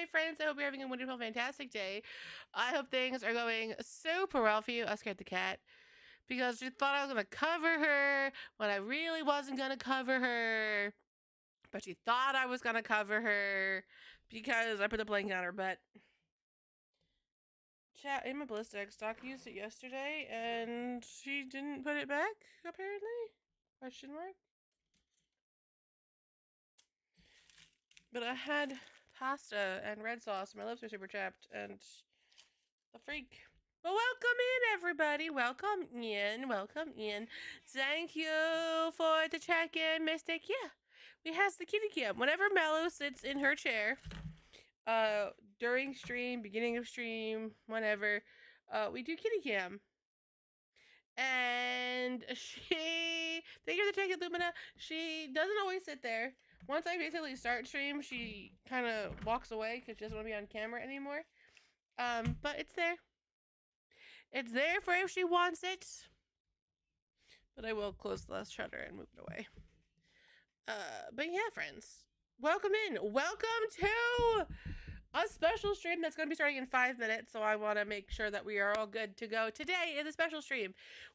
my friends. I hope you're having a wonderful, fantastic day. I hope things are going super well for you. I scared the cat because she thought I was going to cover her when I really wasn't going to cover her. But she thought I was going to cover her because I put the blanket on her butt. Chat, Emma Ballistic Stock used it yesterday and she didn't put it back, apparently? Question mark? But I had pasta and red sauce. My lips are super chapped and the freak. Well, welcome in, everybody. Welcome in. Welcome in. Thank you for the check-in, Mystic. Yeah, we has the kitty cam. Whenever Mello sits in her chair, during stream, beginning of stream, whenever, we do kitty cam. And she, thank you for the check-in, Lumina. She doesn't always sit there. Once I basically start stream, she kind of walks away because she doesn't want to be on camera anymore. But it's there. It's there for if she wants it. But I will close the last shutter and move it away. But yeah, friends. Welcome in. Welcome to a special stream that's going to be starting in 5 minutes. So I want to make sure that we are all good to go. Today is a special stream.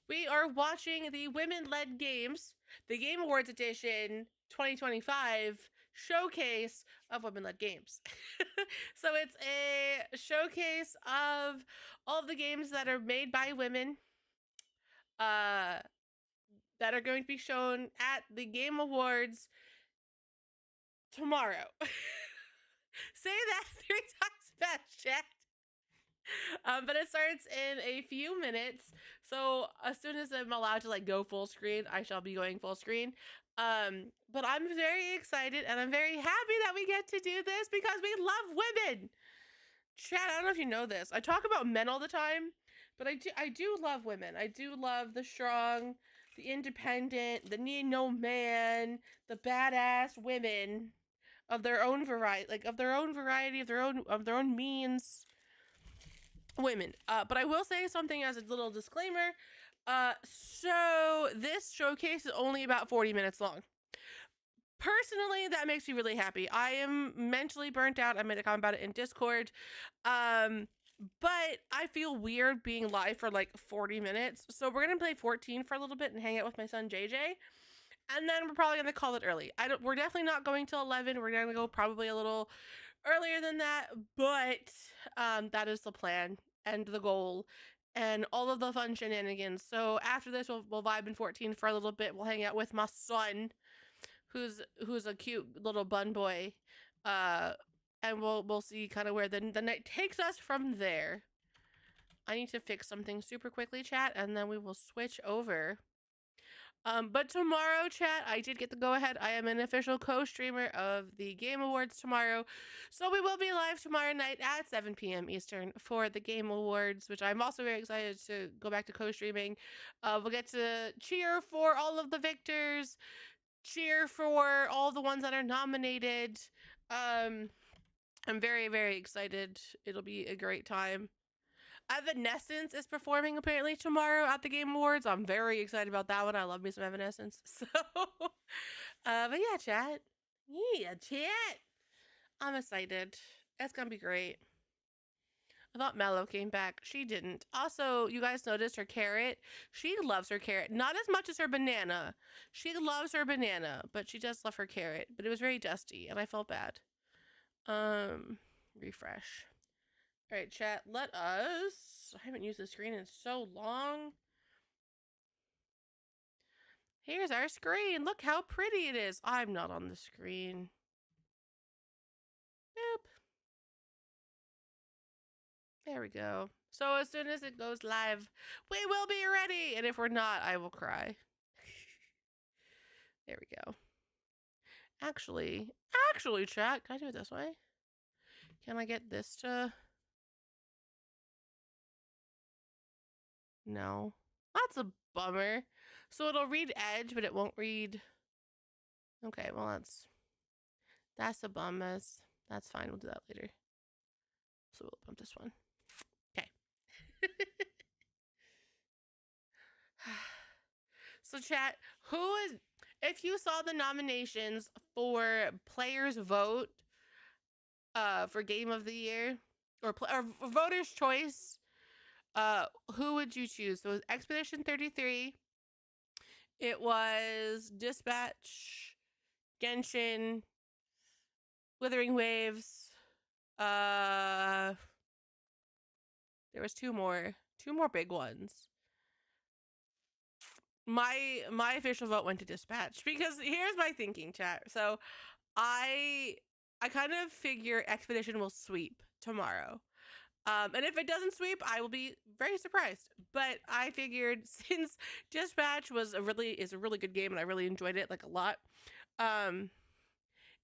We are watching the Women-Led Games, the Game Awards Edition 2025 showcase of Women-Led Games. So it's a showcase of all of the games that are made by women that are going to be shown at the Game Awards tomorrow. Say that 3 times fast, chat. But it starts in a few minutes. So as soon as I'm allowed to go full screen, I shall be going full screen. But I'm very excited and I'm very happy that we get to do this because we love women. Chat, I don't know if you know this. I talk about men all the time, but I do love women. I do love the strong, the independent, the need no man, the badass women of their own variety, of their own means. Women. But I will say something as a little disclaimer. So this showcase is only about 40 minutes long. Personally, that makes me really happy. I am mentally burnt out. I made a comment about it in Discord. But I feel weird being live for 40 minutes. So we're gonna play 14 for a little bit and hang out with my son JJ. And then we're probably gonna call it early. We're definitely not going till 11. We're gonna go probably a little earlier than that, but that is the plan and the goal and all of the fun shenanigans. So after this, we'll vibe in 14 for a little bit. We'll hang out with my son, who's a cute little bun boy, and we'll see kind of where the night takes us from there. I need to fix something super quickly, chat, and then we will switch over. But tomorrow, chat, I did get the go-ahead. I am an official co-streamer of the Game Awards tomorrow. So we will be live tomorrow night at 7 p.m. Eastern for the Game Awards, which I'm also very excited to go back to co-streaming. We'll get to cheer for all of the victors, cheer for all the ones that are nominated. I'm very, very excited. It'll be a great time. Evanescence is performing apparently tomorrow at the Game Awards. I'm very excited about that one. I love me some Evanescence. So, but yeah, chat. Yeah, chat. I'm excited. It's gonna be great. I thought Mello came back. She didn't. Also, you guys noticed her carrot? She loves her carrot. Not as much as her banana. She loves her banana, but she does love her carrot. But it was very dusty, and I felt bad. Refresh. All right, chat, let us... I haven't used the screen in so long. Here's our screen. Look how pretty it is. I'm not on the screen. Boop. There we go. So as soon as it goes live, we will be ready. And if we're not, I will cry. There we go. Actually, chat, can I do it this way? Can I get this to... No. That's a bummer. So it'll read edge, but it won't read... Okay, well, that's a bummer. That's fine. We'll do that later. So we'll bump this one. Okay. So chat, if you saw the nominations for Players Vote, for game of the year or voters choice, who would you choose? So it was Expedition 33, it was Dispatch, Genshin, Withering Waves, there was two more big ones. My official vote went to Dispatch because here's my thinking, chat. So I kind of figure Expedition will sweep tomorrow. And if it doesn't sweep, I will be very surprised. But I figured since Dispatch is a really good game and I really enjoyed it like a lot,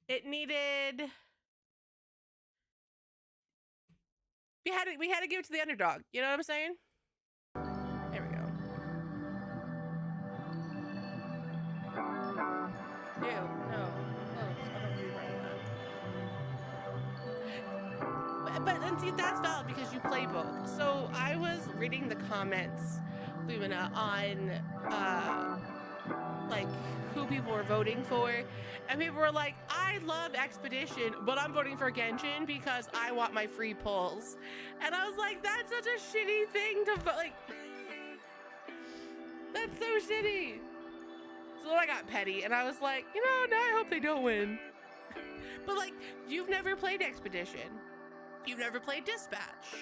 it needed we had to give it to the underdog. You know what I'm saying? There we go. Ew, no. Close. I don't want to be right that. But then see, that's valid because you play both. So I was reading the comments, Lumina, on like who people were voting for, and people were like, I love Expedition, but I'm voting for Genshin because I want my free pulls. And I was like, that's such a shitty thing to vote. Like, that's so shitty. So then I got petty and I was like, you know, now I hope they don't win. But like, you've never played Expedition. You've never played Dispatch.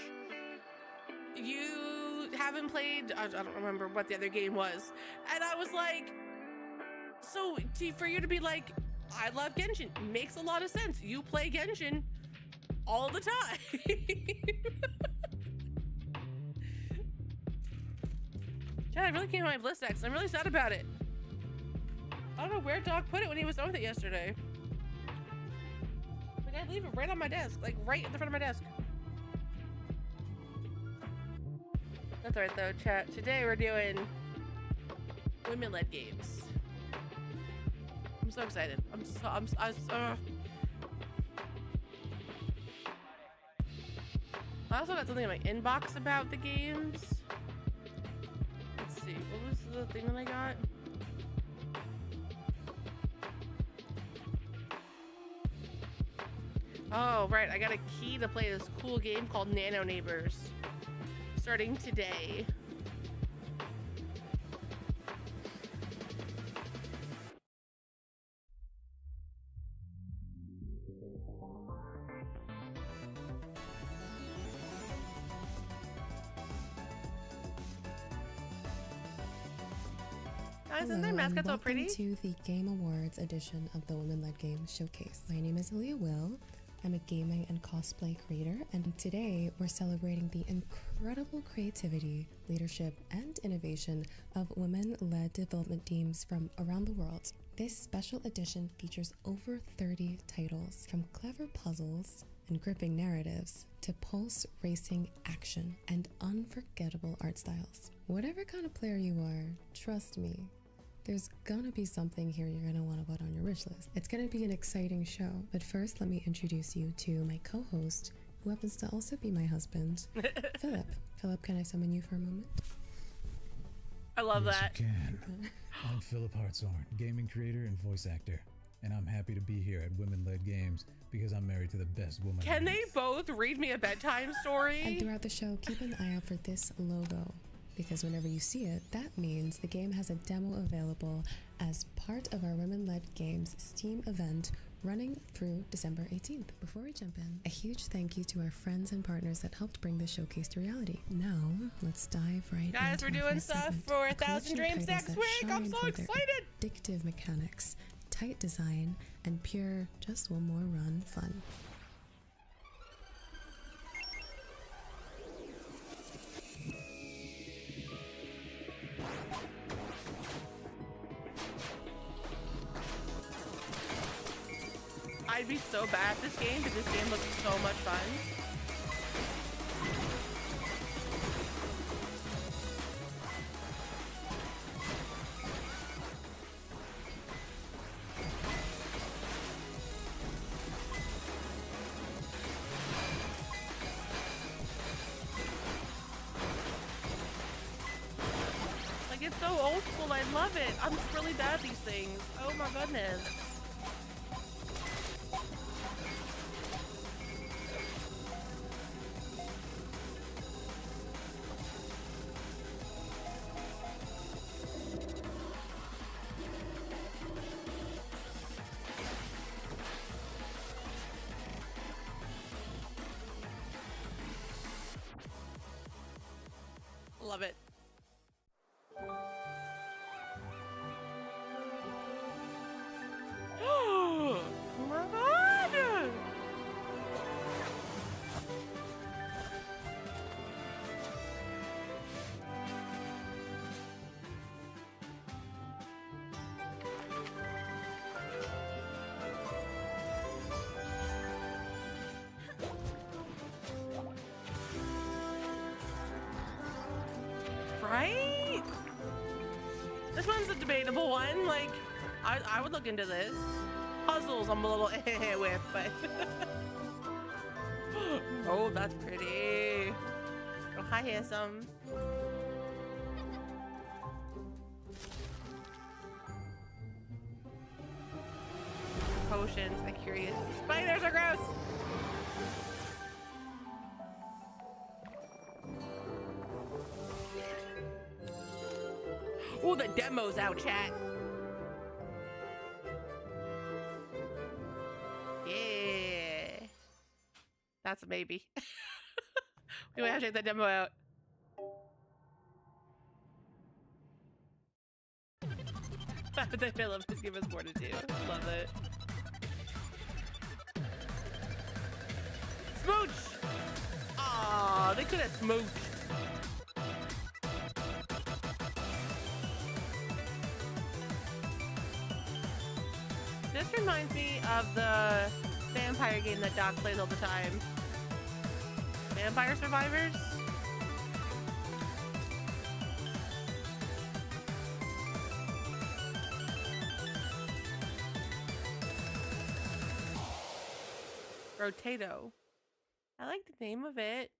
You haven't played, I don't remember what the other game was. And I was like, so for you to be like, I love Genshin, makes a lot of sense. You play Genshin all the time. Yeah, I really can't find my BlizzX. I'm really sad about it. I don't know where Dog put it when he was done with it yesterday. Like, I'd leave it right on my desk, like right in the front of my desk. That's alright though, chat. Today we're doing women-led games. I'm so excited. I also got something in my inbox about the games. Let's see, what was the thing that I got? Oh, right, I got a key to play this cool game called Nano Neighbors. Starting today. Isn't their mascot so pretty? Welcome to the Game Awards edition of the Women-Led Games Showcase. My name is Aaliyah Will. I'm a gaming and cosplay creator, and today we're celebrating the incredible creativity, leadership, and innovation of women-led development teams from around the world. This special edition features over 30 titles, from clever puzzles and gripping narratives to pulse racing action and unforgettable art styles. Whatever kind of player you are, trust me, there's gonna be something here you're gonna want to put on your wish list. It's gonna be an exciting show, but first let me introduce you to my co-host, who happens to also be my husband, Philip. Philip, can I summon you for a moment? I love yes, that. You can. I'm Philip Hartshorn, gaming creator and voice actor, and I'm happy to be here at Women-Led Games because I'm married to the best woman. Can they both read me a bedtime story? And throughout the show, keep an eye out for this logo, because whenever you see it, that means the game has a demo available as part of our Women-Led Games Steam event running through December 18th. Before we jump in, a huge thank you to our friends and partners that helped bring this showcase to reality. Now, let's dive right Guys, into we're our doing first stuff segment, for a 1,000 collection of Dreams titles next that week. I'm shine so for their excited. addictive mechanics, tight design, and pure just one more run fun. I'd be so bad at this game, but this game looks so much fun. Like, it's so old school, I love it. I'm just really bad at these things. Oh my goodness. love it. Oh my god! Right? This one's a debatable one. Like, I would look into this. Puzzles I'm a little with, but oh, that's pretty. Oh, hi, handsome. Potions, I'm curious. Spiders are gross. Oh, the demo's out, chat. Yeah. That's a maybe. We might have to check that demo out. I love this. Give us more to do. Love it. Smooch! Aw, they could have smooched. This reminds me of the vampire game that Doc plays all the time. Vampire Survivors? Rotato. I like the name of it.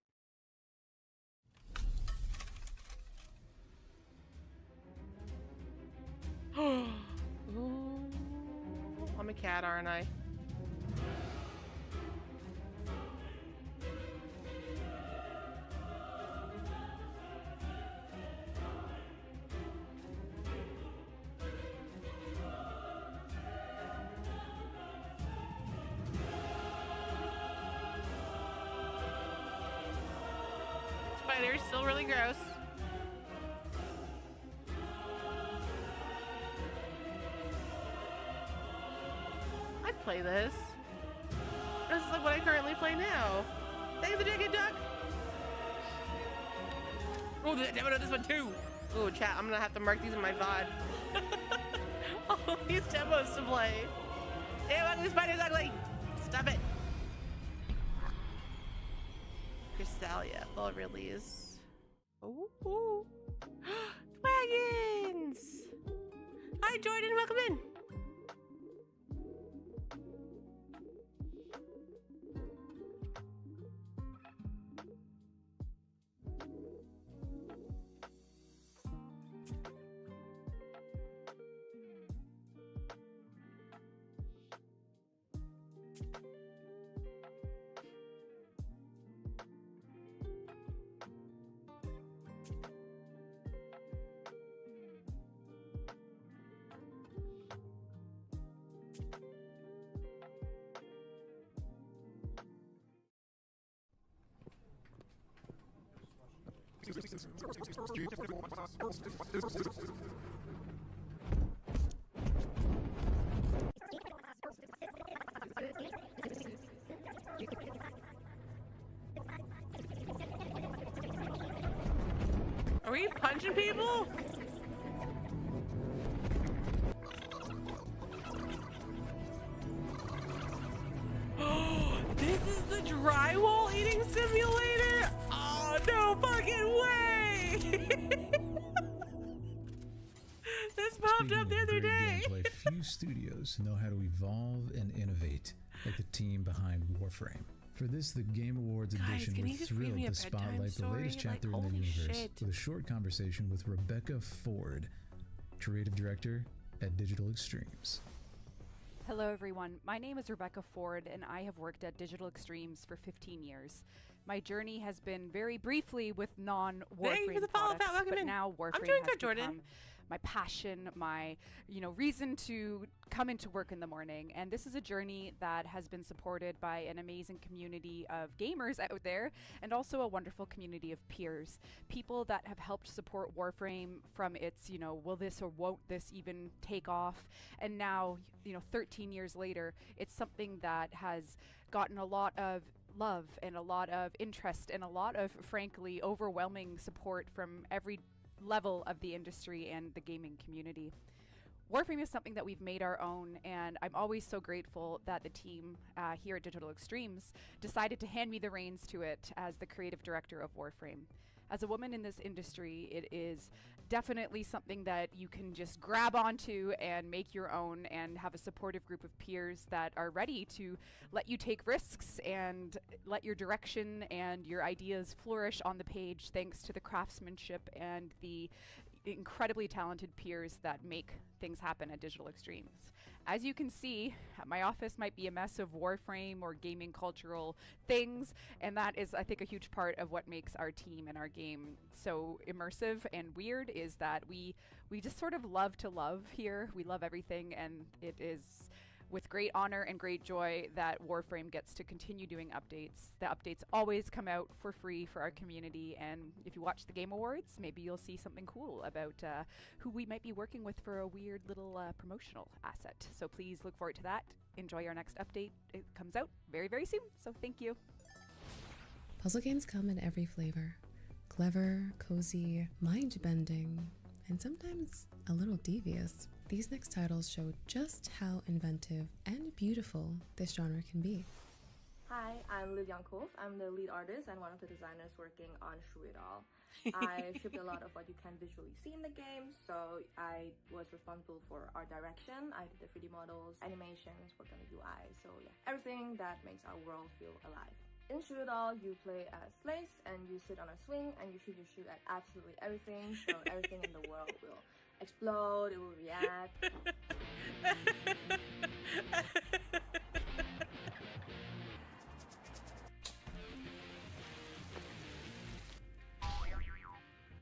Ooh, I'm a cat, aren't I? Spider's still really gross. I'd play this. This is like what I currently play now. Thank the Jagged Duck. Oh, did I demo this one too? Oh, chat, I'm gonna have to mark these in my VOD. All these demos to play. Damn, ugly spider's ugly. Stop it. Crystalia. Well, it really is. Ooh. Wagons! Hi, Jordan. Welcome in. Are we punching people? This is the drywall eating simulator? Oh, no fucking way! This popped up the other day. Gameplay, few studios know how to evolve and innovate like the team behind Warframe. For this, the Game Awards edition, can we're you just read thrilled me a to bedtime spotlight the latest story? chapter Like, in the holy universe shit. with a short conversation with Rebecca Ford, creative director at Digital Extremes. Hello everyone, my name is Rebecca Ford and I have worked at Digital Extremes for 15 years. My journey has been very briefly with non-Warframe Thank you for the follow, Pat. products, Welcome but in. now Warframe doing has good, Jordan. become my passion, my reason to come into work in the morning. And this is a journey that has been supported by an amazing community of gamers out there, and also a wonderful community of peers, people that have helped support Warframe from its will this or won't this even take off, and now 13 years later, it's something that has gotten a lot of love and a lot of interest and a lot of, frankly, overwhelming support from every level of the industry and the gaming community. Warframe is something that we've made our own, and I'm always so grateful that the team here at Digital Extremes decided to hand me the reins to it as the creative director of Warframe. As a woman in this industry, it is definitely something that you can just grab onto and make your own, and have a supportive group of peers that are ready to let you take risks and let your direction and your ideas flourish on the page, thanks to the craftsmanship and the incredibly talented peers that make things happen at Digital Extremes. As you can see, my office might be a mess of Warframe or gaming cultural things, and that is, I think, a huge part of what makes our team and our game so immersive and weird, is that we just sort of love to love here. We love everything, and it is with great honor and great joy that Warframe gets to continue doing updates. The updates always come out for free for our community, and if you watch the Game Awards, maybe you'll see something cool about who we might be working with for a weird little promotional asset. So please look forward to that. Enjoy our next update. It comes out very, very soon, so thank you. Puzzle games come in every flavor. Clever, cozy, mind-bending, and sometimes a little devious. These next titles show just how inventive and beautiful this genre can be. Hi, I'm Liv Yankov. I'm the lead artist and one of the designers working on Shuidal. I shipped a lot of what you can visually see in the game, so I was responsible for art direction. I did the 3D models, animations, worked on the UI, so yeah, everything that makes our world feel alive. In Shuidal, you play as Lace and you sit on a swing and you shoot at absolutely everything, so everything in the world will explode, it will react.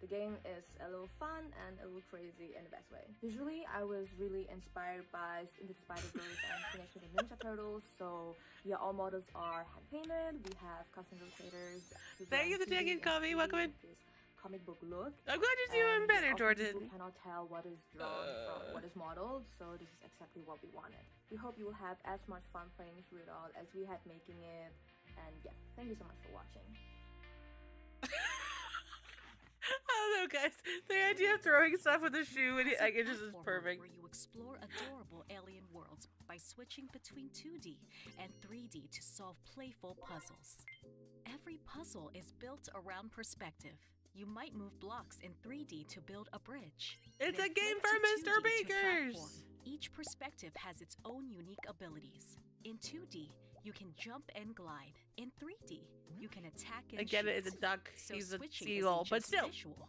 The game is a little fun and a little crazy in the best way. Visually, I was really inspired by Into the Spider-Verse and Teenage Mutant Ninja Turtles, so yeah, all models are hand-painted. We have custom rotators. Thank you for taking coffee. Welcome in. Comic book look. I'm glad you're doing better, Jordan. People cannot tell what is drawn from what is modeled, so this is exactly what we wanted. We hope you will have as much fun playing Shuidal as we had making it, and yeah, thank you so much for watching. I don't know, guys. The idea of throwing stuff with a shoe and it just is perfect. Where you explore adorable alien worlds by switching between 2D and 3D to solve playful puzzles. Every puzzle is built around perspective. You might move blocks in 3D to build a bridge. It's Then a game flip for to Mr. 2D to Bakers! platform. Each perspective has its own unique abilities. In 2D, you can jump and glide. In 3D, you can attack and I get it, it's shoot. a duck. So He's a switching seagull, isn't but just still. visual.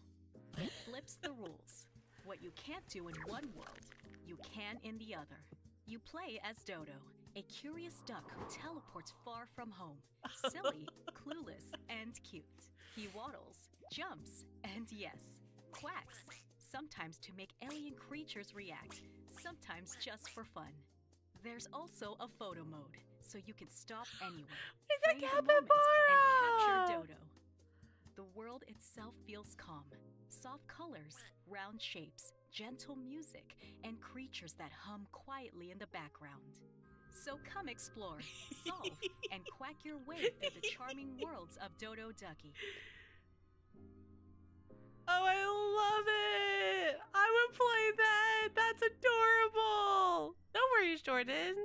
It flips the rules. What you can't do in one world, you can in the other. You play as Dodo, a curious duck who teleports far from home. Silly, clueless, and cute. He waddles, jumps, and yes, quacks. Sometimes to make alien creatures react, sometimes just for fun. There's also a photo mode, so you can stop anywhere. It's a frame the moment, and capture Dodo. The world itself feels calm. Soft colors, round shapes, gentle music, and creatures that hum quietly in the background. So come explore, solve, and quack your way through the charming worlds of Dodo Ducky. Oh, I love it! I would play that! That's adorable! No worries, Jordan.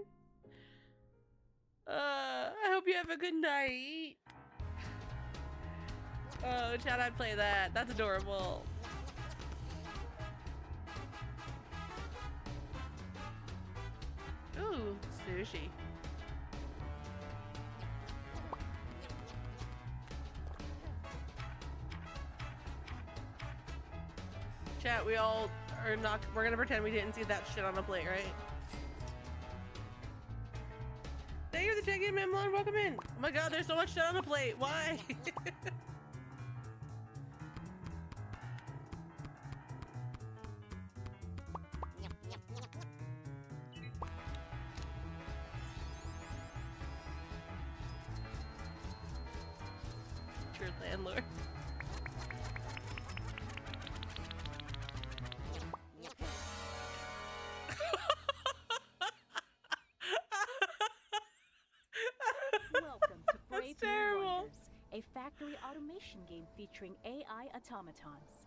I hope you have a good night. Oh, Chad, I'd play that. That's adorable. Ooh, sushi. Chat, we all are not. We're gonna pretend we didn't see that shit on the plate, right? Thank you for the check-in, Memlon. Welcome in. Oh my god, there's so much shit on the plate. Why? featured landlord. Welcome to Brave New terrible. Wonders, a factory automation game featuring AI automatons.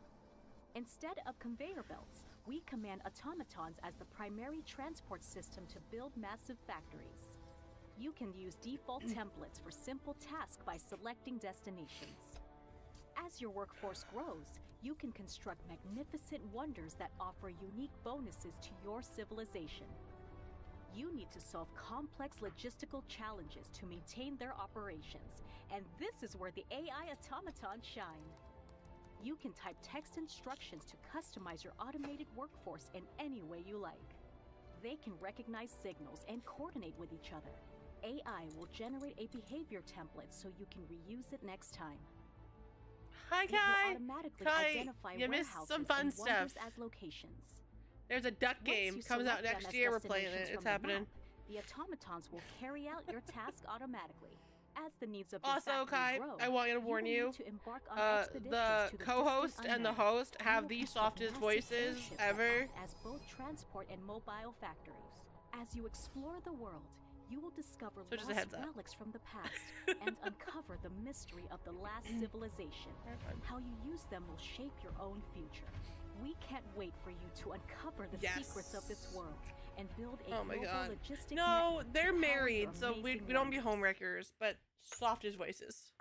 Instead of conveyor belts, we command automatons as the primary transport system to build massive factories. You can use default templates for simple tasks by selecting destinations. As your workforce grows, you can construct magnificent wonders that offer unique bonuses to your civilization. You need to solve complex logistical challenges to maintain their operations, and this is where the AI automatons shine. You can type text instructions to customize your automated workforce in any way you like. They can recognize signals and coordinate with each other. AI will generate a behavior template so you can reuse it next time. Hi, It will Kai. automatically Kai, identify you missed warehouses some fun and wonders stuff. as locations. There's a duck Once game. you Comes out select them next as year. We're playing destinations it. It's from the happening. map, the automatons will carry out your task automatically. As the needs of your Also, factory Kai, grow, I want to will warn need you. to embark on expeditions The to co-host distant and the unknown. host You have will the construct softest massive voices airships that ever. act as both transport and mobile factories. As you explore the world, you will discover So just a lost heads up. relics from the past and uncover the mystery of the last civilization. How you use them will shape your own future. We can't wait for you to uncover the secrets of this Yes. world and build a Oh my global god. logistic No, network to they're power your married, so we amazing don't be wonders. homewreckers, but softest voices.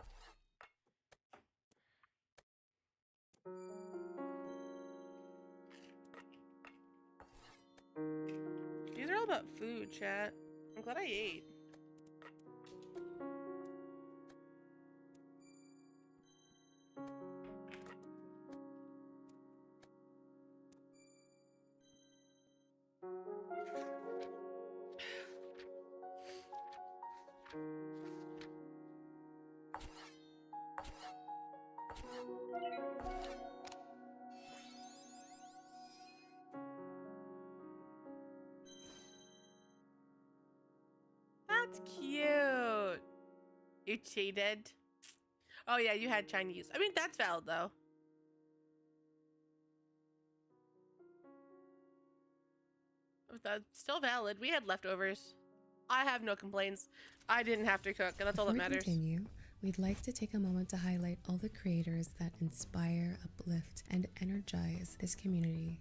These are all about food, chat. I'm glad I ate. That's cute. You cheated. Oh yeah, you had Chinese. I mean, that's valid though. That's still valid. We had leftovers. I have no complaints. I didn't have to cook, and that's all that Before we matters. continue, we'd like to take a moment to highlight all the creators that inspire, uplift, and energize this community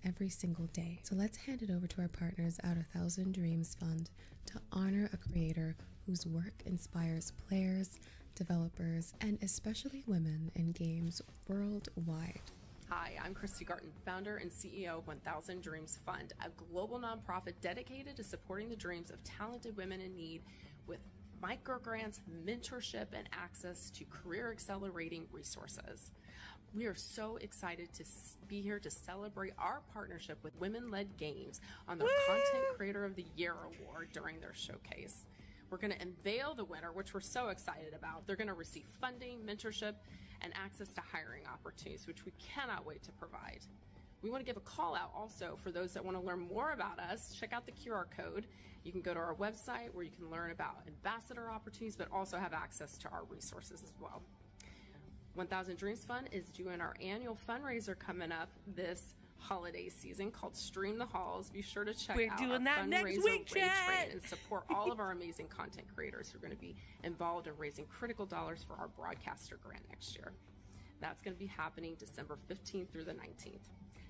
every single day. So let's hand it over to our partners at 1,000 Dreams Fund to honor a creator whose work inspires players, developers, and especially women in games worldwide. Hi, I'm Christy Garten, founder and CEO of 1000 Dreams Fund, a global nonprofit dedicated to supporting the dreams of talented women in need with microgrants, mentorship, and access to career accelerating resources. We are so excited to be here to celebrate our partnership with Women Led Games on their Content Creator of the Year award during their showcase. We're going to unveil the winner, which we're so excited about. They're going to receive funding, mentorship, and access to hiring opportunities, which we cannot wait to provide. We want to give a call out also for those that want to learn more about us. Check out the QR code. You can go to our website where you can learn about ambassador opportunities, but also have access to our resources as well. 1000 Dreams Fund is doing our annual fundraiser coming up this holiday season called Stream the Halls. Be sure to check We're out doing our that next fundraiser week, Rage chat. Train and support all of our amazing content creators who are going to be involved in raising critical dollars for our broadcaster grant next year. That's going to be happening December 15th through the 19th.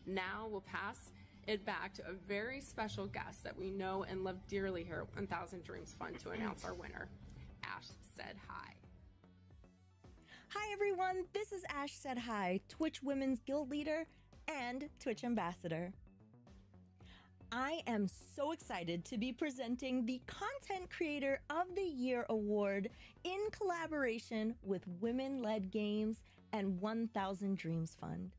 Now we'll pass it back to a very special guest that we know and love dearly here at 1000 Dreams Fund to announce our winner. Ash said hi. Hi everyone, this is Ash Said Hi, Twitch Women's Guild Leader and Twitch Ambassador. I am so excited to be presenting the Content Creator of the Year Award in collaboration with Women Led Games and 1000 Dreams Fund.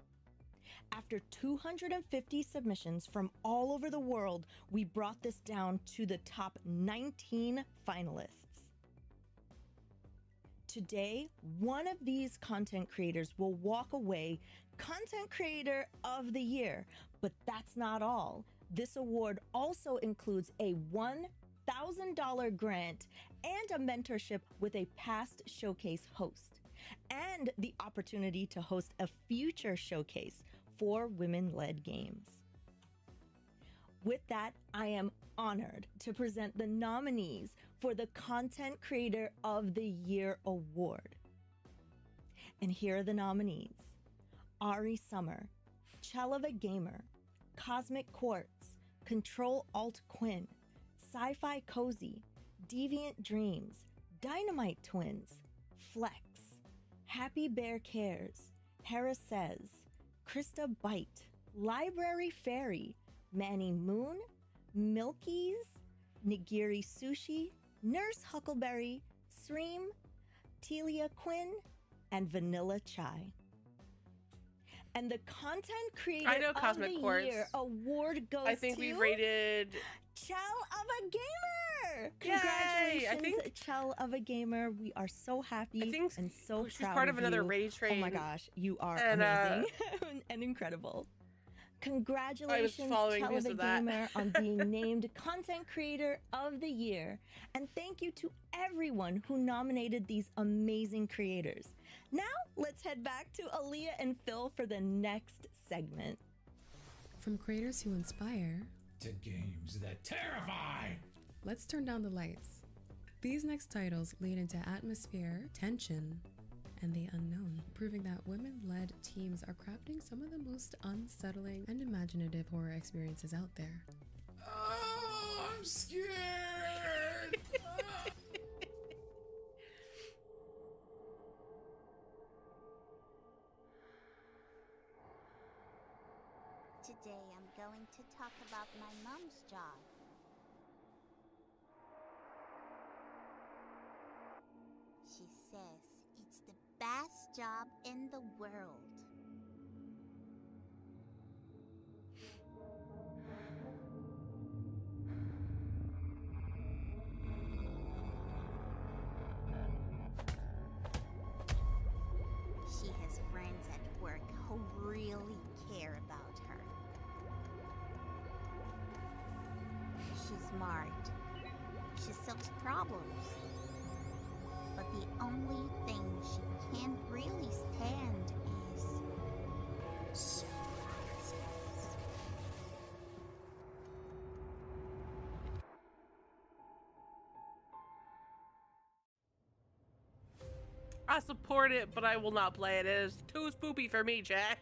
After 250 submissions from all over the world, we brought this down to the top 19 finalists. Today, one of these content creators will walk away Content Creator of the Year, but that's not all. This award also includes a $1,000 grant and a mentorship with a past showcase host. and the opportunity to host a future showcase for women-led games. With that, I am honored to present the nominees for the Content Creator of the Year Award. And here are the nominees: Ari Summer, Chelava Gamer, Cosmic Quartz, Control Alt Quinn, Sci-Fi Cozy, Deviant Dreams, Dynamite Twins, Flex, Happy Bear Cares, Hera Says, Krista Bite, Library Fairy, Manny Moon, Milkies, Nigiri Sushi, Nurse Huckleberry, Sreem, Telia Quinn, and Vanilla Chai. And the Content Creator I know of Cosmic the Quartz. Year award goes I think to we rated. Chell of a Gamer. Yay! Congratulations, I think Chell of a Gamer. We are so happy I think and so she's proud part of another you. raid train. Oh my gosh, you are And, amazing and incredible. Congratulations, following Chell news of a of that. Gamer, on being named Content Creator of the Year. And thank you to everyone who nominated these amazing creators. Now, let's head back to Aaliyah and Phil for the next segment. From creators who inspire, To games that terrify! let's turn down the lights. These next titles lead into atmosphere, tension, and the unknown, proving that women-led teams are crafting some of the most unsettling and imaginative horror experiences out there. Oh, I'm scared! Today I'm going to talk about my mom's job. She says it's the best job in the world. She has friends at work who really care about her. She's smart. She solves problems. But the only thing she can't really stand is surprises. I support it, but I will not play it. It is too spoopy for me, Jack.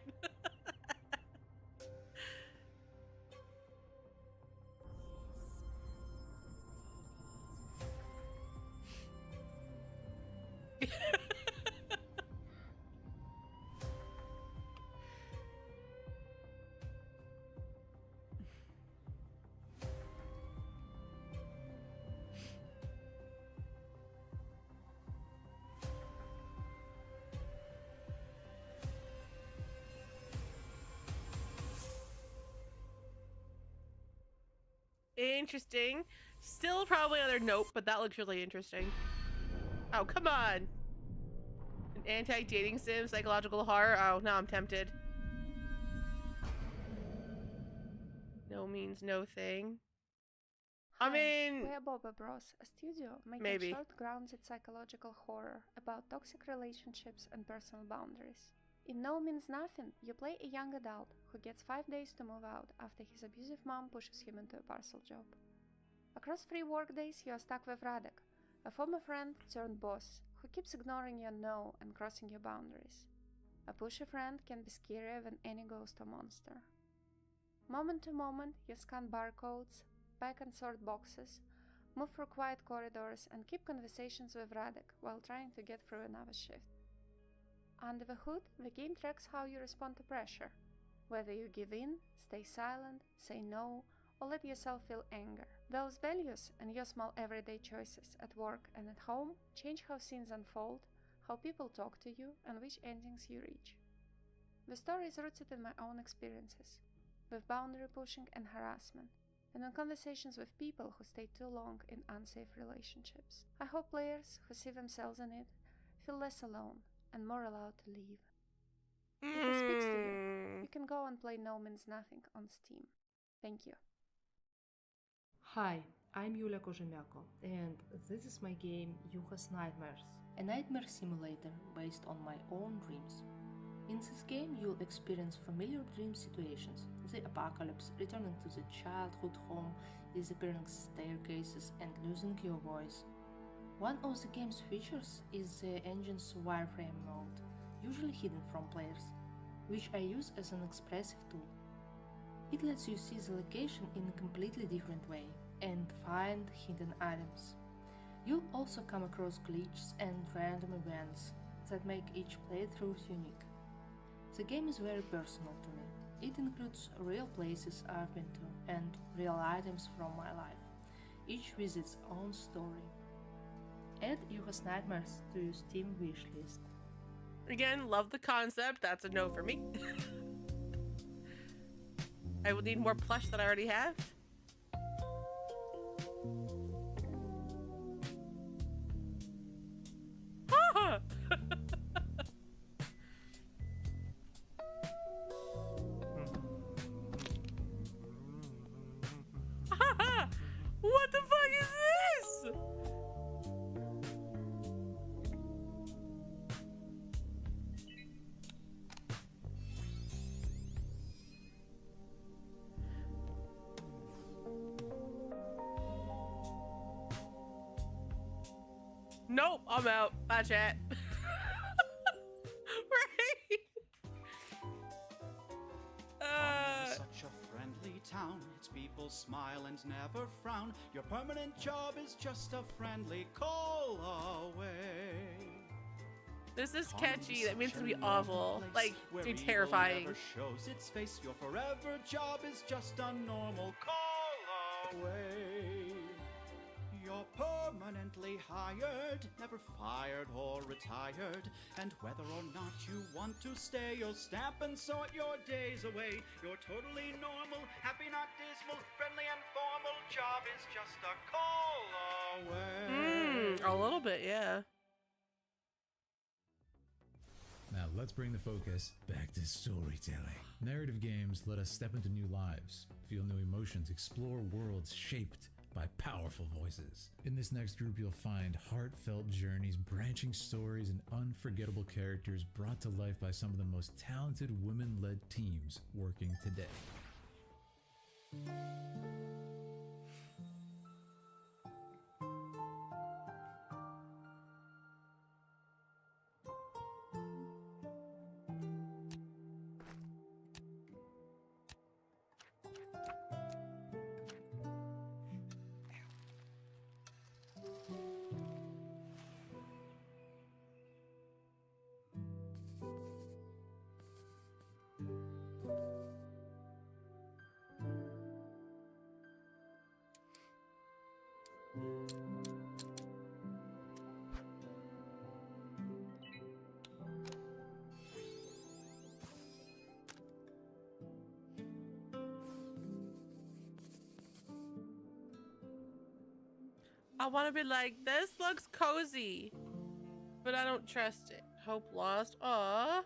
Interesting. Still probably another nope, but that looks really interesting. Oh, come on. An anti-dating sim, psychological horror. Oh, now I'm tempted. No means no thing. I mean, we're Boba Bros, a studio making maybe. short, grounded psychological horror about toxic relationships and personal boundaries. In No Means Nothing, you play a young adult who gets 5 days to move out after his abusive mom pushes him into a parcel job. Across 3 workdays, you are stuck with Radek, a former friend turned boss who keeps ignoring your no and crossing your boundaries. A pushy friend can be scarier than any ghost or monster. Moment to moment, you scan barcodes, pack and sort boxes, move through quiet corridors, and keep conversations with Radek while trying to get through another shift. Under the hood, the game tracks how you respond to pressure, whether you give in, stay silent, say no, or let yourself feel anger. Those values and your small everyday choices at work and at home change how scenes unfold, how people talk to you, and which endings you reach. The story is rooted in my own experiences, with boundary pushing and harassment, and in conversations with people who stay too long in unsafe relationships. I hope players who see themselves in it feel less alone and more allowed to leave. If it speaks to you, you can go and play No Means Nothing on Steam. Thank you. Hi, I'm Yulia Kozhemyako, and this is my game Yuha's Nightmares. a nightmare simulator based on my own dreams. In this game, you'll experience familiar dream situations, the apocalypse, returning to the childhood home, disappearing staircases, and losing your voice. One of the game's features is the engine's wireframe mode, usually hidden from players, which I use as an expressive tool. It lets you see the location in a completely different way and find hidden items. You'll also come across glitches and random events that make each playthrough unique. The game is very personal to me. It includes real places I've been to and real items from my life, each with its own story. Add Yuha's Nightmares to your Steam wishlist. Again, love the concept. That's a no for me. I will need more plush that I already have. What the fuck is this? Nope, I'm out. Bye, chat. Right? Such a friendly town. Its people smile and never frown. Your permanent job is just a friendly call away. This is catchy. That means it's gonna be awful. Like, it's gonna be terrifying. Never shows its face. Your forever job is just a normal call away. You're permanently hired, never fired or retired. And whether or not you want to stay, you'll stamp and sort your days away. You're totally normal, happy, not dismal, friendly and formal. Job is just a call away. A little bit, yeah. Now let's bring the focus back to storytelling. Narrative games let us step into new lives, feel new emotions, explore worlds shaped by powerful voices. In this next group, you'll find heartfelt journeys, branching stories, and unforgettable characters brought to life by some of the most talented women-led teams working today. I want to be like, this looks cozy, but I don't trust it. Hope lost. Oh,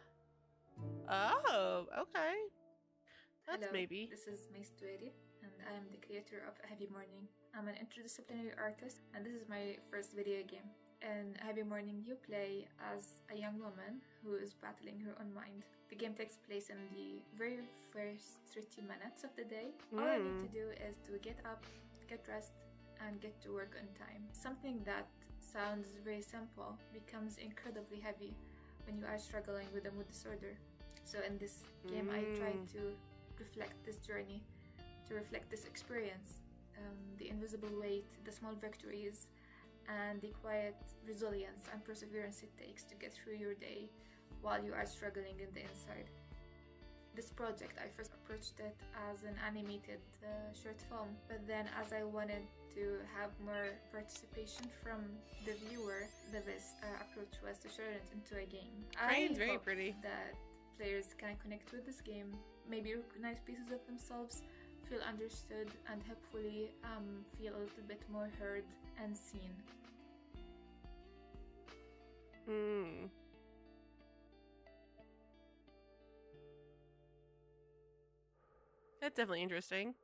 okay. That's Hello, maybe. This is Mace Dueri, and I am the creator of Heavy Morning. I'm an interdisciplinary artist, and this is my first video game. In Heavy Morning, you play as a young woman who is battling her own mind. The game takes place in the very first 30 minutes of the day. All I need to do is to get up, get dressed, and get to work on time. Something that sounds very simple becomes incredibly heavy when you are struggling with a mood disorder. So in this game, I try to reflect this journey, to reflect this experience, the invisible weight, the small victories, and the quiet resilience and perseverance it takes to get through your day while you are struggling in the inside. This project, I first approached it as an animated short film, but then as I wanted to have more participation from the viewer, the best approach was to turn it into a game. Crane's very hope pretty. that players can connect with this game, maybe recognize pieces of themselves, feel understood, and hopefully feel a little bit more heard and seen. That's definitely interesting.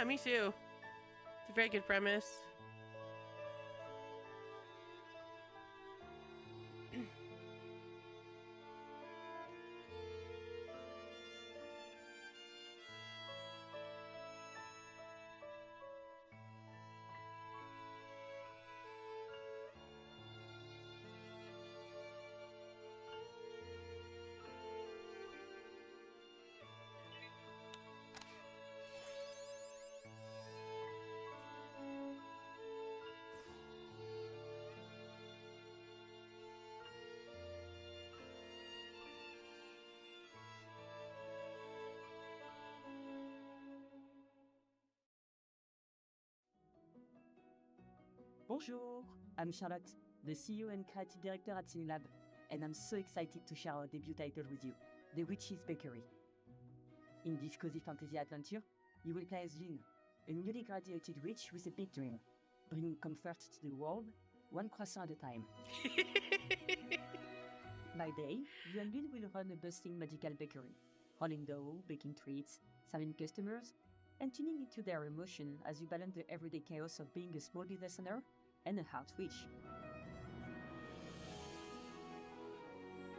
Yeah, me too. It's a very good premise. Bonjour, I'm Charlotte, the CEO and Creative Director at Cinelab, and I'm so excited to share our debut title with you, The Witch's Bakery. In this cozy fantasy adventure, you will play as Lynn, a newly graduated witch with a big dream, bringing comfort to the world, one croissant at a time. By day, you and Lynn will run a bustling magical bakery, rolling dough, baking treats, serving customers, and tuning into their emotion as you balance the everyday chaos of being a small business owner and a heart witch.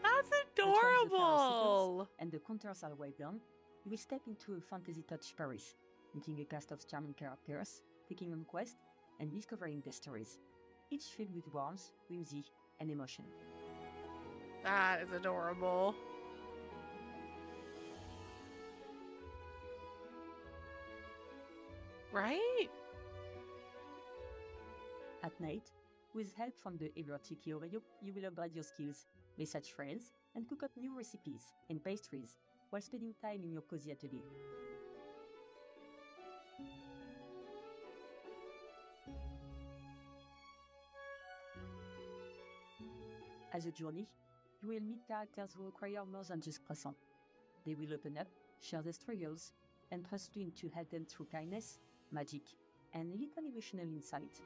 That's adorable! And the counters are wiped down, you will step into a fantasy touch Paris, meeting a cast of charming characters, taking on quests, and discovering their stories, each filled with warmth, whimsy, and emotion. That is adorable. Right? At night, with help from the ever cheeky Oreo, you will upgrade your skills, message friends, and cook up new recipes and pastries while spending time in your cozy atelier. As a journey, you will meet characters who require more than just croissant. They will open up, share their struggles, and trust you to help them through kindness, magic, and a little emotional insight.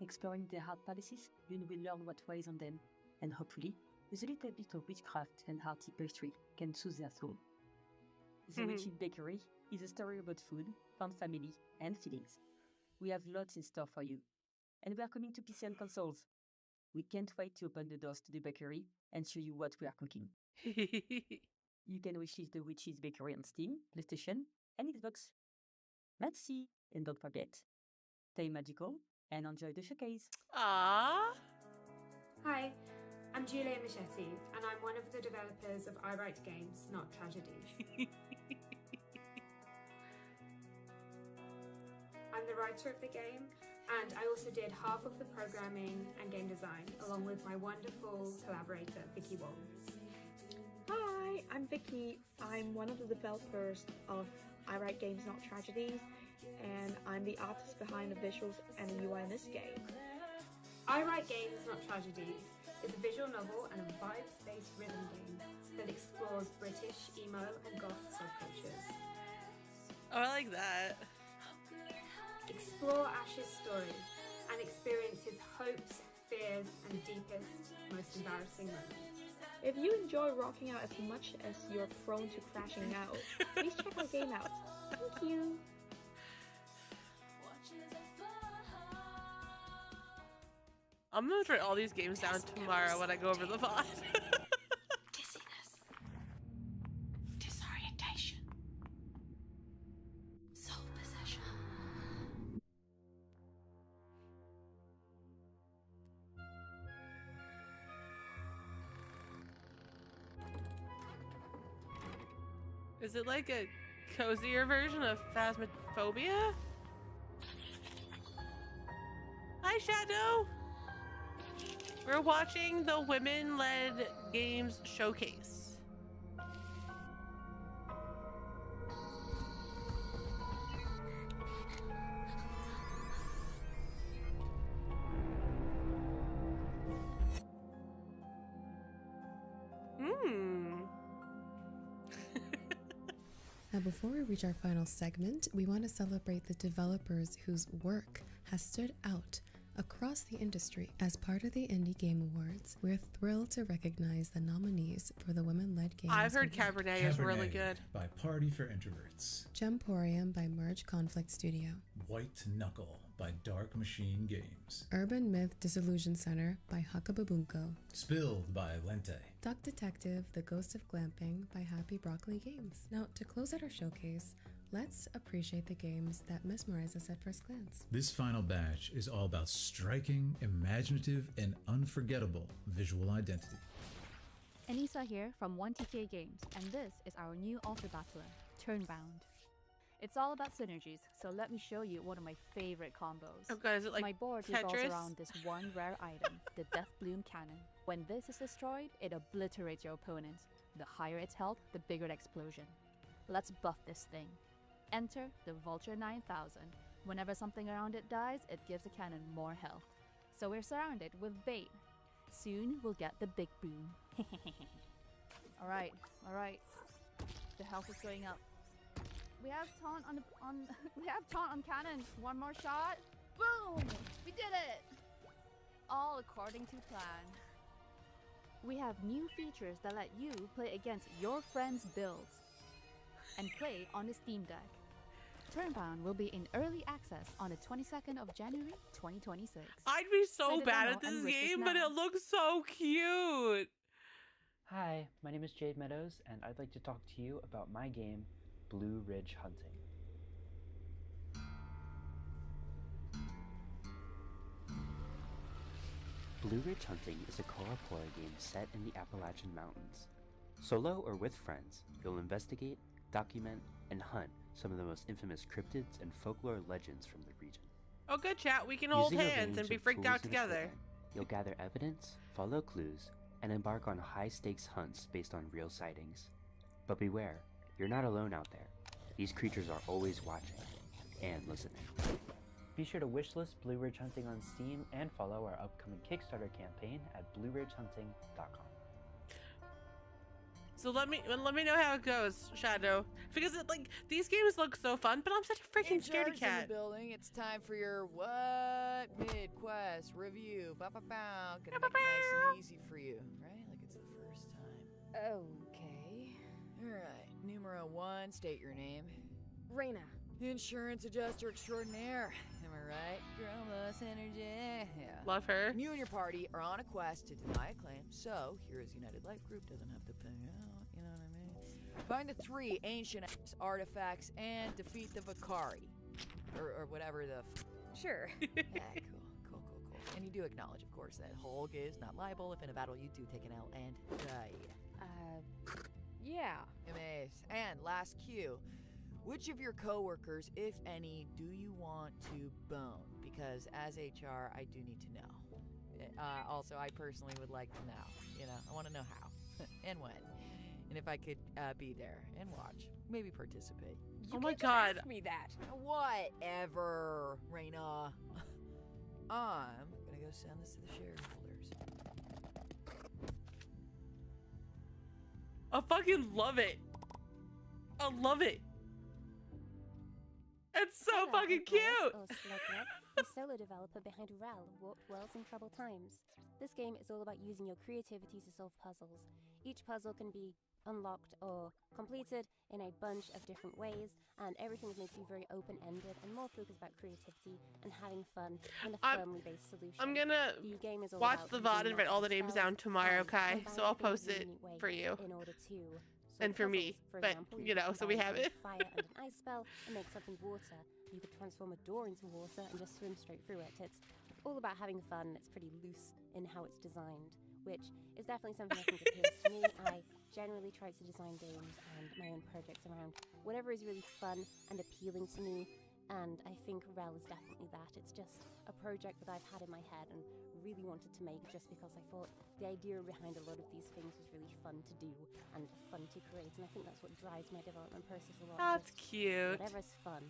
Exploring their heart palaces, you will learn what weighs on them, and hopefully, with a little bit of witchcraft and hearty pastry, can soothe their soul. The Witch's Bakery is a story about food, fun family, and feelings. We have lots in store for you, and we are coming to PC and consoles. We can't wait to open the doors to the bakery and show you what we are cooking. You can wishlist The Witch's Bakery on Steam, PlayStation, and Xbox. Merci, and don't forget, stay magical and enjoy the showcase. Aww. Hi, I'm Julia Machete, and I'm one of the developers of I Write Games, Not Tragedies. I'm the writer of the game, and I also did half of the programming and game design, along with my wonderful collaborator, Vicky Wong. Hi, I'm Vicky. I'm one of the developers of I Write Games Not Tragedies, and I'm the artist behind the visuals and the UI in this game. I Write Games Not Tragedies is a visual novel and a vibes-based rhythm game that explores British emo and goth subcultures. Oh, I like that. Explore Ash's story and experience his hopes, fears, and deepest, most embarrassing moments. If you enjoy rocking out as much as you're prone to crashing out, please check our game out. Thank you! I'm gonna write all these games down tomorrow when I go over the pod. Dizziness. Disorientation. Soul possession. Is it like a cozier version of Phasmophobia? Hi, Shadow! We're watching the women-led games showcase. Now, before we reach our final segment, we want to celebrate the developers whose work has stood out across the industry. As part of the Indie Game Awards, we're thrilled to recognize the nominees for the Women-Led Games I've heard Award. Cabernet is really good. By Party for Introverts. Gemporium by Merge Conflict Studio. White Knuckle by Dark Machine Games. Urban Myth Disillusion Center by Hakababunko. Spilled by Lente. Duck Detective, The Ghost of Glamping by Happy Broccoli Games. Now, to close out our showcase, let's appreciate the games that mesmerize us at first glance. This final batch is all about striking, imaginative, and unforgettable visual identity. Anissa here from 1TK Games, and this is our new Author Battler, Turnbound. It's all about synergies, so let me show you one of my favorite combos. Oh god, is it like my board Tetris? revolves around this one rare item, the Death Bloom Cannon. When this is destroyed, it obliterates your opponent. The higher its health, the bigger the explosion. Let's buff this thing. Enter the Vulture 9000. Whenever something around it dies, it gives the cannon more health. So we're surrounded with bait. Soon we'll get the big boom. Alright. The health is going up. We have taunt on cannon. One more shot. Boom! We did it! All according to plan. We have new features that let you play against your friends' builds and play on the Steam Deck. Turnbound will be in early access on the 22nd of January 2026. I'd be so Play the bad demo at this and wish game, now. but it looks so cute. Hi, my name is Jade Meadows, and I'd like to talk to you about my game, Blue Ridge Hunting. Blue Ridge Hunting is a co-op horror game set in the Appalachian Mountains. Solo or with friends, you'll investigate, document, and hunt some of the most infamous cryptids and folklore legends from the region. Oh, good chat. We can hold Using a hands range and be of freaked tools out and together. equipment, you'll gather evidence, follow clues, and embark on high-stakes hunts based on real sightings. But beware, you're not alone out there. These creatures are always watching and listening. Be sure to wishlist Blue Ridge Hunting on Steam and follow our upcoming Kickstarter campaign at blueridgehunting.com. So let me know how it goes, Shadow. Because these games look so fun, but I'm such a freaking scaredy In the cat. building, it's time for your what mid-quest review. Bow, bow, bow. Gonna make it nice and easy for you, right? Like it's the first time. Okay. All right. Numero 1, state your name. Reina. Insurance adjuster extraordinaire. Am I right? Growless energy. Yeah. Love her. And you and your party are on a quest to deny a claim, so Heroes United Life Group doesn't have to pay out. You know what I mean? Find the 3 ancient artifacts and defeat the Vakari. Or whatever the. Sure. Yeah, cool. And you do acknowledge, of course, that Hulk is not liable if in a battle you do take an L and die. Yeah. Amaze. And last cue. Which of your coworkers, if any, do you want to bone? Because as HR, I do need to know. Also, I personally would like to know. You know, I want to know how and when. And if I could be there and watch, maybe participate. Oh my god. Ask me that. Whatever, Reina. I'm gonna go send this to the shareholders. I fucking love it. I love it. It's so fucking cute. Or Sluglove, the solo developer behind Rel, Warped Worlds in Troubled Times. This game is all about using your creativity to solve puzzles. Each puzzle can be unlocked or completed in a bunch of different ways, and everything is made to be very open-ended and more focused about creativity and having fun and a firmly based solution. I'm gonna The game is all watch about the VOD and using write all the magic names spells down tomorrow, and Kai. So I'll combining post things in it a unique way for you. in order to And for me, For but example, you know, so we combine have a it. fire and an ice spell and make something water. You could transform a door into water and just swim straight through it. It's all about having fun. It's pretty loose in how it's designed, which is definitely something I think appeals to me. I generally try to design games and my own projects around whatever is really fun and appealing to me. And I think Rel is definitely that. It's just a project that I've had in my head and really wanted to make just because I thought the idea behind a lot of these things was really fun to do and fun to create. And I think that's what drives my development process a lot. That's just cute. Whatever's fun.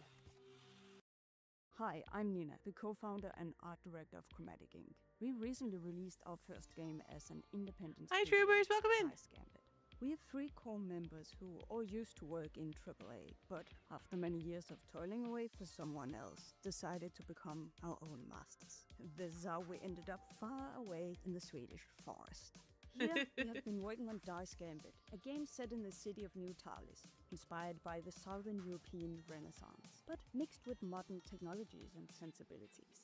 Hi, I'm Nina, the co-founder and art director of Chromatic Inc. We recently released our first game as an independent Hi, studio, Troopers, welcome in. Dice Gambit. We have 3 core members who all used to work in AAA, but after many years of toiling away for someone else, decided to become our own masters. The this is how we ended up far away in the Swedish forest. Here, we have been working on Dice Gambit, a game set in the city of New Talis, inspired by the Southern European Renaissance, but mixed with modern technologies and sensibilities.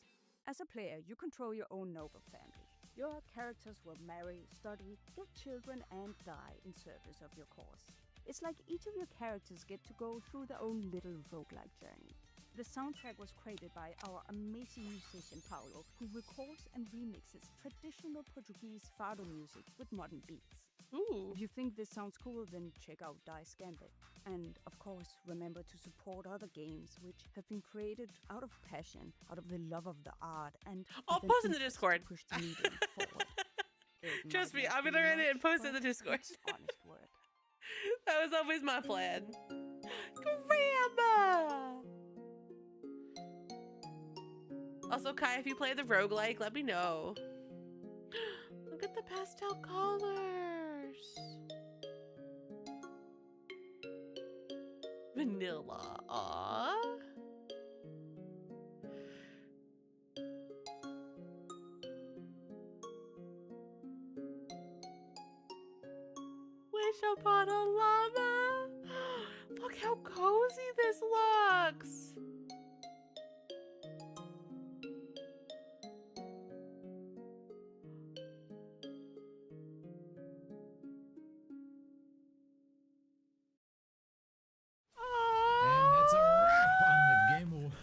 As a player, you control your own noble family. Your characters will marry, study, get children, and die in service of your cause. It's like each of your characters get to go through their own little roguelike journey. The soundtrack was created by our amazing musician Paulo, who records and remixes traditional Portuguese fado music with modern beats. Ooh. If you think this sounds cool, then check out Dice Gambit. And of course, remember to support other games which have been created out of passion, out of the love of the art, and I'll with an post in the interest to Discord. push the medium forward. It Trust might me, not I'm be gonna write it much, and post it in the but Discord. it's honest work. That was always my plan. Grandma! Also, Kai, if you play the roguelike, let me know. Look at the pastel colors. Vanilla. Aww. Wish upon a llama. Look how cozy this looks. And that's a wrap on the Game Awards.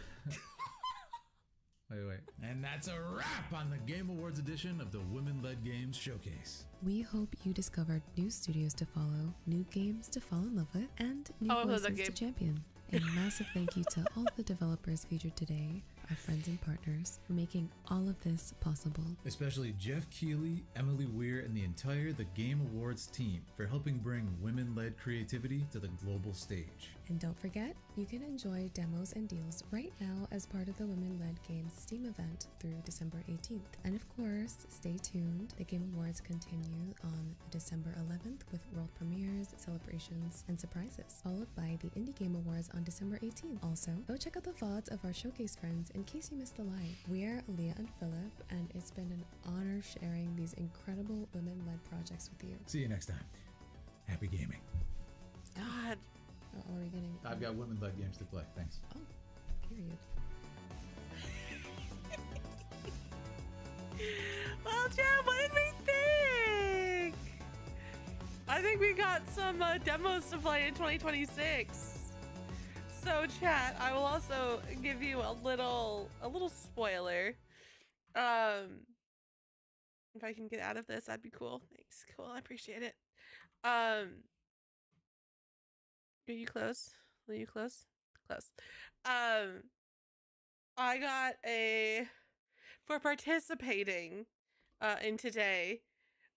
Wait. And that's a wrap on the Game Awards edition of the Women-Led Games Showcase. We hope you discovered new studios to follow, new games to fall in love with, and new Oh, I love that voices to game. champion. A massive thank you to all the developers featured today, our friends and partners, for making all of this possible. Especially Jeff Keighley, Emily Weir, and the entire The Game Awards team for helping bring women-led creativity to the global stage. And don't forget, you can enjoy demos and deals right now as part of the Women-Led Games Steam event through December 18th. And of course, stay tuned. The Game Awards continue on December 11th with world premieres, celebrations, and surprises, followed by the Indie Game Awards on December 18th. Also, go check out the VODs of our showcase friends in case you missed the live. We're Leah and Philip, and it's been an honor sharing these incredible women-led projects with you. See you next time. Happy gaming. God. Oh, are we getting... I've got women-led games to play. Thanks. Oh, period. Well, Jeff, what did we think? I think we got some demos to play in 2026. So, chat, I will also give you a little spoiler. If I can get out of this, that'd be cool. Thanks. Cool. I appreciate it. Are you close? Are you close? Close. I got for participating in today.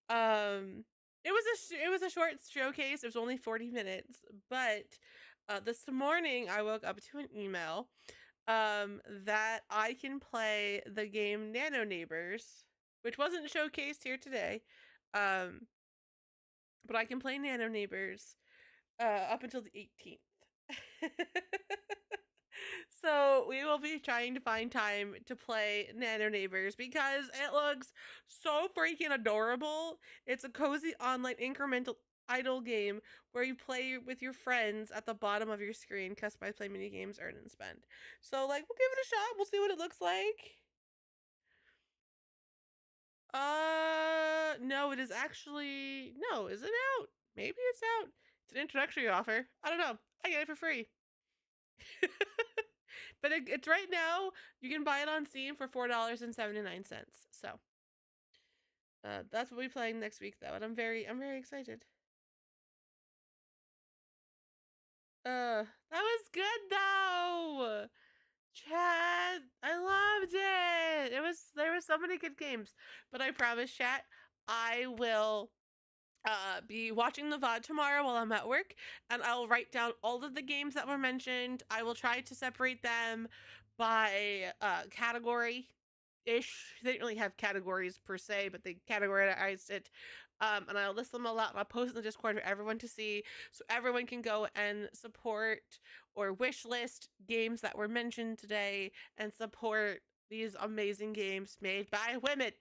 It was a short showcase. It was only 40 minutes, but this morning I woke up to an email that I can play the game Nano Neighbors, which wasn't showcased here today. But I can play Nano Neighbors up until the 18th. So we will be trying to find time to play Nano Neighbors because it looks so freaking adorable. It's a cozy online incremental idle game where you play with your friends at the bottom of your screen. Customize play mini games, earn and spend. So like, we'll give it a shot. We'll see what it looks like. No, it is actually, no, is it out? Maybe it's out. It's an introductory offer. I don't know. I get it for free. But it's right now. You can buy it on Steam for $4.79. So that's what we'll be playing next week, though, and I'm very excited. That was good though, chat. I loved it. There was so many good games, but I promise, chat, I will be watching the VOD tomorrow while I'm at work, and I'll write down all of the games that were mentioned. I will try to separate them by category ish. They didn't really have categories per se, but they categorized it. And I'll list them all out and I'll post in the Discord for everyone to see, so everyone can go and support or wish list games that were mentioned today and support these amazing games made by women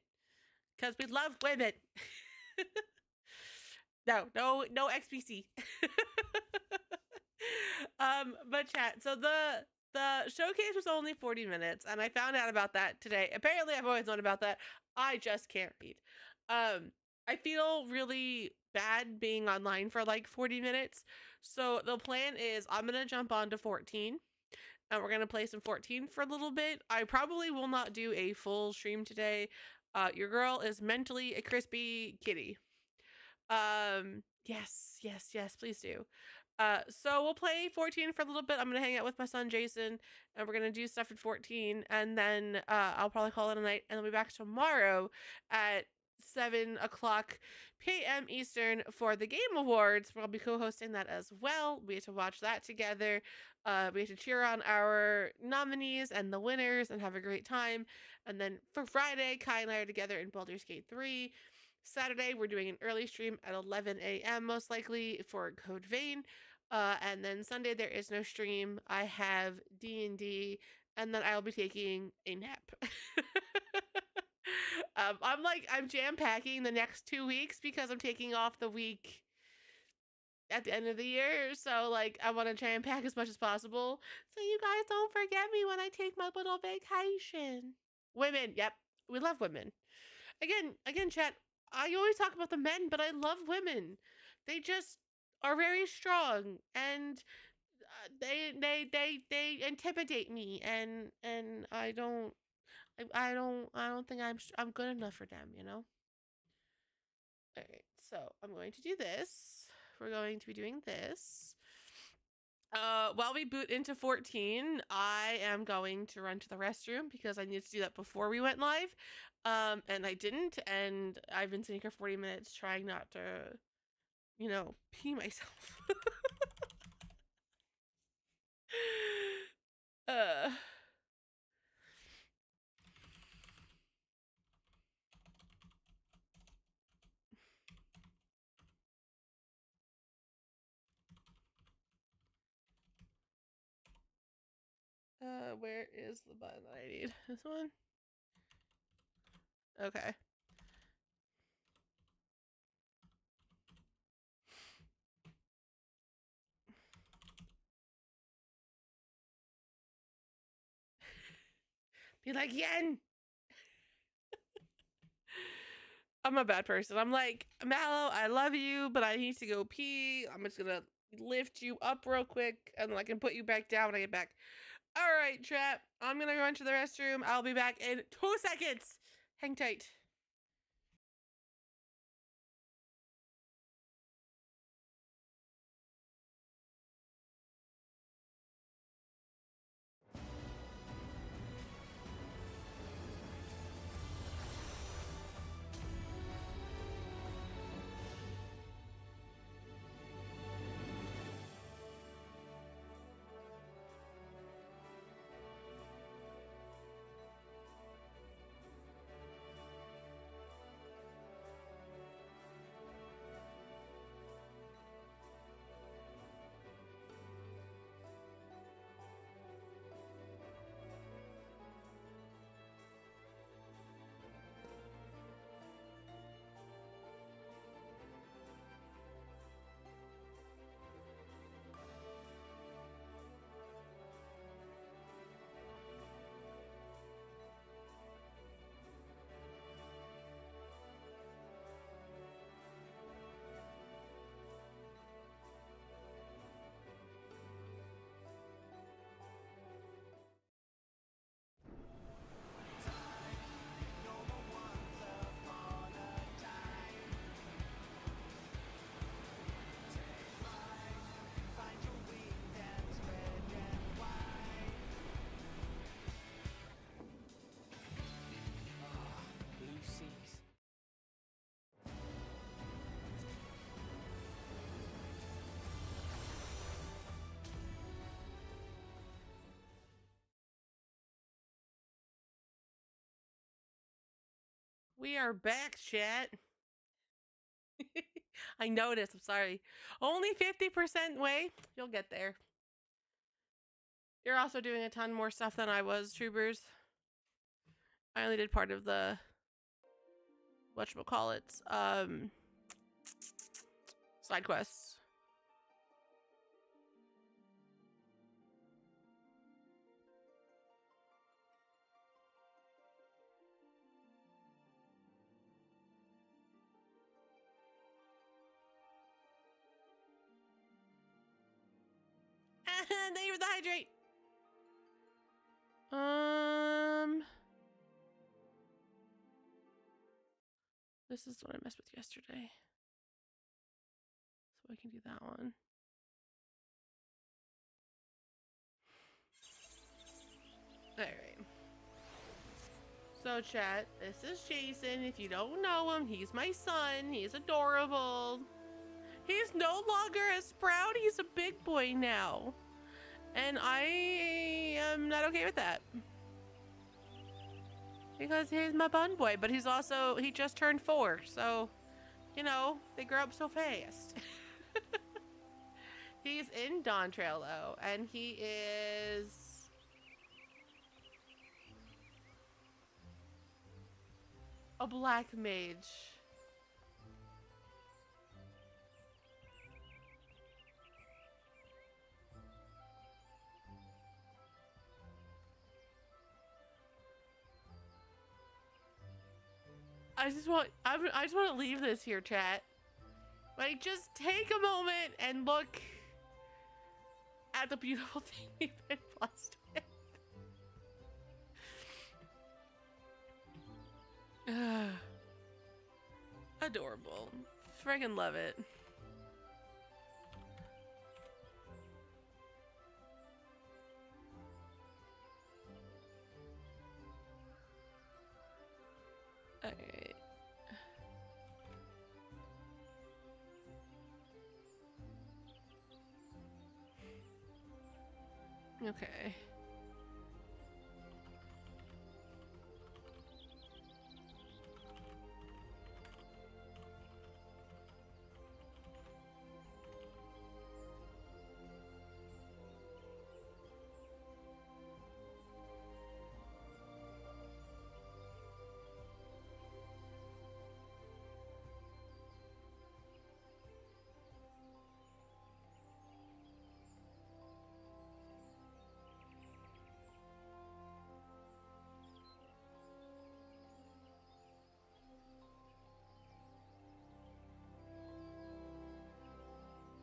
because we love women. No XBC. But chat. So the showcase was only 40 minutes, and I found out about that today. Apparently, I've always known about that. I just can't read. I feel really bad being online for like 40 minutes. So the plan is I'm gonna jump on to 14. And we're gonna play some 14 for a little bit. I probably will not do a full stream today. Your girl is mentally a crispy kitty. Yes, please do. So we'll play 14 for a little bit. I'm gonna hang out with my son Jason, and we're gonna do stuff at 14, and then I'll probably call it a night, and then we'll be back tomorrow at 7 o'clock p.m. Eastern for the Game Awards. We'll be co-hosting that as well. We have to watch that together. We have to cheer on our nominees and the winners and have a great time. And then for Friday, Kai and I are together in Baldur's Gate 3. Saturday, we're doing an early stream at 11 a.m. most likely for Code Vein. And then Sunday, there is no stream. I have D&D, and then I'll be taking a nap. I'm jam-packing the next 2 weeks because I'm taking off the week at the end of the year. So, like, I want to jam-pack as much as possible. So you guys don't forget me when I take my little vacation. Women. Yep. We love women. Again, chat, I always talk about the men, but I love women. They just are very strong, and they intimidate me, and I don't think I'm good enough for them, you know? All right, so I'm going to do this. We're going to be doing this. While we boot into 14, I am going to run to the restroom because I needed to do that before we went live. And I didn't, and I've been sitting for 40 minutes trying not to, pee myself. Where is the button that I need? This one? Okay. Be like, Yen! I'm a bad person. I'm like, Mallow, I love you, but I need to go pee. I'm just gonna lift you up real quick, and then I can put you back down when I get back. Alright, chat. I'm gonna go into the restroom. I'll be back in 2 seconds. Hang tight. We are back, chat. I noticed. I'm sorry. Only 50% way. You'll get there. You're also doing a ton more stuff than I was, Troopers. I only did part of the whatchamacallits, side quests. Thank you for the hydrate. This is what I messed with yesterday. So I can do that one. Alright. So chat, this is Jason. If you don't know him, he's my son. He's adorable. He's no longer a sprout. He's a big boy now. And I am not okay with that. Because he's my bun boy, but he's also, he just turned 4. So, you know, they grow up so fast. He's in Dawntrail though, and he is... a black mage. I just want to leave this here, chat. Like, just take a moment and look at the beautiful thing we've been blessed with. Adorable. Friggin' love it. Alright. Okay.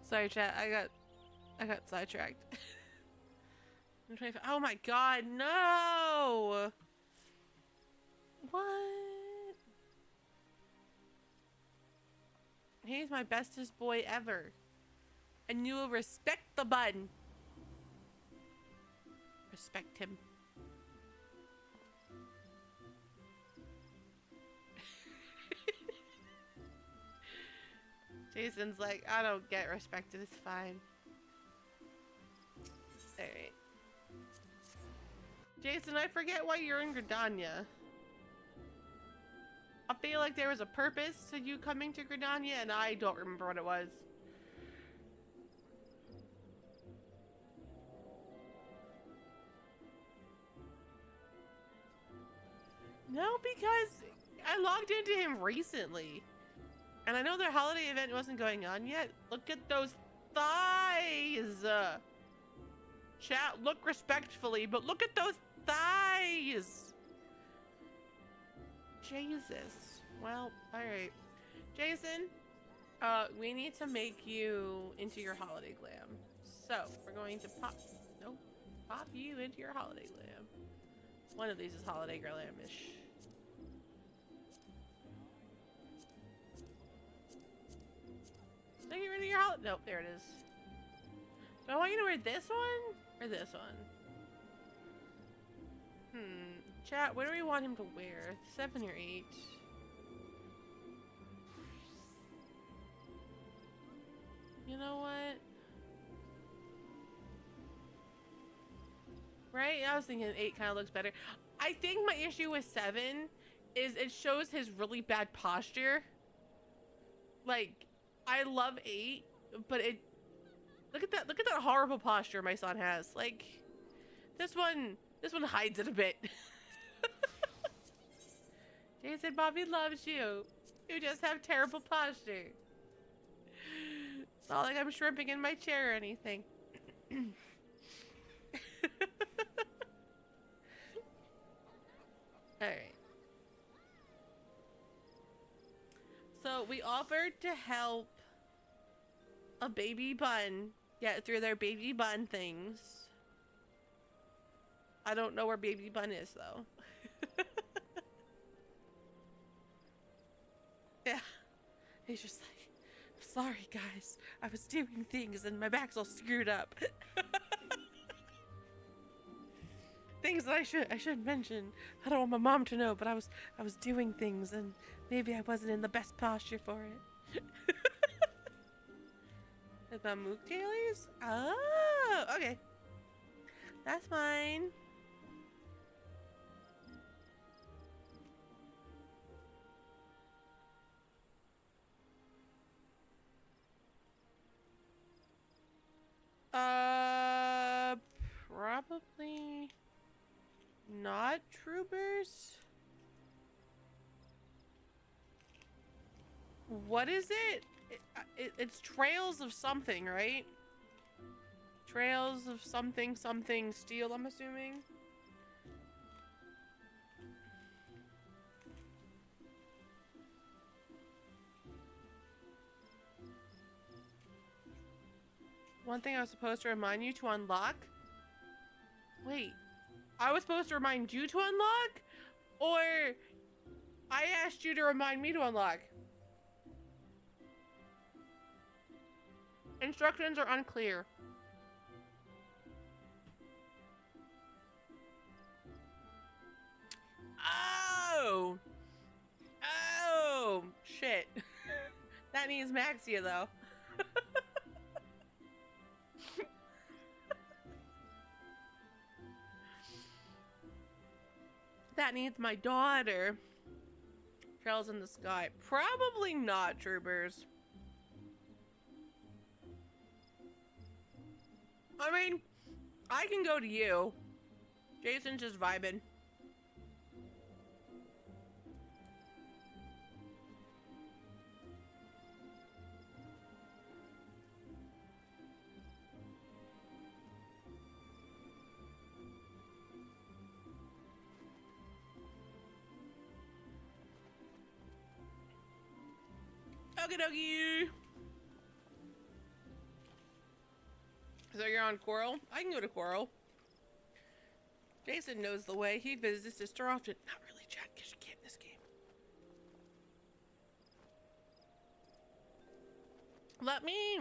Sorry, chat. I got sidetracked. Oh my god, no! What? He's my bestest boy ever. And you will respect the bun. Respect him. Jason's like, I don't get respected, it's fine. Alright. Jason, I forget why you're in Gridania. I feel like there was a purpose to you coming to Gridania, and I don't remember what it was. No, because I logged into him recently. And I know their holiday event wasn't going on yet. Look at those thighs! Chat, look respectfully, but look at those thighs! Jesus. Well, alright. Jason, we need to make you into your holiday glam. So, we're going to pop you into your holiday glam. One of these is holiday glamish. Did I get rid of your holiday? Nope, there it is. Do I want you to wear this one? Or this one? Chat, what do we want him to wear? 7 or 8? You know what? Right? I was thinking 8 kind of looks better. I think my issue with 7 is it shows his really bad posture. Like, I love 8, but it... Look at that horrible posture my son has. Like, this one hides it a bit. Jason, Bobby loves you. You just have terrible posture. It's not like I'm shrimping in my chair or anything. Alright. So we offered to help a baby bun get through their baby bun things. I don't know where baby bun is though. Yeah. He's just like, sorry guys, I was doing things and my back's all screwed up. Things that I should mention. I don't want my mom to know, but I was doing things and maybe I wasn't in the best posture for it. The mook dailies? Oh, okay. That's fine. Probably not troopers. What is it? It's trails of something, right? Trails of something steel, I'm assuming. One thing I was supposed to remind you to unlock? Wait, I was supposed to remind you to unlock? Or I asked you to remind me to unlock? Instructions are unclear. Oh! Oh! Shit. That needs Maxia, though. That needs my daughter. Trails in the sky. Probably not, troopers. I mean, I can go to you. Jason's just vibing. Okie dokie. So you're on Coral? I can go to Coral. Jason knows the way. He visits his sister often. Not really, chat, because you can't in this game. Let me...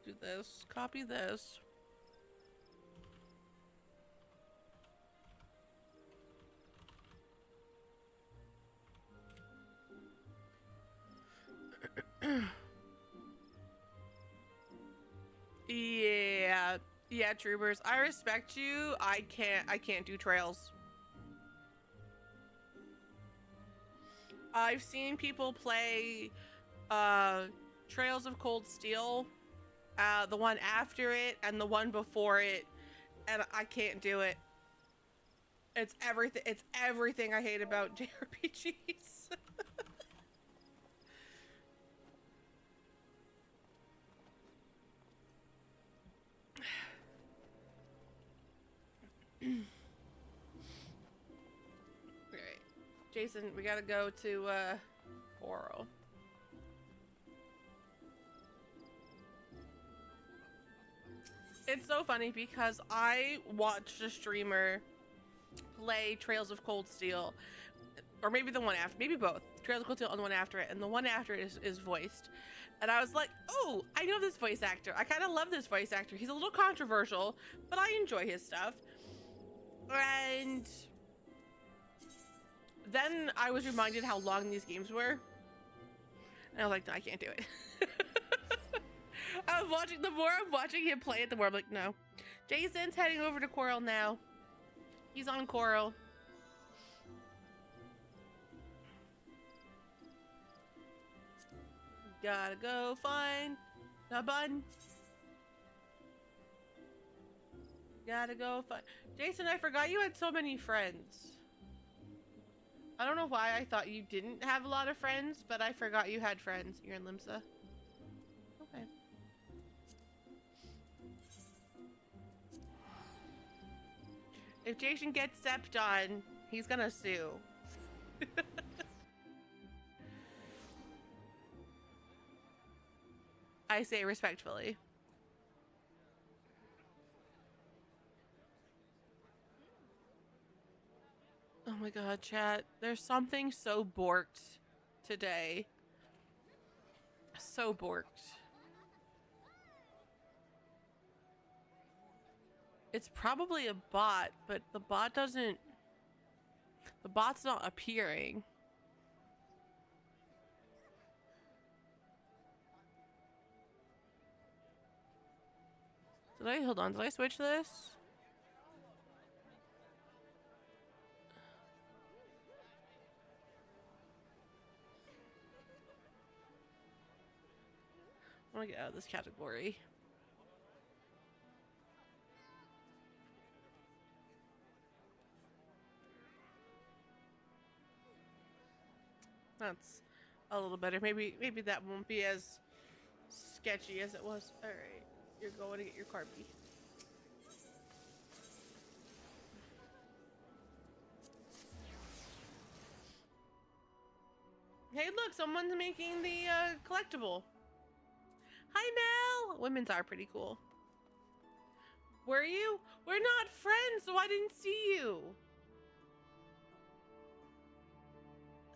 do this, copy this. Yeah, troopers. I respect you. I can't do trails. I've seen people play Trails of Cold Steel, the one after it and the one before it, and I can't do it. It's everything I hate about JRPGs. Alright. Jason, we gotta go to Coral. It's so funny because I watched a streamer play Trails of Cold Steel, or maybe the one after, maybe both. Trails of Cold Steel and the one after it, and the one after it is voiced. And I was like, oh, I know this voice actor. I kind of love this voice actor. He's a little controversial, but I enjoy his stuff. And Then I was reminded how long these games were. And I was like, no, I can't do it. I was watching, the more I'm watching him play it, the more I'm like, no. Jason's heading over to Coral now. He's on Coral. Gotta go find the bun. Gotta go find. Jason, I forgot you had so many friends. I don't know why I thought you didn't have a lot of friends, but I forgot you had friends. You're in Limsa. Okay. If Jason gets stepped on, he's gonna sue. I say respectfully. Oh my god, chat. There's something so borked today. So borked. It's probably a bot, but the bot doesn't... The bot's not appearing. Hold on, did I switch this? I want to get out of this category. That's a little better. Maybe that won't be as sketchy as it was. All right, you're going to get your Carby. Hey, look, someone's making the collectible. Hi, Mel. Women's are pretty cool. Were you? We're not friends, so I didn't see you.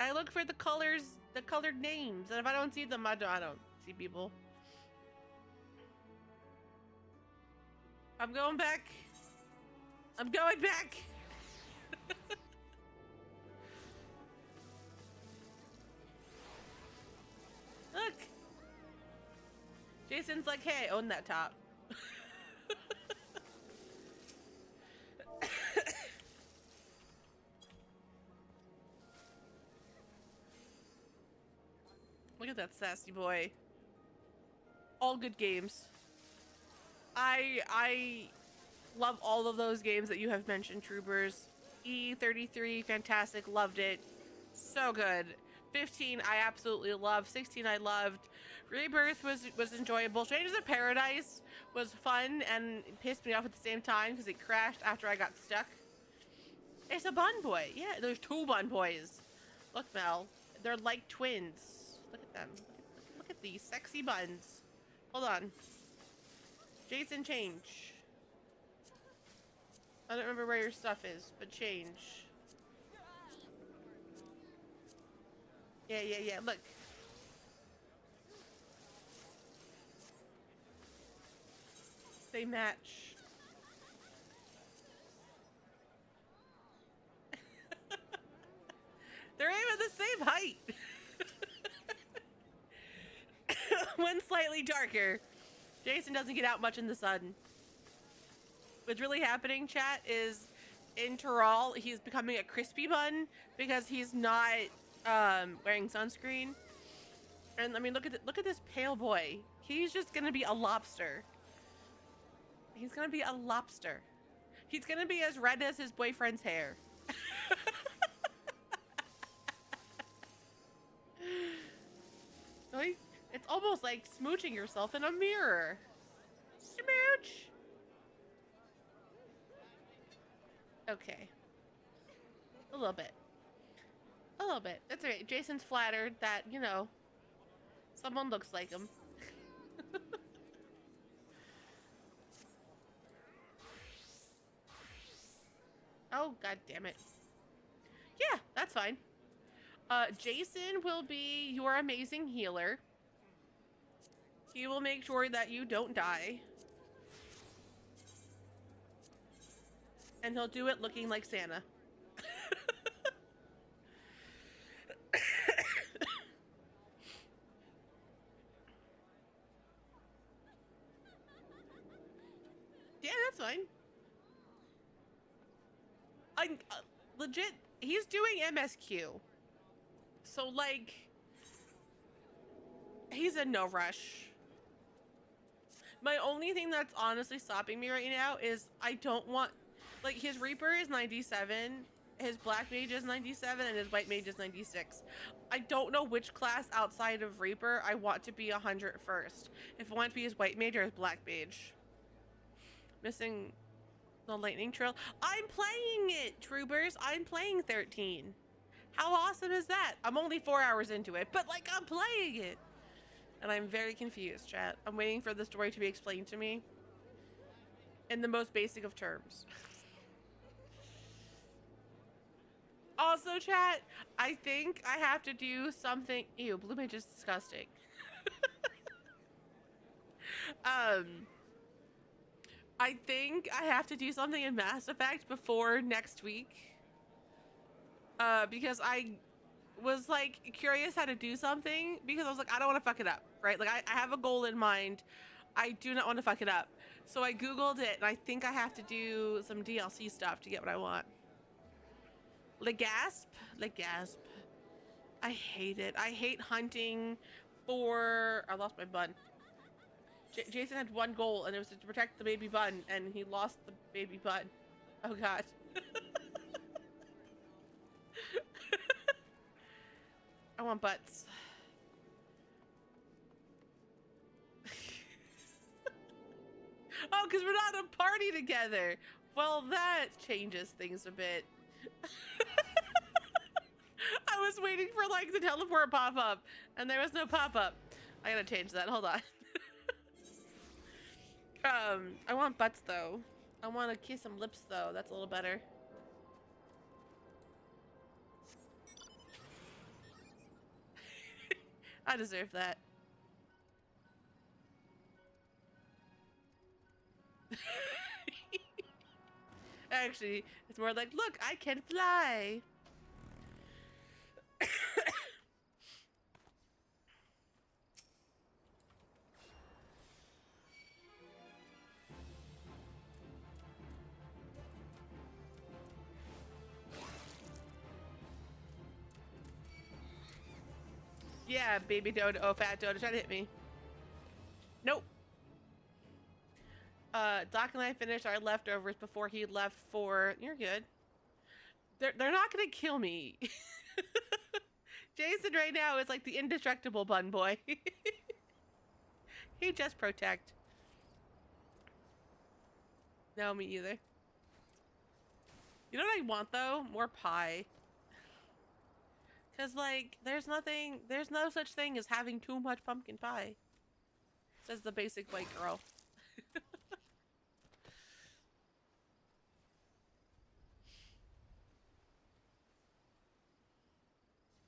I look for the colors, the colored names, and if I don't see them, I don't see people. I'm going back. I'm going back. Look. Jason's like, hey, own that top. Look at that sassy boy. All good games. I love all of those games that you have mentioned, Troopers. E33, fantastic, loved it. So good. 15, I absolutely loved. 16, I loved. Rebirth was enjoyable. Strangers of Paradise was fun and pissed me off at the same time because it crashed after I got stuck. It's a bun boy. Yeah, there's two bun boys. Look, Mel. They're like twins. Look at them. Look at these sexy buns. Hold on. Jason, change. I don't remember where your stuff is, but change. Yeah, look. They match. They're even the same height. One's slightly darker. Jason doesn't get out much in the sun. What's really happening, chat, is in Terral, he's becoming a crispy bun because he's not wearing sunscreen. And I mean, look at this pale boy. He's just gonna be a lobster. He's gonna be a lobster. He's gonna be as red as his boyfriend's hair. It's almost like smooching yourself in a mirror. Smooch. Okay. A little bit. A little bit. That's alright. Jason's flattered that, you know, someone looks like him. Oh, god damn it. Yeah, that's fine. Jason will be your amazing healer. He will make sure that you don't die. And he'll do it looking like Santa. fine. I legit, he's doing MSQ. So, like, he's in no rush. My only thing that's honestly stopping me right now is I don't want, like, his Reaper is 97, his Black Mage is 97, and his White Mage is 96. I don't know which class outside of Reaper I want to be 100 first. If I want to be his White Mage or his Black Mage. Missing the Lightning Trail. I'm playing it, Troopers. I'm playing 13. How awesome is that? I'm only 4 hours into it, but like I'm playing it. And I'm very confused, chat. I'm waiting for the story to be explained to me in the most basic of terms. Also, chat, I think I have to do something. Ew, Blue Mage is disgusting. I think I have to do something in Mass Effect before next week. Because I was like curious how to do something, because I was like, I don't want to fuck it up, right? Like I have a goal in mind. I do not want to fuck it up. So I Googled it, and I think I have to do some DLC stuff to get what I want. Legasp? Legasp. I hate it. I hate hunting for... I lost my bun. Jason had one goal, and it was to protect the baby bun, and he lost the baby bun. Oh god. I want butts. Oh, because we're not in a party together. Well, that changes things a bit. I was waiting for like the teleport pop up, and there was no pop up. I gotta change that. Hold on. I want butts though. I want to kiss some lips though. That's a little better. I deserve that. Actually, it's more like, look, I can fly. Yeah, baby Dodo. Oh, fat Dodo trying to hit me. Nope. Doc and I finished our leftovers before he left for... You're good. They're not gonna kill me. Jason right now is like the indestructible bun boy. He just protect. No, me either. You know what I want though? More pie. Cause like, there's no such thing as having too much pumpkin pie. Says the basic white girl.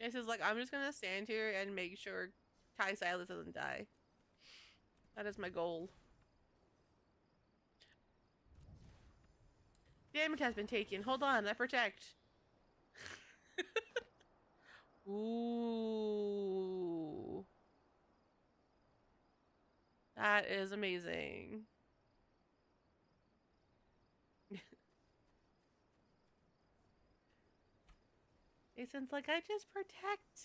This is like, I'm just gonna stand here and make sure Kai Silas doesn't die. That is my goal. Damage has been taken. Hold on, I protect. Ooh. That is amazing. Jason's like, I just protect.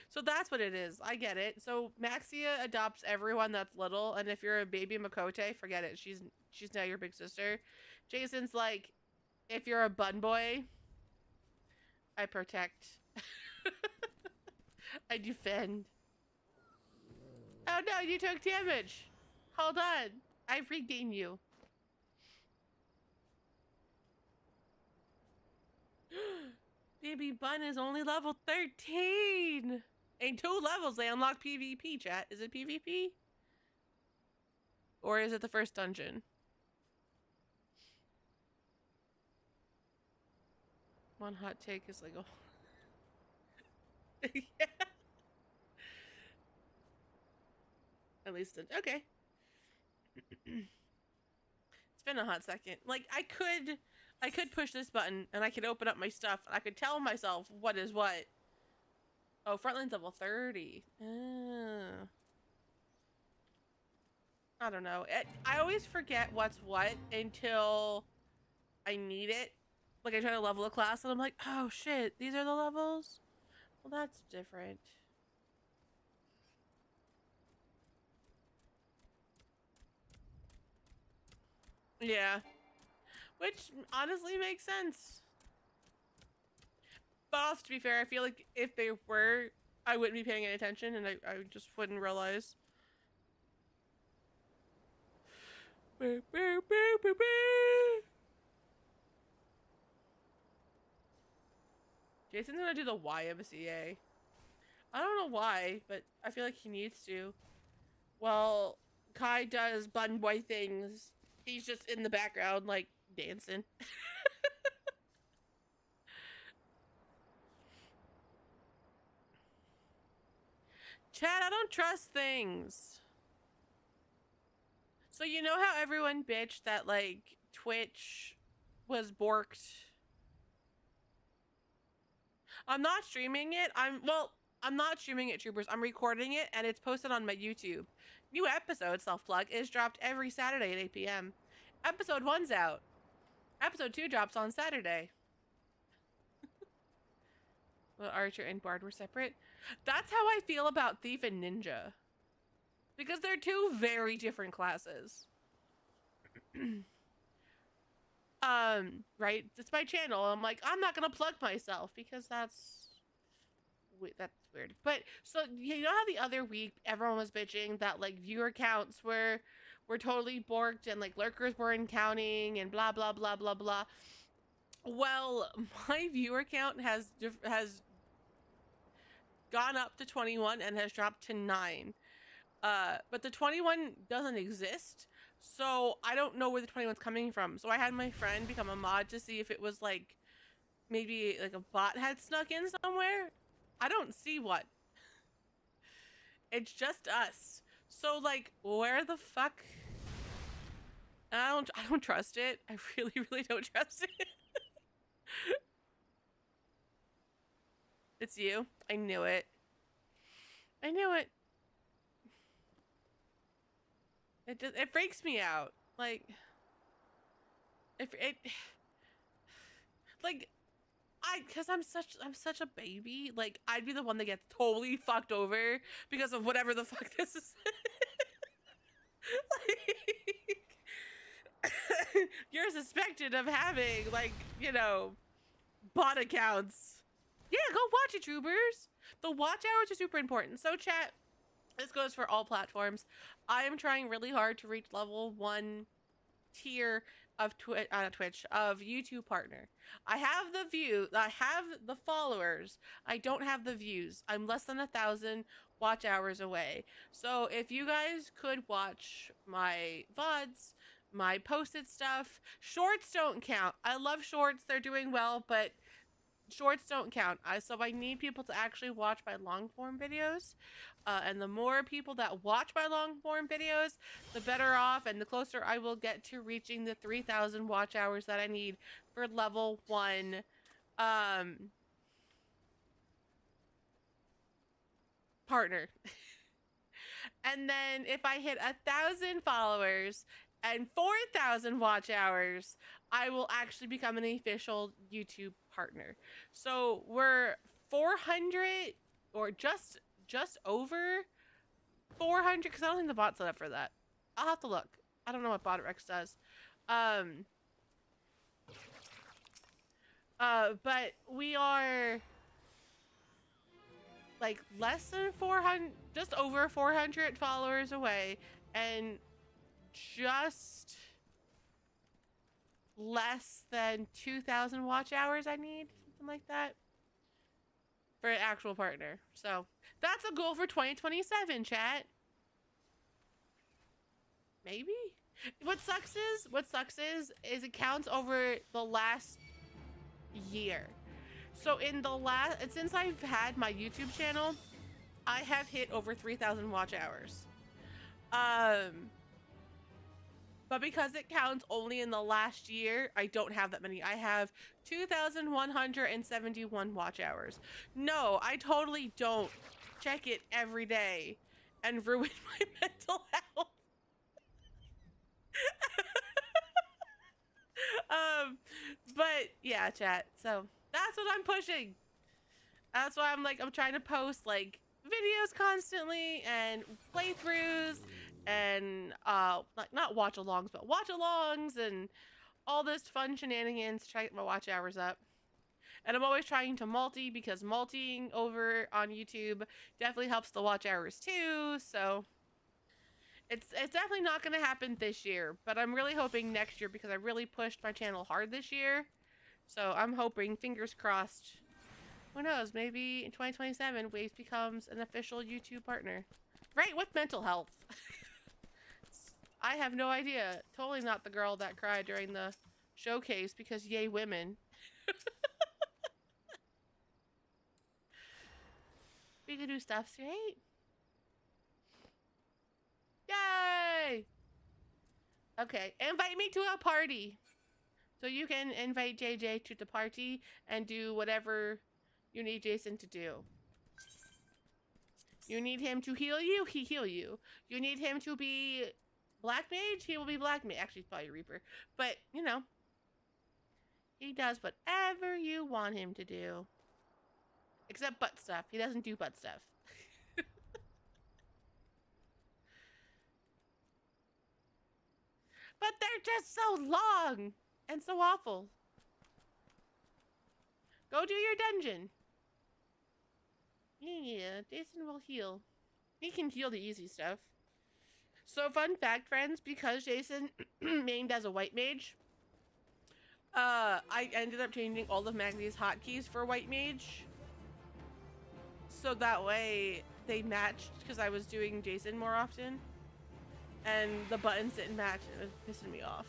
So that's what it is. I get it. So Maxia adopts everyone that's little, and if you're a baby Makote, forget it. She's now your big sister. Jason's like, if you're a bun boy, I protect. I defend. Oh no, you took damage. Hold on. I've regained you. Baby Bun is only level 13. In 2 levels, they unlock PvP, chat. Is it PvP? Or is it the first dungeon? One hot take is like, oh. Yeah. At least, okay. It's been a hot second. Like, I could push this button and I could open up my stuff and I could tell myself what is what. Oh, Frontline's level 30. I don't know. I always forget what's what until I need it. Like I try to level a class and I'm like, oh shit, these are the levels? Well, that's different. Yeah. Which honestly makes sense. But also, to be fair, I feel like if they were, I wouldn't be paying any attention and I just wouldn't realize. Jason's gonna do the YMCA. I don't know why, but I feel like he needs to. Well, Kai does bun boy things. He's just in the background, like, dancing. Chad, I don't trust things. So you know how everyone bitched that, like, Twitch was borked? I'm not streaming it. I'm not streaming it, troopers. I'm recording it, and it's posted on my YouTube. New episode, self-plug, is dropped every Saturday at 8 p.m. Episode 1's out. Episode 2 drops on Saturday. Well, Archer and Bard were separate. That's how I feel about Thief and Ninja. Because they're two very different classes. Right? It's my channel. I'm like, I'm not gonna plug myself because that's weird. But so you know how the other week everyone was bitching that like viewer counts were totally borked and like lurkers weren't counting and blah blah blah blah blah. Well, my viewer count has gone up to 21 and has dropped to 9. But the 21 doesn't exist, so I don't know where the 21's coming from. So I had my friend become a mod to see if it was like maybe like a bot had snuck in somewhere. I don't see what. It's just us. So like, where the fuck? I don't trust it. I really don't trust it. It's you. I knew it. I knew it. It freaks me out. Like, cause I'm such a baby. Like, I'd be the one that gets totally fucked over because of whatever the fuck this is. Like, you're suspected of having, like, you know, bot accounts. Yeah, go watch it, troopers. The watch hours are super important. So chat, this goes for all platforms. I am trying really hard to reach level 1 tier of Twitch, of YouTube partner. I have the view, I have the followers. I don't have the views. I'm less than 1,000 watch hours away. So if you guys could watch my VODs, my posted stuff, shorts don't count. I love shorts. They're doing well, but shorts don't count. So I need people to actually watch my long form videos. And the more people that watch my long form videos, the better off and the closer I will get to reaching the 3,000 watch hours that I need for level 1 partner. And then if I hit 1,000 followers and 4,000 watch hours, I will actually become an official YouTube partner. So we're 400 or just over 400, because I don't think the bot's set up for that. I'll have to look. I don't know what BotRex does. But we are like less than 400, just over 400 followers away, and just less than 2,000 watch hours I need, something like that, for an actual partner. So that's a goal for 2027, chat. Maybe. What sucks is it counts over the last year. So in the since I've had my YouTube channel, I have hit over 3,000 watch hours. But because it counts only in the last year, I don't have that many. I have 2,171 watch hours. No, I totally don't check it every day and ruin my mental health. But yeah, chat. So that's what I'm pushing. That's why I'm trying to post like videos constantly and playthroughs and like not watch alongs, but watch alongs and all this fun shenanigans to try to get my watch hours up. And I'm always trying to multi because multiing over on YouTube definitely helps the watch hours too. So it's definitely not going to happen this year, but I'm really hoping next year because I really pushed my channel hard this year. So I'm hoping, fingers crossed, who knows, maybe in 2027 Waves becomes an official YouTube partner. Right, with mental health. I have no idea. Totally not the girl that cried during the showcase because yay women. We can do stuff straight. Yay! Okay, invite me to a party. So you can invite JJ to the party and do whatever you need Jason to do. You need him to heal you, he heal you. You need him to be Black Mage, he will be Black Mage. Actually, he's probably Reaper. But, you know, he does whatever you want him to do. Except butt stuff. He doesn't do butt stuff. But they're just so long and so awful. Go do your dungeon. Yeah, Jason will heal. He can heal the easy stuff. So fun fact, friends, because Jason mained as a white mage, I ended up changing all of Magni's hotkeys for white mage. So that way they matched because I was doing Jason more often. And the buttons didn't match and it was pissing me off.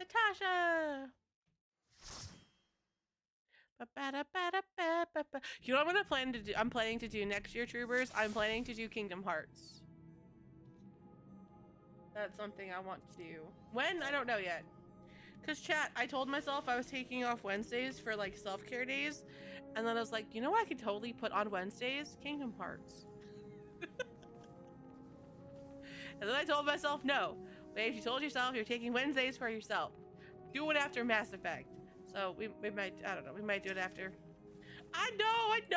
Satasha! You know what I'm gonna plan to do? I'm planning to do next year, Troopers. I'm planning to do Kingdom Hearts. That's something I want to do. When? I don't know yet. Cause chat, I told myself I was taking off Wednesdays for like self-care days, and then I was like, you know what I could totally put on Wednesdays? Kingdom Hearts. And then I told myself, no. Wait, you told yourself you're taking Wednesdays for yourself. Do it after Mass Effect. So we might, I don't know, we might do it after. I know.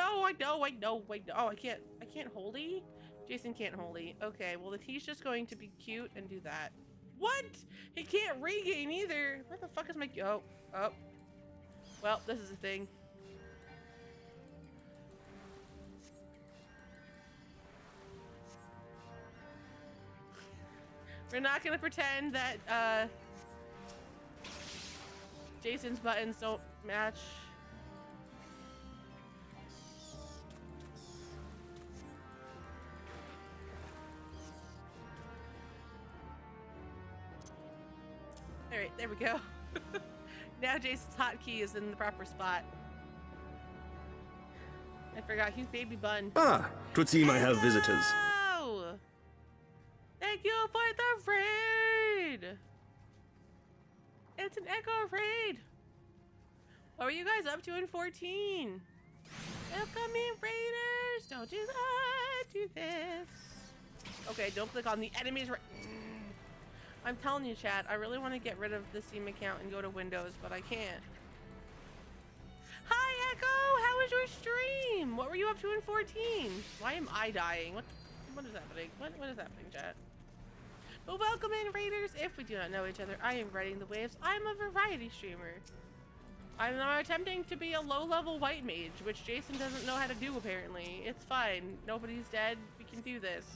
Oh, I can't holy? Jason can't holy. Okay, well then he's just going to be cute and do that. What? He can't regain either. What the fuck is my, oh. Well, this is a thing. We're not gonna pretend that, Jason's buttons don't match. Alright, there we go. Now Jason's hotkey is in the proper spot. I forgot, he's Baby Bun. Ah, 'twould seem I have visitors. Oh! Thank you for the raid! It's an Echo raid! What were you guys up to in 14? Welcome in, raiders! Don't do that! Do this! Okay, don't click on the enemies. I'm telling you, chat, I really want to get rid of the Steam account and go to Windows, but I can't. Hi, Echo! How was your stream? What were you up to in 14? Why am I dying? What is happening? What is happening, chat? Well, welcome in, raiders. If we do not know each other, I am Riding the Waves. I'm a variety streamer. I'm now attempting to be a low-level white mage, which Jason doesn't know how to do, apparently. It's fine. Nobody's dead. We can do this.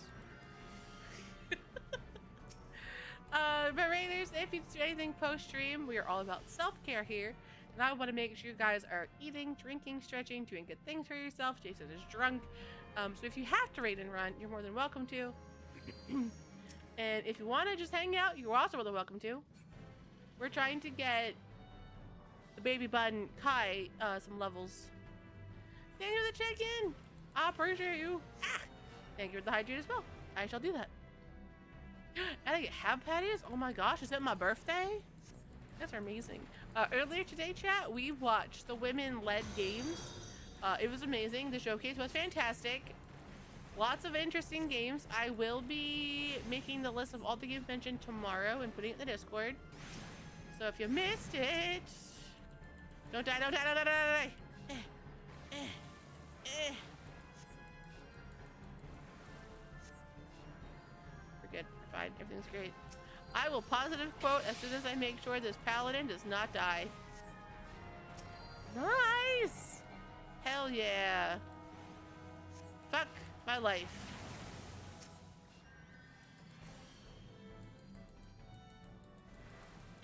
But raiders, if you do anything post-stream, we are all about self-care here. And I want to make sure you guys are eating, drinking, stretching, doing good things for yourself. Jason is drunk. So if you have to raid and run, you're more than welcome to. And if you want to just hang out, you're also more than welcome to. We're trying to get the Baby Bun Kai some levels. Thank you for the check-in. I appreciate you. Thank you for the hydrate as well. I shall do that. And I get have patties? Oh my gosh, is it my birthday? That's amazing. Earlier today, chat, we watched the women-led games. It was amazing. The showcase was fantastic. Lots of interesting games. I will be making the list of all the games mentioned tomorrow and putting it in the Discord. So if you missed it, don't die, don't die, don't die, don't die. We're good, we're fine, everything's great. I will positive quote as soon as I make sure this paladin does not die. Nice! Hell yeah. Fuck my life.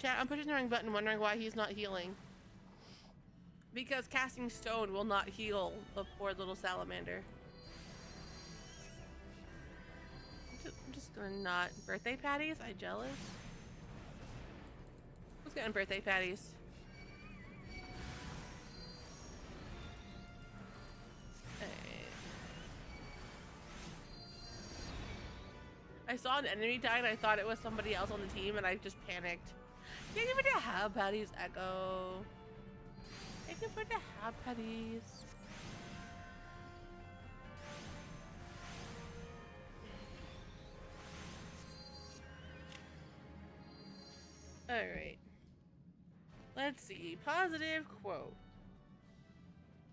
Chat, I'm pushing the wrong button, wondering why he's not healing. Because casting stone will not heal a poor little salamander. I'm just gonna not. Birthday patties? I jealous? Who's getting birthday patties? I saw an enemy die and I thought it was somebody else on the team and I just panicked. Thank you for the hab patties, Echo. Thank you for the hab patties. Alright. Let's see. Positive quote.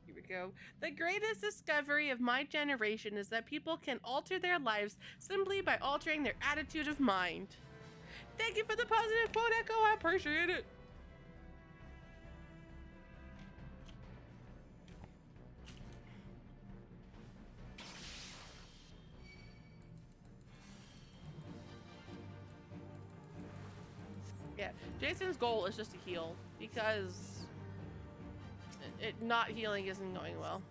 Here we go. The greatest discovery of my generation is that people can alter their lives simply by altering their attitude of mind. Thank you for the positive quote, Echo. I appreciate it. Yeah, Jason's goal is just to heal because not healing isn't going well.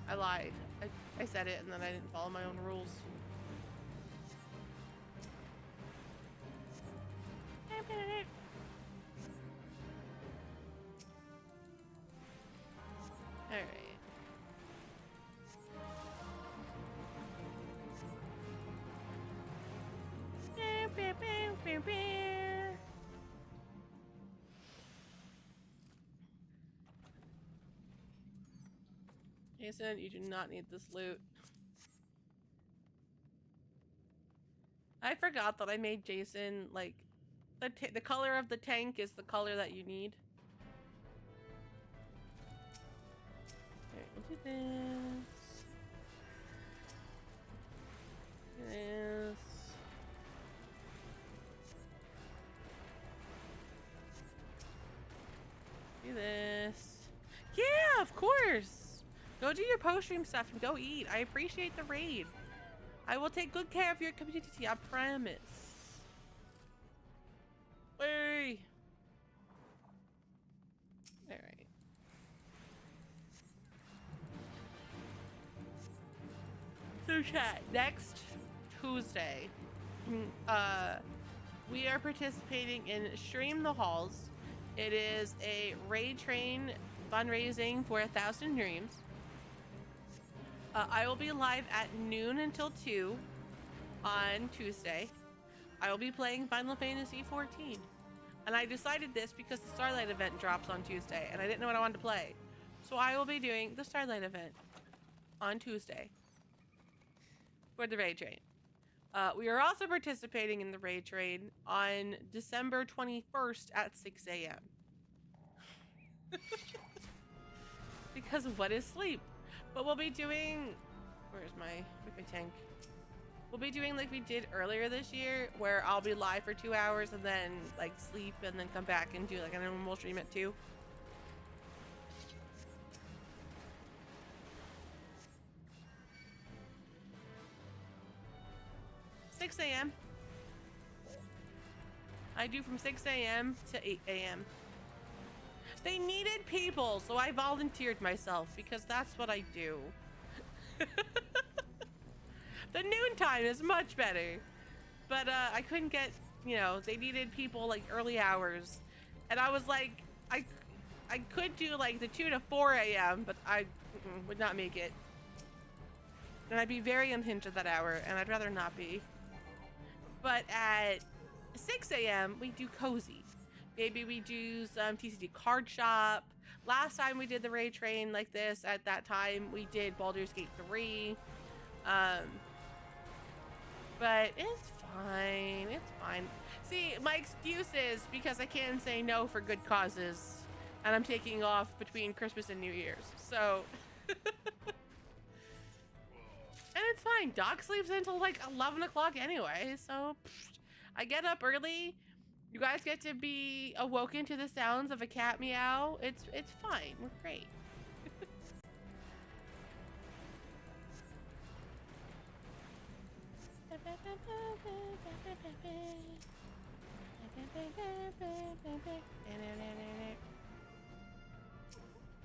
I lied. I said it and then I didn't follow my own rules. Alright. Jason, you do not need this loot. I forgot that I made Jason, like, the color of the tank is the color that you need. Alright, we'll do this. This. Do this. Yeah, of course! Go do your post-stream stuff and go eat. I appreciate the raid. I will take good care of your community, I promise. Way. Alright. So chat, next Tuesday, we are participating in Stream the Halls. It is a raid train fundraising for 1,000 dreams. I will be live at noon until 2 on Tuesday. I will be playing Final Fantasy XIV. And I decided this because the Starlight event drops on Tuesday and I didn't know what I wanted to play. So I will be doing the Starlight event on Tuesday for the raid train. We are also participating in the raid train on December 21st at 6 a.m. Because what is sleep? But we'll be doing, where's my tank? We'll be doing like we did earlier this year, where I'll be live for 2 hours and then like sleep and then come back and do like a normal stream at 2. $6 a.m. I do from 6 a.m. to 8 a.m. They needed people, so I volunteered myself because that's what I do. The noontime is much better, but I couldn't get, you know, they needed people like early hours, and I was like, I could do like the 2 to 4 a.m., but I would not make it, and I'd be very unhinged at that hour, and I'd rather not be. But at 6 a.m. we do cozy. Maybe we do some TCG card shop. Last time we did the raid train like this, at that time we did Baldur's Gate 3. But it's fine. It's fine. See, my excuse is because I can't say no for good causes. And I'm taking off between Christmas and New Year's. So... And it's fine. Doc sleeps until like 11 o'clock anyway. So I get up early. You guys get to be awoken to the sounds of a cat meow. It's fine. We're great.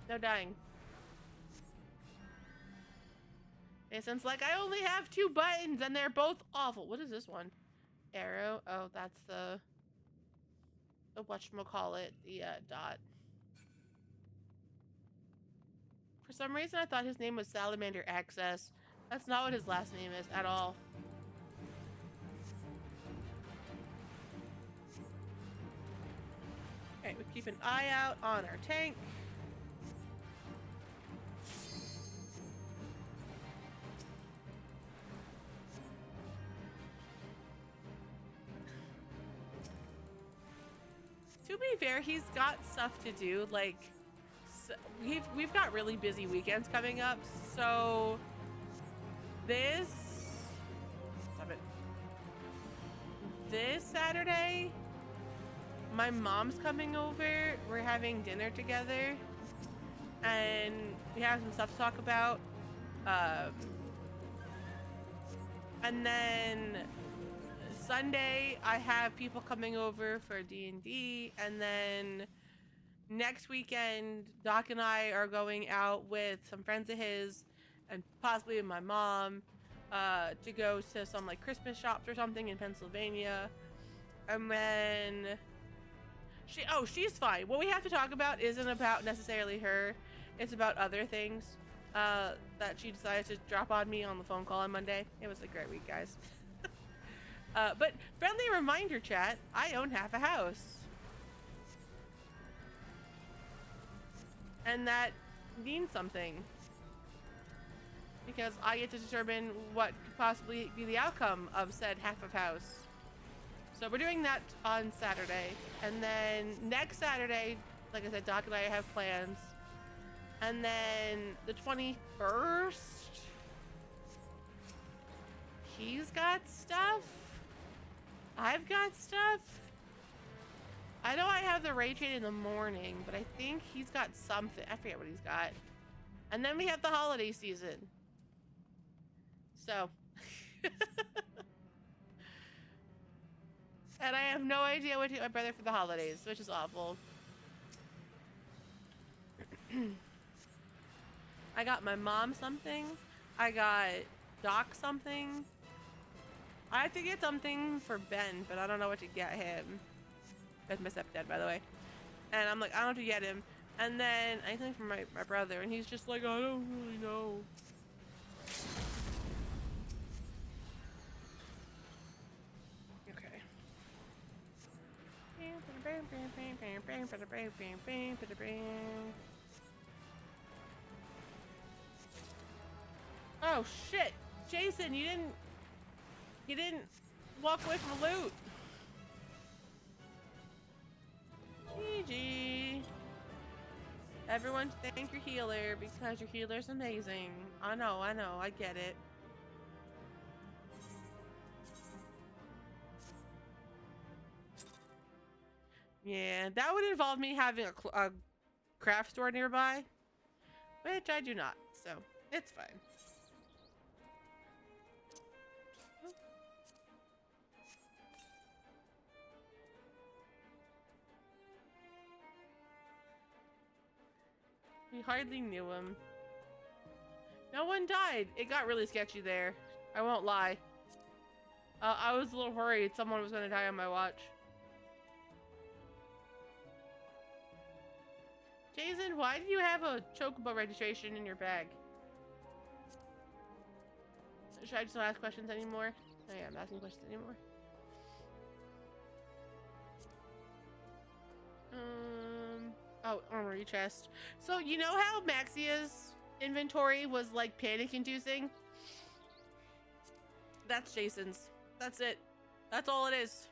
No dying. Jason's like, I only have 2 buttons and they're both awful. What is this one? Arrow? Oh, that's the whatchamacallit, the dot. For some reason I thought his name was Salamander Access. That's not what his last name is at all. Okay, we keep an eye out on our tank. To be fair, he's got stuff to do. Like, so we've got really busy weekends coming up. So this Saturday, my mom's coming over. We're having dinner together, and we have some stuff to talk about. And then Sunday, I have people coming over for D&D, and then next weekend, Doc and I are going out with some friends of his, and possibly with my mom, to go to some like Christmas shops or something in Pennsylvania. And then she's fine. What we have to talk about isn't about necessarily her. It's about other things that she decided to drop on me on the phone call on Monday. It was a great week, guys. But friendly reminder, chat, I own half a house. And that means something. Because I get to determine what could possibly be the outcome of said half of house. So we're doing that on Saturday. And then next Saturday, like I said, Doc and I have plans. And then the 21st, he's got stuff. I've got stuff. I know I have the raid train in the morning, but I think he's got something. I forget what he's got. And then we have the holiday season. So. And I have no idea what to get my brother for the holidays, which is awful. I got my mom something. I got Doc something. I have to get something for Ben, but I don't know what to get him. That's my stepdad, by the way. And I'm like, I don't know what to get him. And then I think for my brother, and he's just like, I don't really know. Okay. Oh shit, Jason, you didn't walk away from the loot. GG. Everyone thank your healer because your healer's amazing. I know, I get it. Yeah, that would involve me having a craft store nearby, which I do not, so it's fine. We hardly knew him. No one died. It got really sketchy there. I won't lie. I was a little worried someone was going to die on my watch. Jason, why do you have a Chocobo registration in your bag? So should I just not ask questions anymore? Oh yeah, I'm asking questions anymore. Oh, armory chest. So you know how Maxia's inventory was like panic inducing? That's Jason's. That's it. That's all it is.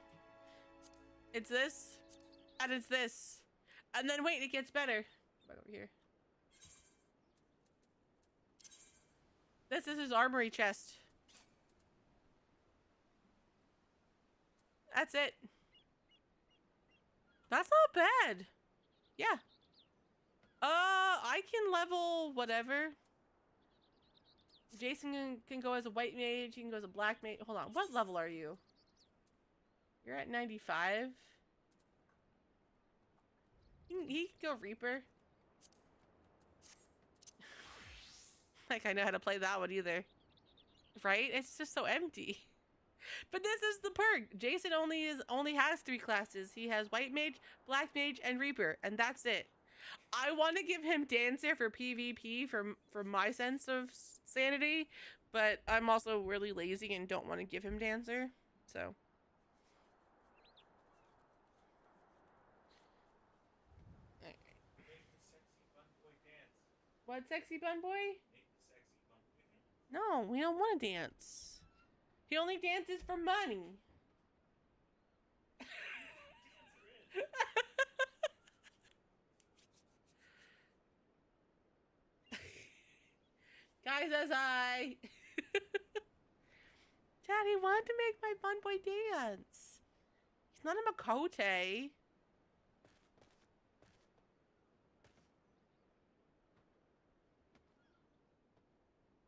It's this, and it's this. And then wait, it gets better. Right over here. This is his armory chest. That's it. That's not bad. Yeah. I can level whatever. Jason can go as a white mage. He can go as a black mage. Hold on. What level are you? You're at 95. He can go Reaper. Like I know how to play that one either. Right? It's just so empty. But this is the perk. Jason only has 3 classes. He has white mage, black mage, and Reaper, and that's it. I want to give him Dancer for PvP for my sense of sanity, but I'm also really lazy and don't want to give him Dancer. So okay. What, sexy bun boy? No, we don't want to dance. He only dances for money. Guy says hi. Daddy wanted to make my fun boy dance. He's not a Makote.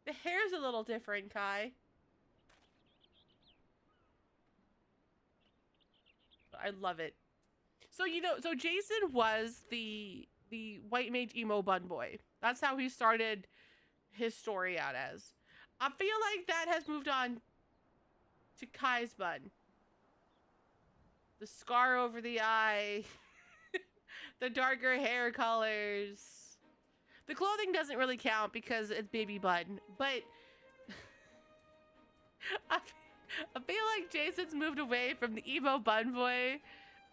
The hair's a little different, Kai. I love it. So, you know, so Jason was the white mage emo bun boy. That's how he started his story out as. I feel like that has moved on to Kai's bun. The scar over the eye. The darker hair colors. The clothing doesn't really count because it's baby bun, but I feel like Jason's moved away from the emo bun boy,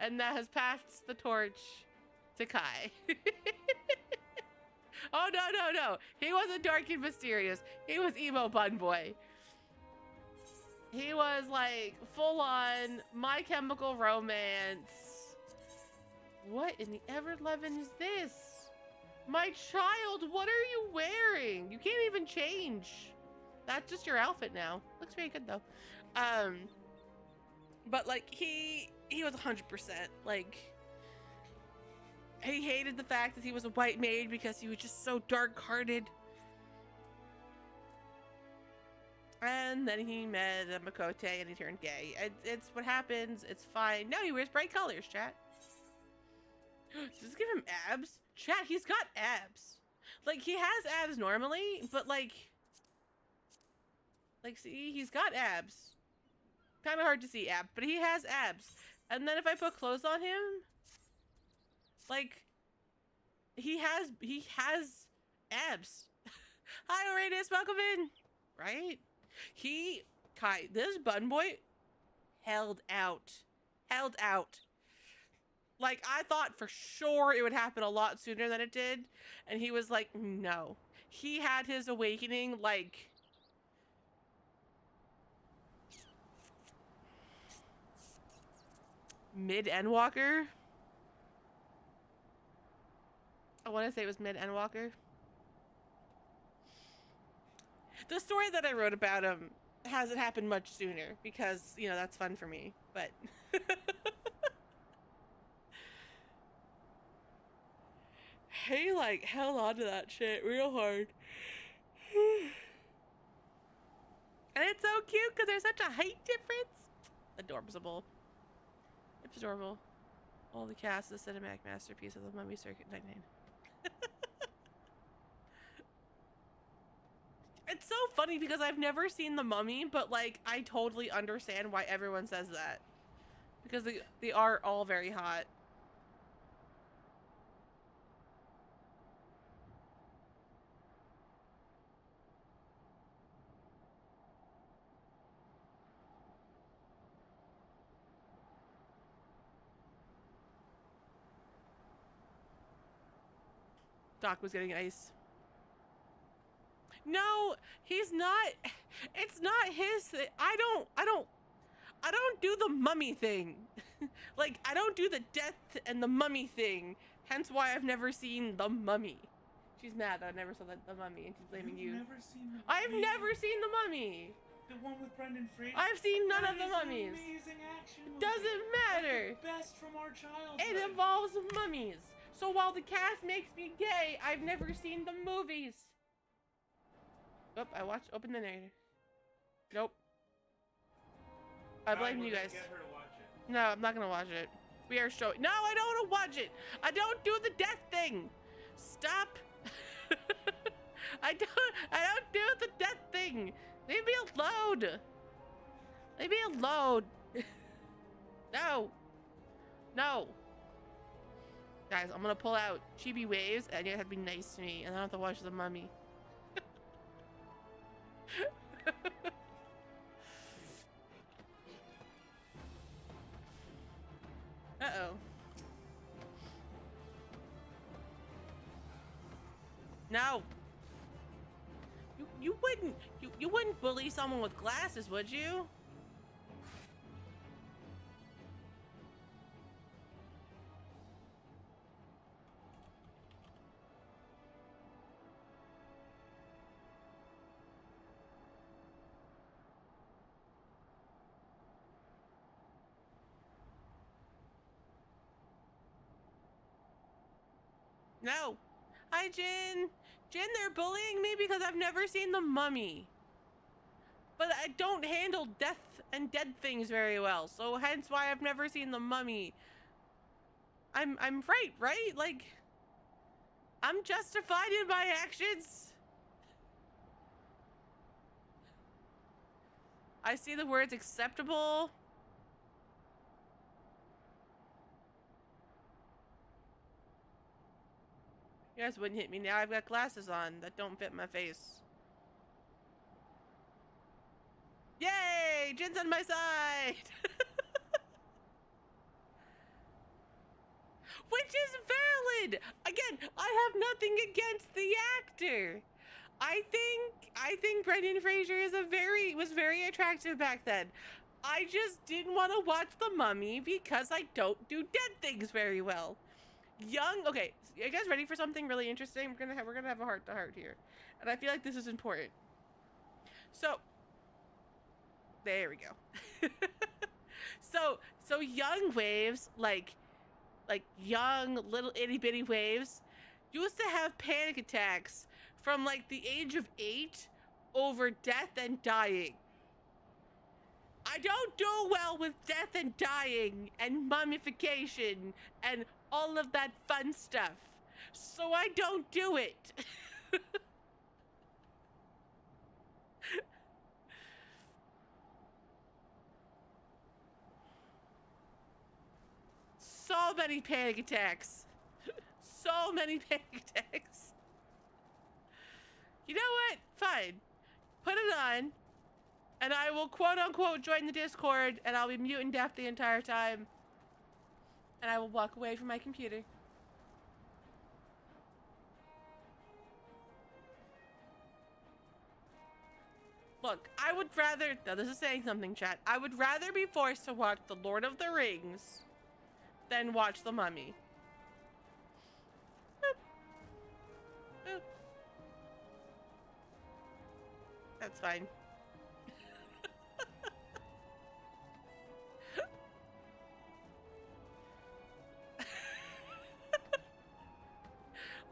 and that has passed the torch to Kai. Oh, no. He wasn't dark and mysterious. He was emo bun boy. He was like full on My Chemical Romance. What in the Ever-Lovin' is this? My child, what are you wearing? You can't even change. That's just your outfit now. Looks very good though. But like he was 100%. Like he hated the fact that he was a white maid because he was just so dark-hearted. And then he met a Makote and he turned gay. It's what happens. It's fine. No, he wears bright colors, chat. Does this give him abs? Chat, he's got abs. Like, he has abs normally, but like, see, he's got abs. Kind of hard to see abs, but he has abs. And then if I put clothes on him, like, he has abs. Hi, Oradis, welcome in. Right? Kai, this bun boy held out. Like, I thought for sure it would happen a lot sooner than it did. And he was like, no. He had his awakening, like, mid-Endwalker. I want to say it was mid-Endwalker. The story that I wrote about him hasn't happened much sooner because, you know, that's fun for me. But he like held on to that shit real hard. And it's so cute because there's such a height difference. Adorable. It's adorable. All the cast is the cinematic masterpiece of the Mummy Circuit 99. It's so funny because I've never seen The Mummy, but like I totally understand why everyone says that. Because they are all very hot. Doc was getting ice. No, he's not. It's not his. I don't. I don't do the mummy thing. Like, I don't do the death and the mummy thing. Hence why I've never seen The Mummy. She's mad that I never saw the Mummy, and she's blaming you. Never seen the I've never seen The Mummy. The one with Brendan Fraser. I've seen none That of the is mummies. An amazing action movie. Doesn't matter. Like the best from our childhood. It involves mummies. So while the cast makes me gay, I've never seen the movies. Oh, I watched. Open the narrator. Nope. I blame you guys. Get her to watch it. No, I'm not gonna watch it. We are showing. No, I don't want to watch it. I don't do the death thing. Stop. I don't do the death thing. Leave me alone. Leave me alone. No. No. Guys, I'm gonna pull out Chibi Waves, and you have to be nice to me, and I don't have to watch The Mummy. Uh-oh. No. You wouldn't bully someone with glasses, would you? No. Hi, Jin. Jin, they're bullying me because I've never seen The Mummy. But I don't handle death and dead things very well, so hence why I've never seen The Mummy. I'm right? Like, I'm justified in my actions. I see the words acceptable. You guys wouldn't hit me now. I've got glasses on that don't fit my face. Yay! Jin's on my side! Which is valid! Again, I have nothing against the actor. I think Brendan Fraser was very attractive back then. I just didn't want to watch The Mummy because I don't do dead things very well. Okay, are you guys ready for something really interesting? We're gonna have a heart-to-heart here, and I feel like this is important. So, there we go. so young waves, like young little itty bitty waves, used to have panic attacks from like the age of 8 over death and dying. I don't do well with death and dying and mummification and all of that fun stuff. So I don't do it. So many panic attacks. So many panic attacks. You know what? Fine. Put it on. And I will quote-unquote join the Discord, and I'll be mute and deaf the entire time. And I will walk away from my computer. Look, I would rather... Now, this is saying something, chat. I would rather be forced to watch The Lord of the Rings than watch The Mummy. Boop. Boop. That's fine.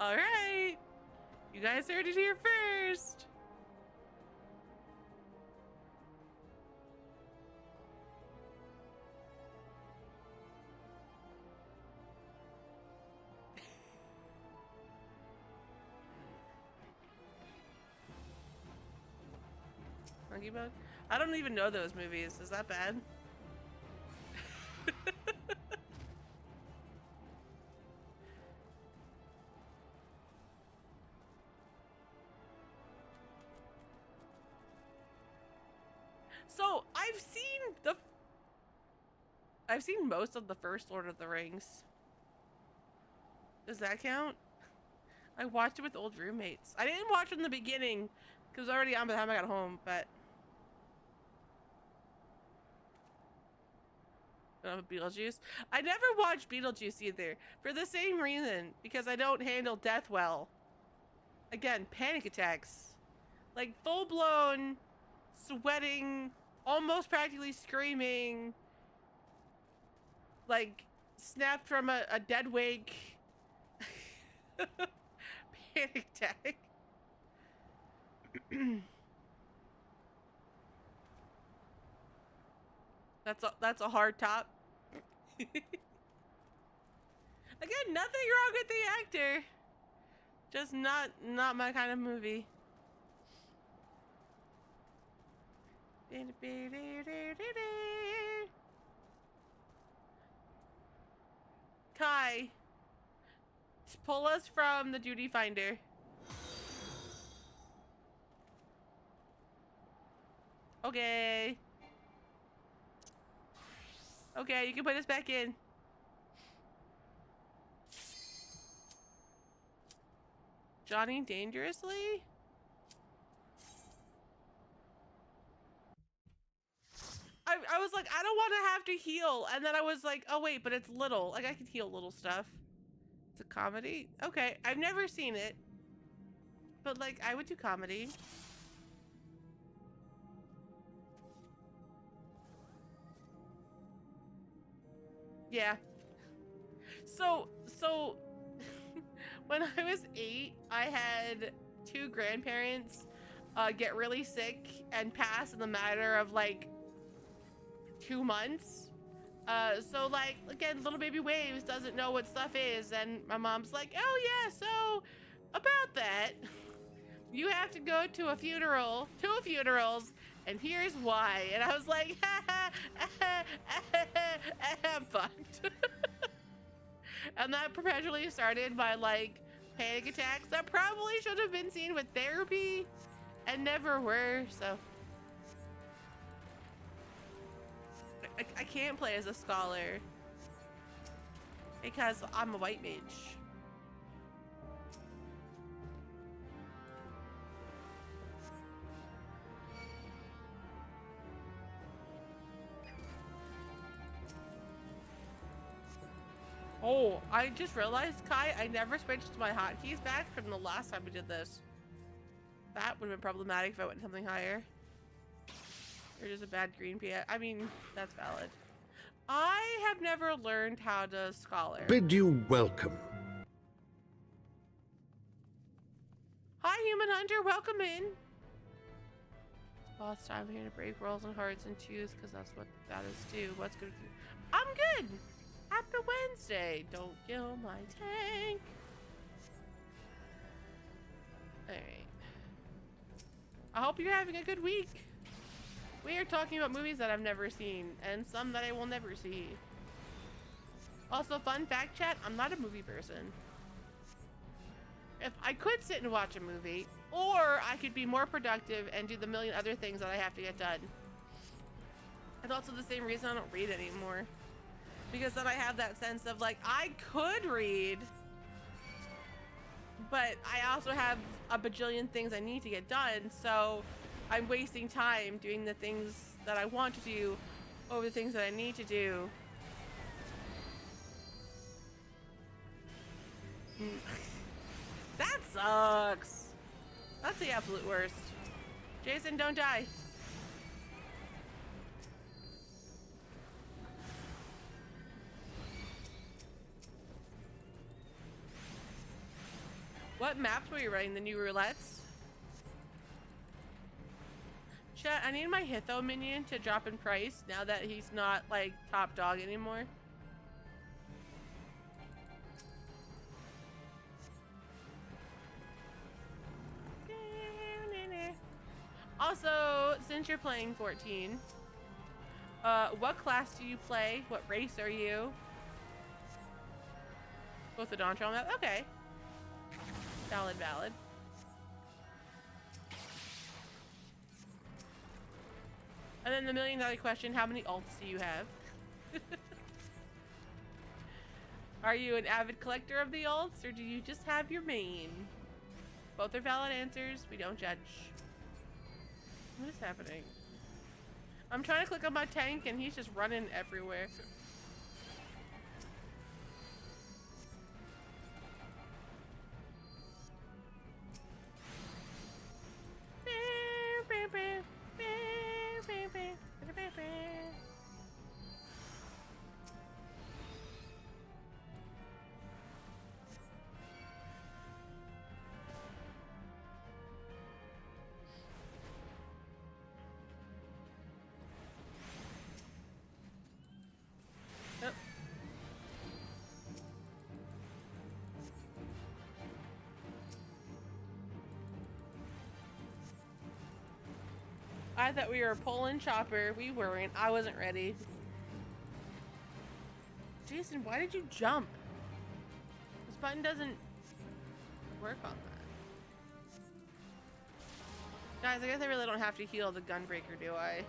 All right, you guys heard it here first. Monkey Bug? I don't even know those movies. Is that bad? So, I've seen most of the first Lord of the Rings. Does that count? I watched it with old roommates. I didn't watch it in the beginning because it was already on by the time I got home, but Beetlejuice. I never watched Beetlejuice either, for the same reason, because I don't handle death well. Again, panic attacks. Like full-blown, sweating, almost practically screaming, like snapped from a dead wake. Panic attack. That's a hard top. Again, nothing wrong with the actor. Just not my kind of movie. Kai, pull us from the duty finder. Okay. Okay, you can put us back in. Johnny dangerously? I was like, I don't want to have to heal. And then I was like, oh wait, but it's little. Like I can heal little stuff. It's a comedy? Okay, I've never seen it. But like, I would do comedy. Yeah. So when I was 8, I had 2 grandparents get really sick and pass in the matter of like 2 months. So like, again, little baby Waves doesn't know what stuff is, and my mom's like, oh yeah, so about that, you have to go to a funeral, 2 funerals, and here's why. And I was like, I'm fucked. And that perpetually started my like panic attacks that probably should have been seen with therapy and never were. So I can't play as a scholar because I'm a white mage. Oh, I just realized, Kai, I never switched my hotkeys back from the last time we did this. That would have been problematic if I went something higher. Or just a bad green PA. I mean, that's valid. I have never learned how to scholar. Bid you welcome. Hi, Human Hunter. Welcome in. Boss time here to break rolls and hearts and choose, because that's what that is too. What's good with you? I'm good. Happy Wednesday. Don't kill my tank. Alright. I hope you're having a good week. We are talking about movies that I've never seen and some that I will never see. Also, fun fact chat, I'm not a movie person. If I could sit and watch a movie, or I could be more productive and do the million other things that I have to get done. It's also the same reason I don't read anymore. Because then I have that sense of like, I could read, but I also have a bajillion things I need to get done, so I'm wasting time doing the things that I want to do over the things that I need to do. That sucks. That's the absolute worst. Jason, don't die. What maps were you running? The new roulettes? Chat, I need my Hitho minion to drop in price now that he's not like top dog anymore. Also, since you're playing 14, what class do you play? What race are you? Both the Dawntrail map? Okay. Valid, valid. And then the $1,000,000 question, how many alts do you have? Are you an avid collector of the alts, or do you just have your main? Both are valid answers. We don't judge. What is happening? I'm trying to click on my tank and he's just running everywhere. I thought we were pulling Chopper. We weren't. I wasn't ready. Jason, why did you jump? This button doesn't work on that. Guys, I guess I really don't have to heal the Gunbreaker, do I?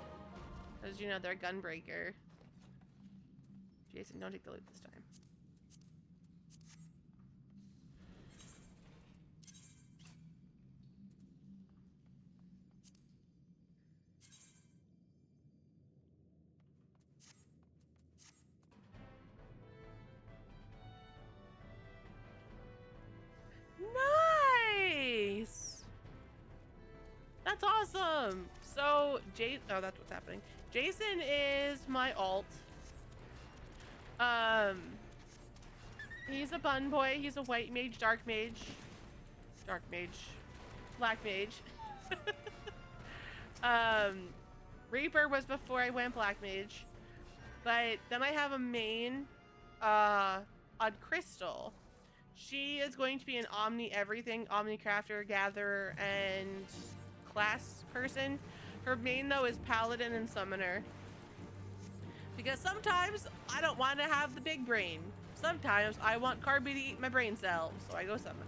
Because, you know, they're a Gunbreaker. Jason, don't take the loot this time. Nice! That's awesome! So, oh, that's what's happening. Jason is my alt. He's a bun boy. He's a white mage, dark mage, black mage. Reaper was before I went black mage, but then I have a main on Crystal. She is going to be an omni everything, omni crafter, gatherer, and class person. Her main though is paladin and summoner. Because sometimes I don't want to have the big brain. Sometimes I want Carby to eat my brain cells, so I go summoner.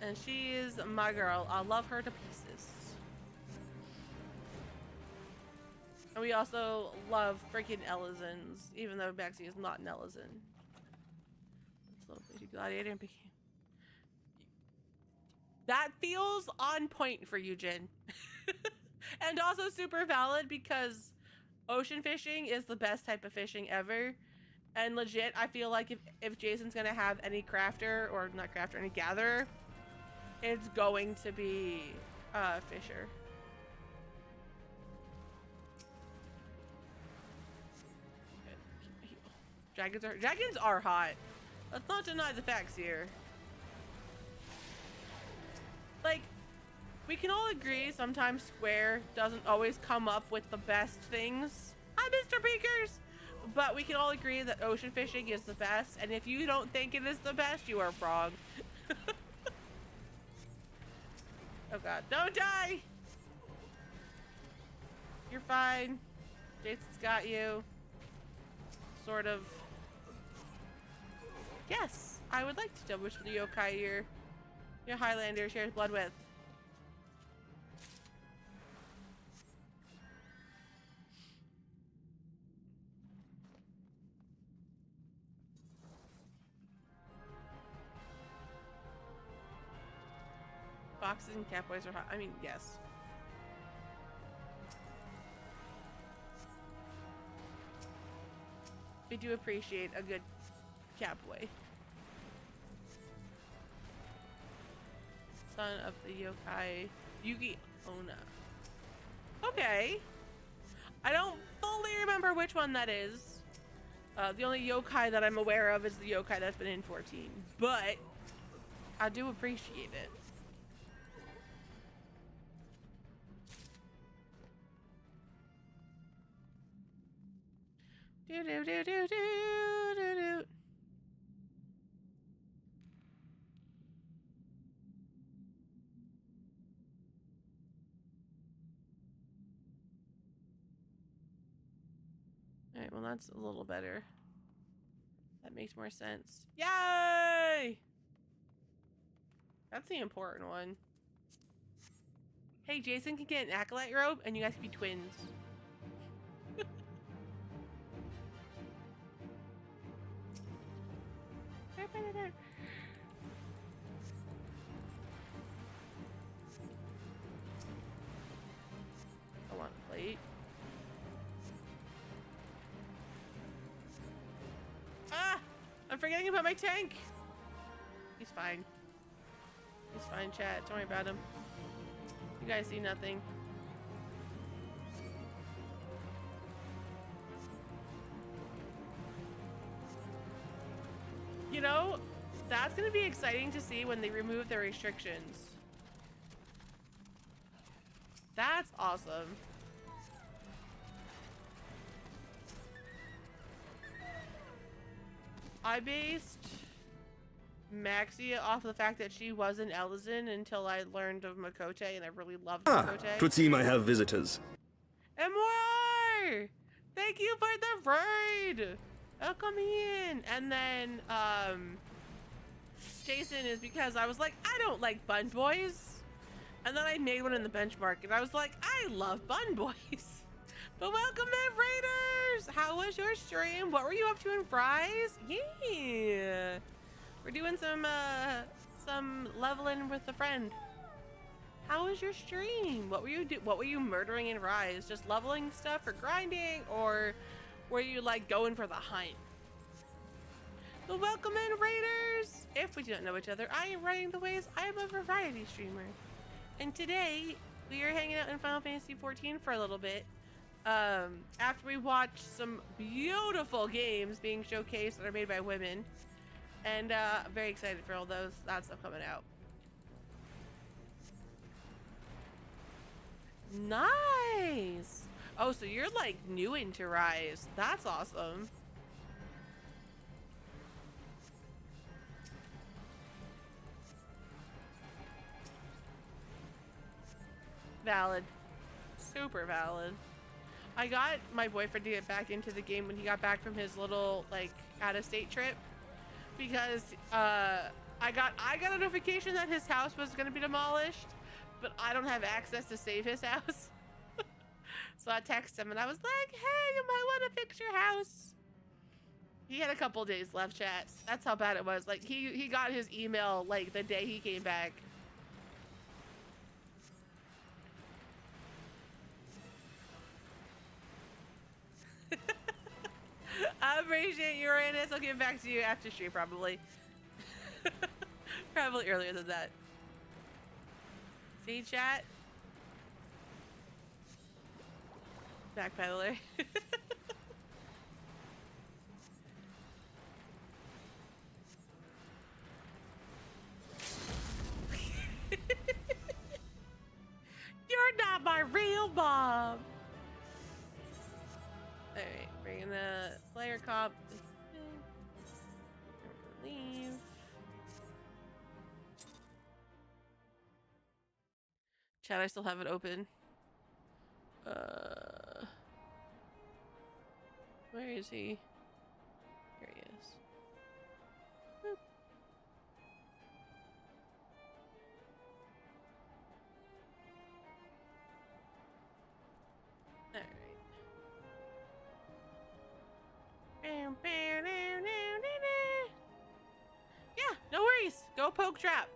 And she is my girl. I love her to pieces. And we also love freaking Elizons, even though Baxi is not an Elizon. Let's look Gladiator and became. That feels on point for you, Jin. And also super valid because ocean fishing is the best type of fishing ever. And legit, I feel like if Jason's gonna have any crafter, or not crafter, any gatherer, it's going to be Fisher. Dragons are hot. Let's not deny the facts here. Like, we can all agree sometimes Square doesn't always come up with the best things. Hi, Mr. Beakers! But we can all agree that ocean fishing is the best, and if you don't think it is the best, you are wrong. Oh god, don't die! You're fine. Jason's got you. Sort of. Yes, I would like to double the yokai your Highlander shares blood with. Boxes and catboys are hot. I mean, yes. We do appreciate a good catboy. Son of the yokai Yugi Onna. Okay. I don't fully remember which one that is. The only yokai that I'm aware of is the yokai that's been in 14. But I do appreciate it. Do do do do do do do. Alright, well that's a little better. That makes more sense. Yay! That's the important one. Hey, Jason can get an acolyte robe and you guys can be twins. I want a plate. Ah! I'm forgetting about my tank! He's fine. He's fine, chat. Don't worry about him. You guys see nothing. You know, that's gonna be exciting to see when they remove the restrictions. That's awesome. I based Maxia off the fact that she was an Elezen until I learned of Makote, and I really loved Ah, Makote. 'twould seem I have visitors. And more! Thank you for the raid! Welcome in! And then, Jason is because I was like, I don't like bun boys. And then I made one in the benchmark, and I was like, I love bun boys. But welcome in, Raiders! How was your stream? What were you up to in Fries? Yeah! We're doing some leveling with a friend. How was your stream? What were you murdering in Rise? Just leveling stuff or grinding, or were you like going for the hunt? Well, welcome in, Raiders! If we do not know each other, I am Running the Ways. I am a variety streamer. And today, we are hanging out in Final Fantasy XIV for a little bit. After we watched some beautiful games being showcased that are made by women. And I'm very excited for all that stuff coming out. Nice! Oh, so you're like new into Rise. That's awesome. Valid. Super valid. I got my boyfriend to get back into the game when he got back from his little like out-of-state trip, because I got a notification that his house was gonna be demolished, but I don't have access to save his house. So I texted him and I was like, hey, you might want to fix your house. He had a couple days left, chat. That's how bad it was. Like he got his email like the day he came back. I appreciate Uranus. I'll get back to you after stream, probably. Probably earlier than that. See, chat? Backpedaler. You're not my real mom. Alright, bringing the player comp. Leave. Chat, I still have it open. Where is he? Here he is. Boop. Yeah, no worries. Go poke trap.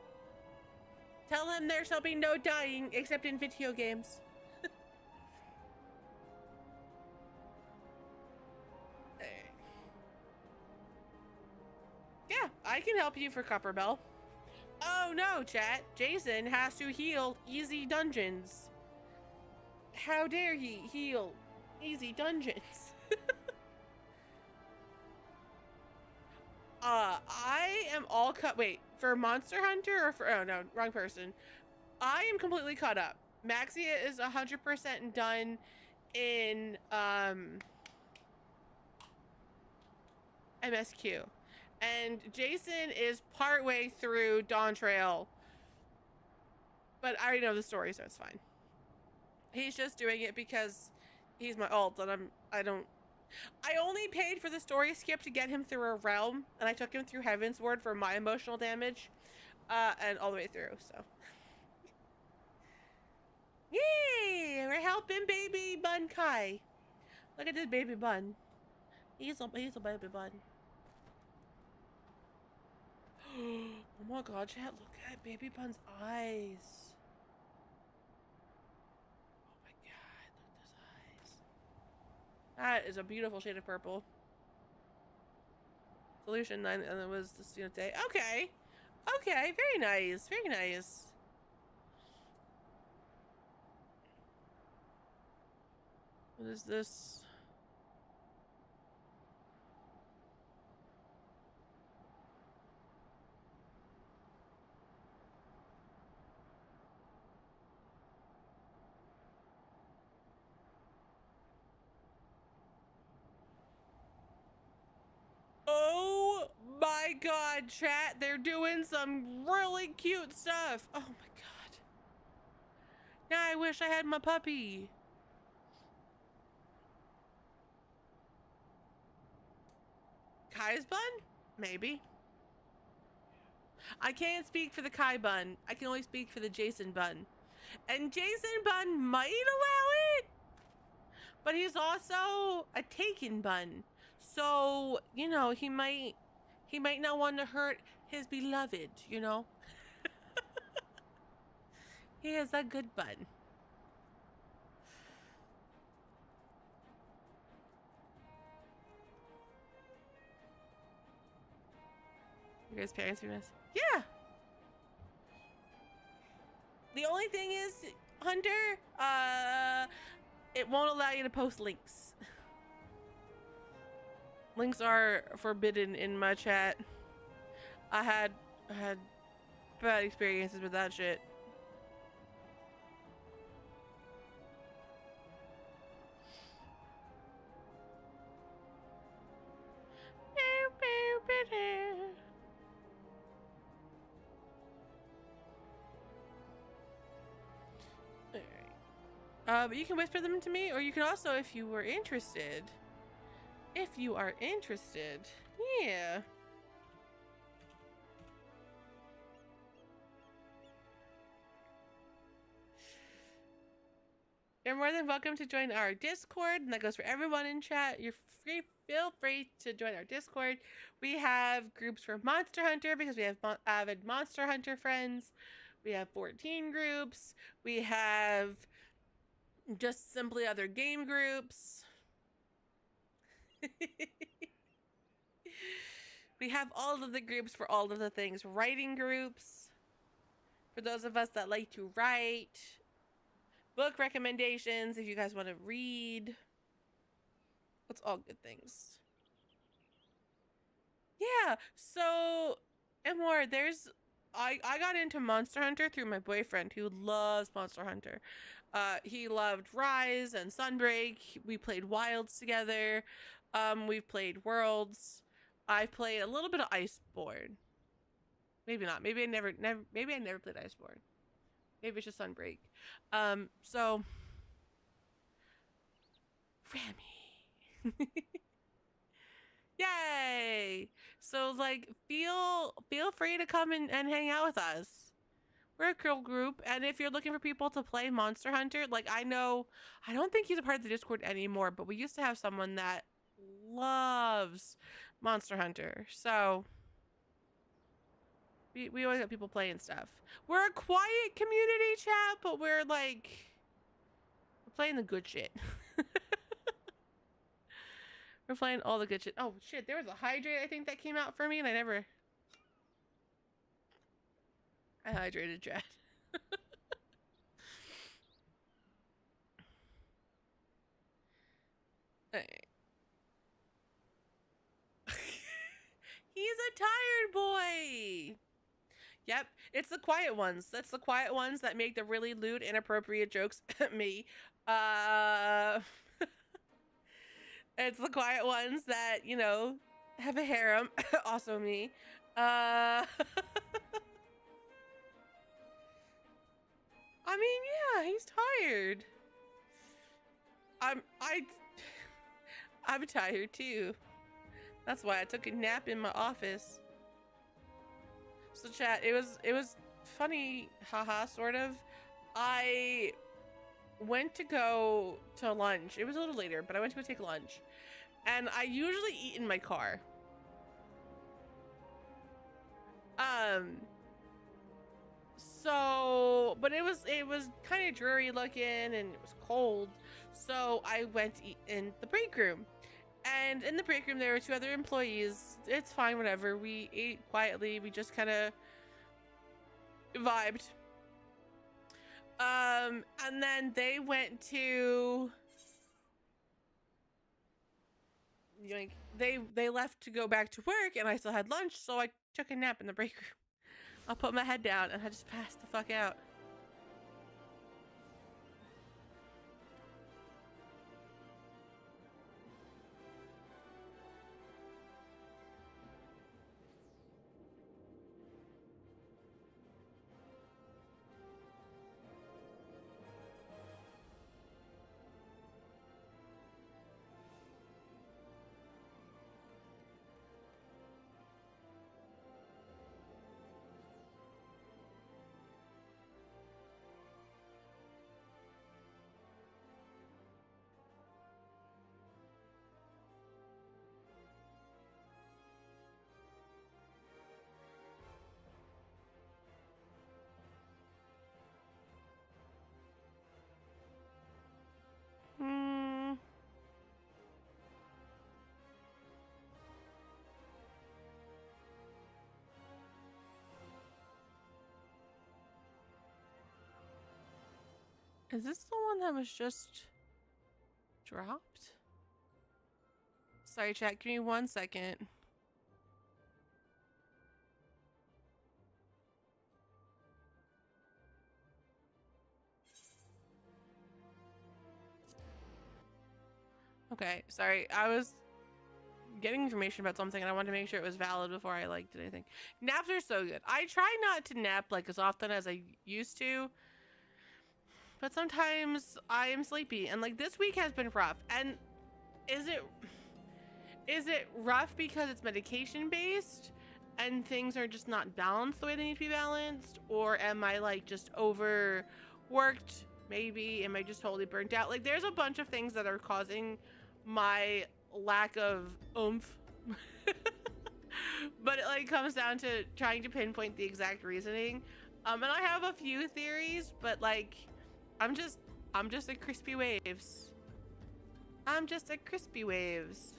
Tell him there shall be no dying except in video games. Yeah, I can help you for Copper Bell. Oh no, chat. Jason has to heal easy dungeons. How dare he heal easy dungeons? I am all cut. Wait, for Monster Hunter or for, oh no, wrong person. I am completely caught up. Maxia is 100% done in MSQ. And Jason is partway through Dawn Trail. But I already know the story, so it's fine. He's just doing it because he's my alt, and I only paid for the story skip to get him through a realm, and I took him through Heaven's Ward for my emotional damage, and all the way through, so. Yay! We're helping baby Bun Kai. Look at this baby bun. He's a baby bun. Oh my god, chat, look at baby Bun's eyes. Oh my god, look at those eyes. That is a beautiful shade of purple. Solution 9, and it was the student day. Okay. Okay, very nice. Very nice. What is this? Oh my god, chat, they're doing some really cute stuff. Oh my god. Now I wish I had my puppy. Kai's bun? Maybe. I can't speak for the Kai bun. I can only speak for the Jason bun. And Jason bun might allow it, but he's also a taken bun. So, you know, he might not want to hurt his beloved, you know? He is a good bun. You guys' parents do this? Yeah. The only thing is, Hunter, it won't allow you to post links. Links are forbidden in my chat. I had bad experiences with that shit. But you can whisper them to me, or you can also, if you were interested. If you are interested, yeah. You're more than welcome to join our Discord, and that goes for everyone in chat. Feel free to join our Discord. We have groups for Monster Hunter because we have avid Monster Hunter friends. We have 14 groups. We have just simply other game groups. We have all of the groups for all of the things. Writing groups for those of us that like to write. Book recommendations if you guys want to read. It's all good things. Yeah, so and more, I got into Monster Hunter through my boyfriend who loves Monster Hunter. He loved Rise and Sunbreak. We played Wilds together. We've played Worlds. I've played a little bit of Iceborne. Maybe not. Maybe I never played Iceborne. Maybe it's just Sunbreak. So Remy. Yay! So like feel free to come and hang out with us. We're a girl group, and if you're looking for people to play Monster Hunter, like I don't think he's a part of the Discord anymore, but we used to have someone that loves Monster Hunter. So we always have people playing stuff. We're a quiet community chat, but we're playing the good shit. We're playing all the good shit. Oh shit, there was a hydrate I think that came out for me, and I hydrated chat. Alright. He's a tired boy. Yep, it's the quiet ones. That's the quiet ones that make the really lewd, inappropriate jokes at me. It's the quiet ones that, you know, have a harem. Also me. I mean, yeah, he's tired. I'm tired too. That's why I took a nap in my office. So chat, it was funny, haha, sort of. I went to go to lunch. It was a little later, but I went to go take lunch. And I usually eat in my car. So, but it was kind of dreary looking and it was cold. So I went to eat in the break room. And in the break room, there were two other employees. It's fine, whatever. We ate quietly. We just kind of vibed. And then they went to... They left to go back to work, and I still had lunch, so I took a nap in the break room. I put my head down, and I just passed the fuck out. Is this the one that was just dropped? Sorry, chat. Give me 1 second. Okay, sorry. I was getting information about something and I wanted to make sure it was valid before I did anything. Naps are so good. I try not to nap as often as I used to, but sometimes I am sleepy and this week has been rough. And is it rough because it's medication based and things are just not balanced the way they need to be balanced, or am I just overworked? Maybe am I just totally burnt out? There's a bunch of things that are causing my lack of oomph. But it comes down to trying to pinpoint the exact reasoning. And I have a few theories, but I'm just a crispy waves. I'm just a crispy waves.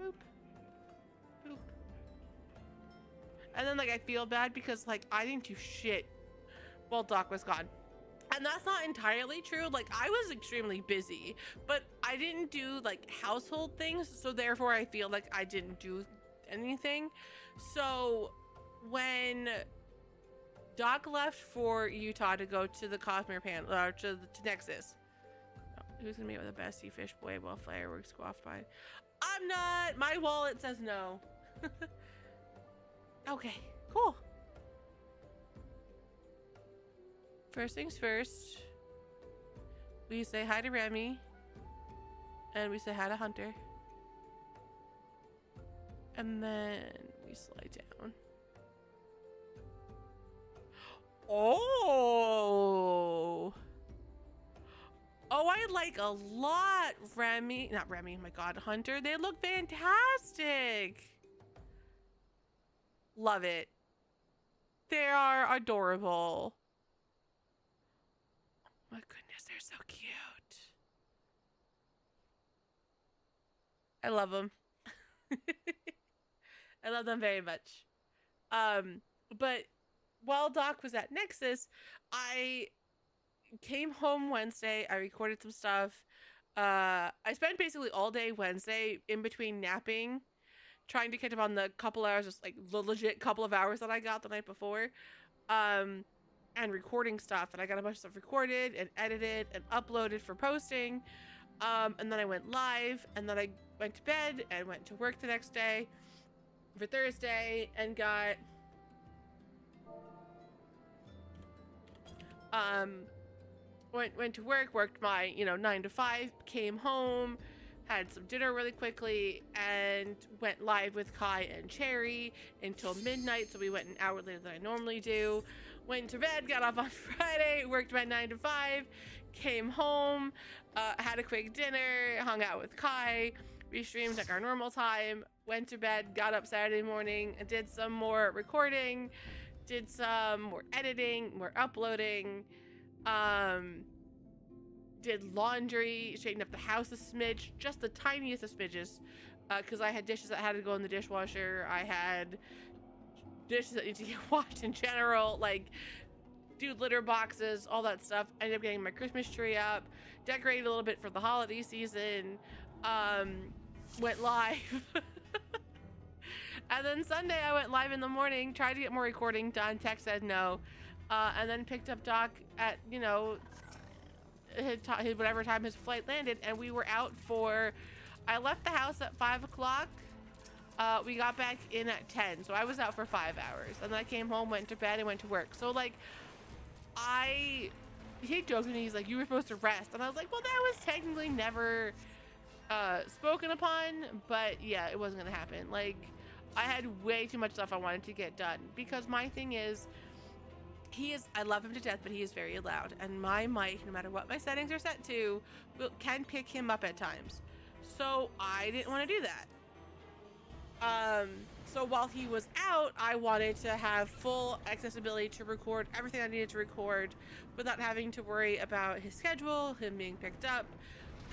Boop. Boop. And then I feel bad because I didn't do shit while Doc was gone. And that's not entirely true. I was extremely busy, but I didn't do household things, so therefore I feel I didn't do anything. So when Doc left for Utah to go to the Cosmere panel, or to Nexus, who's gonna meet with the bestie fish boy while fireworks go off by? I'm not. My wallet says no. Okay, cool. First things first, we say hi to Remy, and we say hi to Hunter, and then we slide down. Oh, I like a lot not Remy, my god, Hunter. They look fantastic. Love it. They are adorable. My goodness, they're so cute. I love them. I love them very much. But while Doc was at Nexus, I came home Wednesday. I recorded some stuff. I spent basically all day Wednesday in between napping, trying to catch up on the couple hours, just the legit couple of hours that I got the night before. And recording stuff, and I got a bunch of stuff recorded and edited and uploaded for posting, and then I went live, and then I went to bed and went to work the next day for Thursday and got went to work, worked my 9 to 5, came home, had some dinner really quickly, and went live with Kai and Cherry until midnight, so we went an hour later than I normally do. Went to bed, got off on Friday, worked my 9 to 5, came home, had a quick dinner, hung out with Kai, we streamed at our normal time, went to bed, got up Saturday morning, and did some more recording, did some more editing, more uploading, did laundry, straightened up the house a smidge, just the tiniest of smidges, because I had dishes that had to go in the dishwasher, I had dishes that need to get washed in general, do litter boxes, all that stuff. I ended up getting my Christmas tree up, decorated a little bit for the holiday season, went live. And then Sunday I went live in the morning, tried to get more recording done, tech said no, and then picked up Doc at, whatever time his flight landed, and we were out I left the house at 5 o'clock. We got back in at 10, so I was out for 5 hours, and then I came home, went to bed, and went to work. So he joked with me, he's like, you were supposed to rest, and I was like, well, that was technically never spoken upon, but yeah, it wasn't gonna happen. I had way too much stuff I wanted to get done, because my thing is, I love him to death, but he is very loud, and my mic, no matter what my settings are set to, can pick him up at times. So I didn't want to do that. So while he was out, I wanted to have full accessibility to record everything I needed to record without having to worry about his schedule, him being picked up,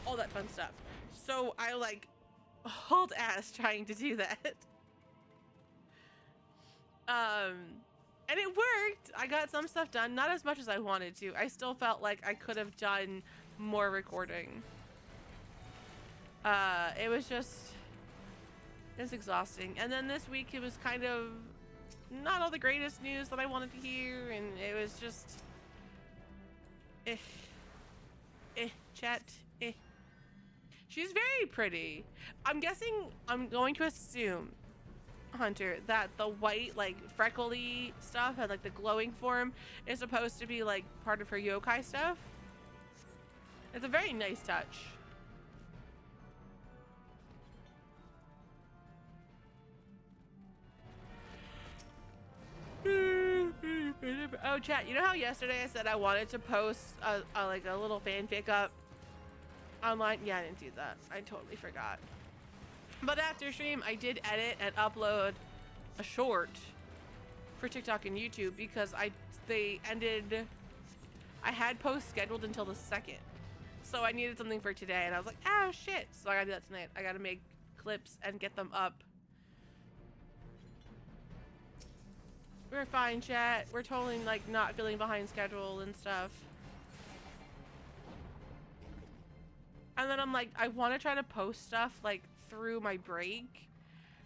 all that fun stuff. So I hauled ass trying to do that. And it worked. I got some stuff done, not as much as I wanted to. I still felt like I could have done more recording. It was exhausting. And then this week it was kind of not all the greatest news that I wanted to hear, and it was just chat. She's very pretty. I'm going to assume, Hunter, that the white, like, freckly stuff and like the glowing form is supposed to be like part of her yokai stuff. It's a very nice touch. Oh, chat, you know how yesterday I said I wanted to post like a little fanfic up online? Yeah, I didn't do that. I totally forgot. But after stream, I did edit and upload a short for TikTok and YouTube because I had posts scheduled until the 2nd. So I needed something for today, and I was like, oh shit. So I gotta do that tonight. I gotta make clips and get them up. We're fine, chat. We're totally like not feeling behind schedule and stuff. And then I'm like, I want to try to post stuff like through my break,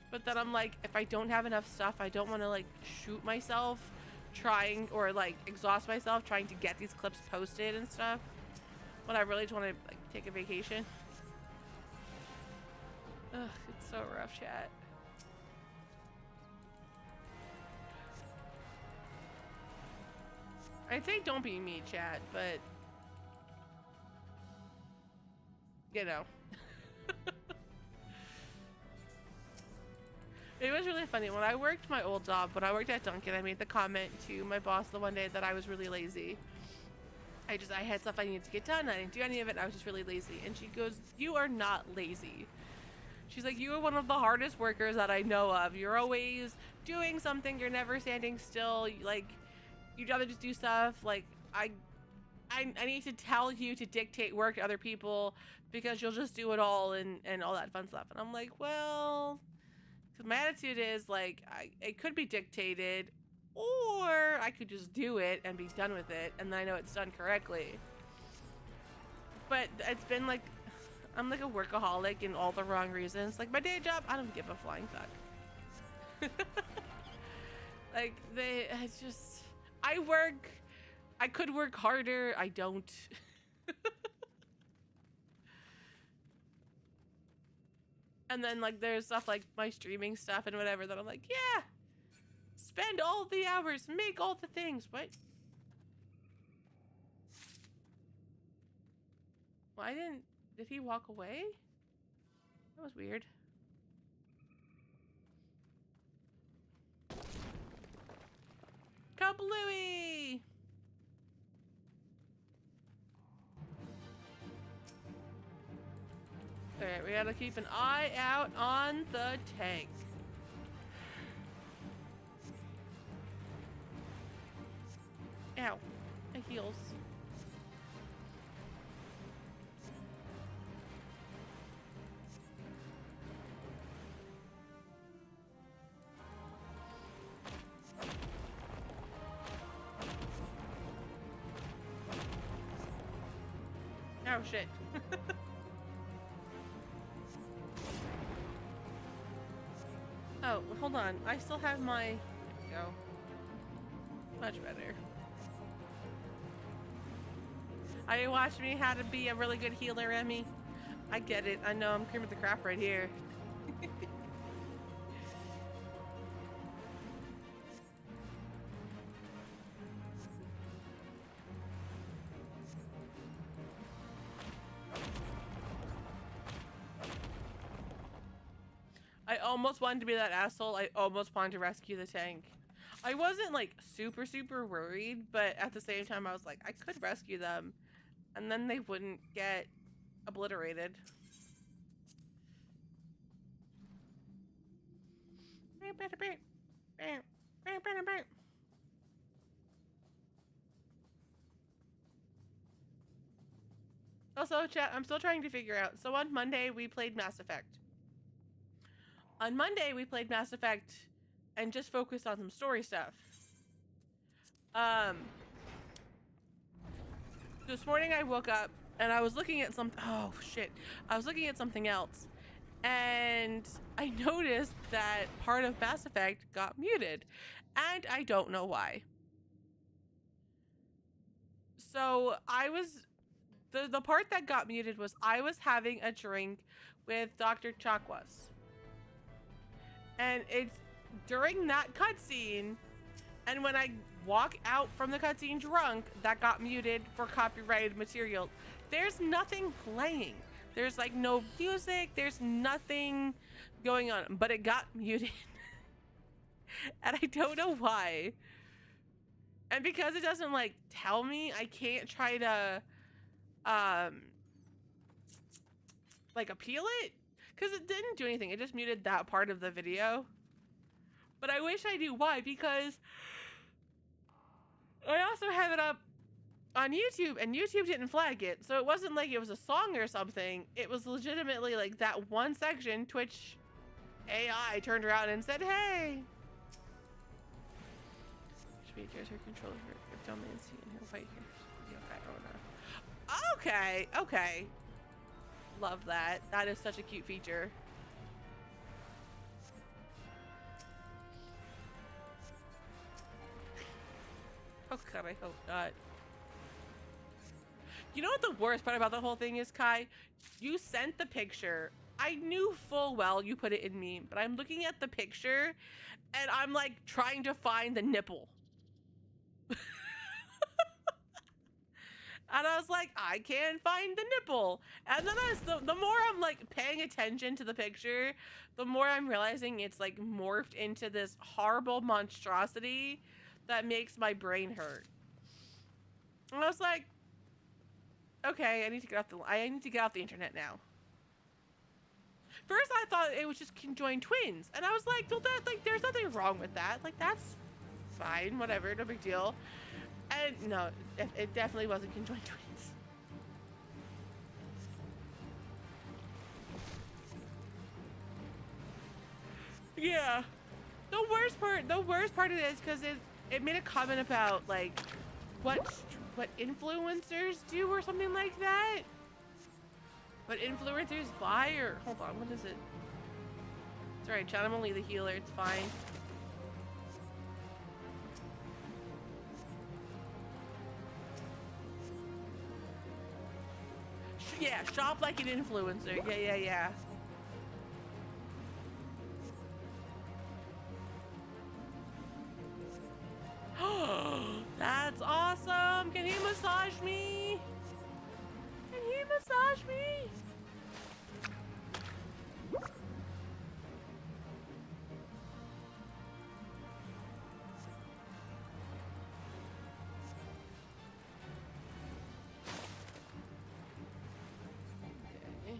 but then I'm like, if I don't have enough stuff, I don't want to like shoot myself trying or like exhaust myself trying to get these clips posted and stuff when I really just want to like take a vacation. Ugh, it's so rough, chat. I'd say don't be me, chat, but you know. It was really funny when I worked my old job. When I worked at Dunkin', I made the comment to my boss the one day that I was really lazy. I had stuff I needed to get done. I didn't do any of it. I was just really lazy. And she goes, "You are not lazy." She's like, "You are one of the hardest workers that I know of. You're always doing something. You're never standing still. Like, you'd rather just do stuff. Like, I need to tell you to dictate work to other people because you'll just do it all and all that fun stuff." And I'm like, well, because my attitude is like, it could be dictated, or I could just do it and be done with it, and then I know it's done correctly. But it's been like, I'm like a workaholic in all the wrong reasons. Like my day job, I don't give a flying fuck. Like I could work harder. I don't. And then like there's stuff like my streaming stuff and whatever that I'm like, yeah, spend all the hours, make all the things. What? Why did he walk away? That was weird. Kablooey! Alright, we gotta keep an eye out on the tank. Ow. My heels. Oh shit. Oh, hold on. I still have my... There we go. Much better. Are you watching me how to be a really good healer, Emmy? I get it. I know I'm creaming the crap right here. I almost wanted to be that asshole. I almost wanted to rescue the tank. I wasn't like super worried, but at the same time I was like, I could rescue them and then they wouldn't get obliterated. Also, chat, I'm still trying to figure out. So on Monday we played Mass Effect. On Monday, we played Mass Effect and just focused on some story stuff. This morning I woke up and I was looking at oh shit. I was looking at something else and I noticed that part of Mass Effect got muted and I don't know why. So I was, the part that got muted was I was having a drink with Dr. Chakwas. And it's during that cutscene, and when I walk out from the cutscene drunk, that got muted for copyrighted material. There's nothing playing. There's like no music, there's nothing going on, but it got muted. And I don't know why. And because it doesn't like tell me, I can't try to like appeal it, because it didn't do anything. It just muted that part of the video. But I wish I knew why, because I also have it up on YouTube and YouTube didn't flag it. So it wasn't like it was a song or something. It was legitimately like that one section. Twitch AI turned around and said, hey. Should be a controller for domain C in here. Wait here. Okay, okay. Love that. That is such a cute feature. Oh god, I hope not. You know what the worst part about the whole thing is, Kai? You sent the picture. I knew full well you put it in meme, but I'm looking at the picture and I'm like trying to find the nipple. And I was like, I can't find the nipple. And then the more I'm like paying attention to the picture, the more I'm realizing it's like morphed into this horrible monstrosity that makes my brain hurt. And I was like, okay, I need to get off the internet now. First I thought it was just conjoined twins. And I was like, well, that, like, there's nothing wrong with that. Like, that's fine, whatever, no big deal. And no, it definitely wasn't conjoined twins. Yeah. The worst part of it is because it made a comment about like what influencers do or something like that. What influencers buy, or hold on, what is it? It's alright, Chad, I'm only the healer, it's fine. Yeah, shop like an influencer. Yeah. That's awesome! Can he massage me? Can he massage me? Okay.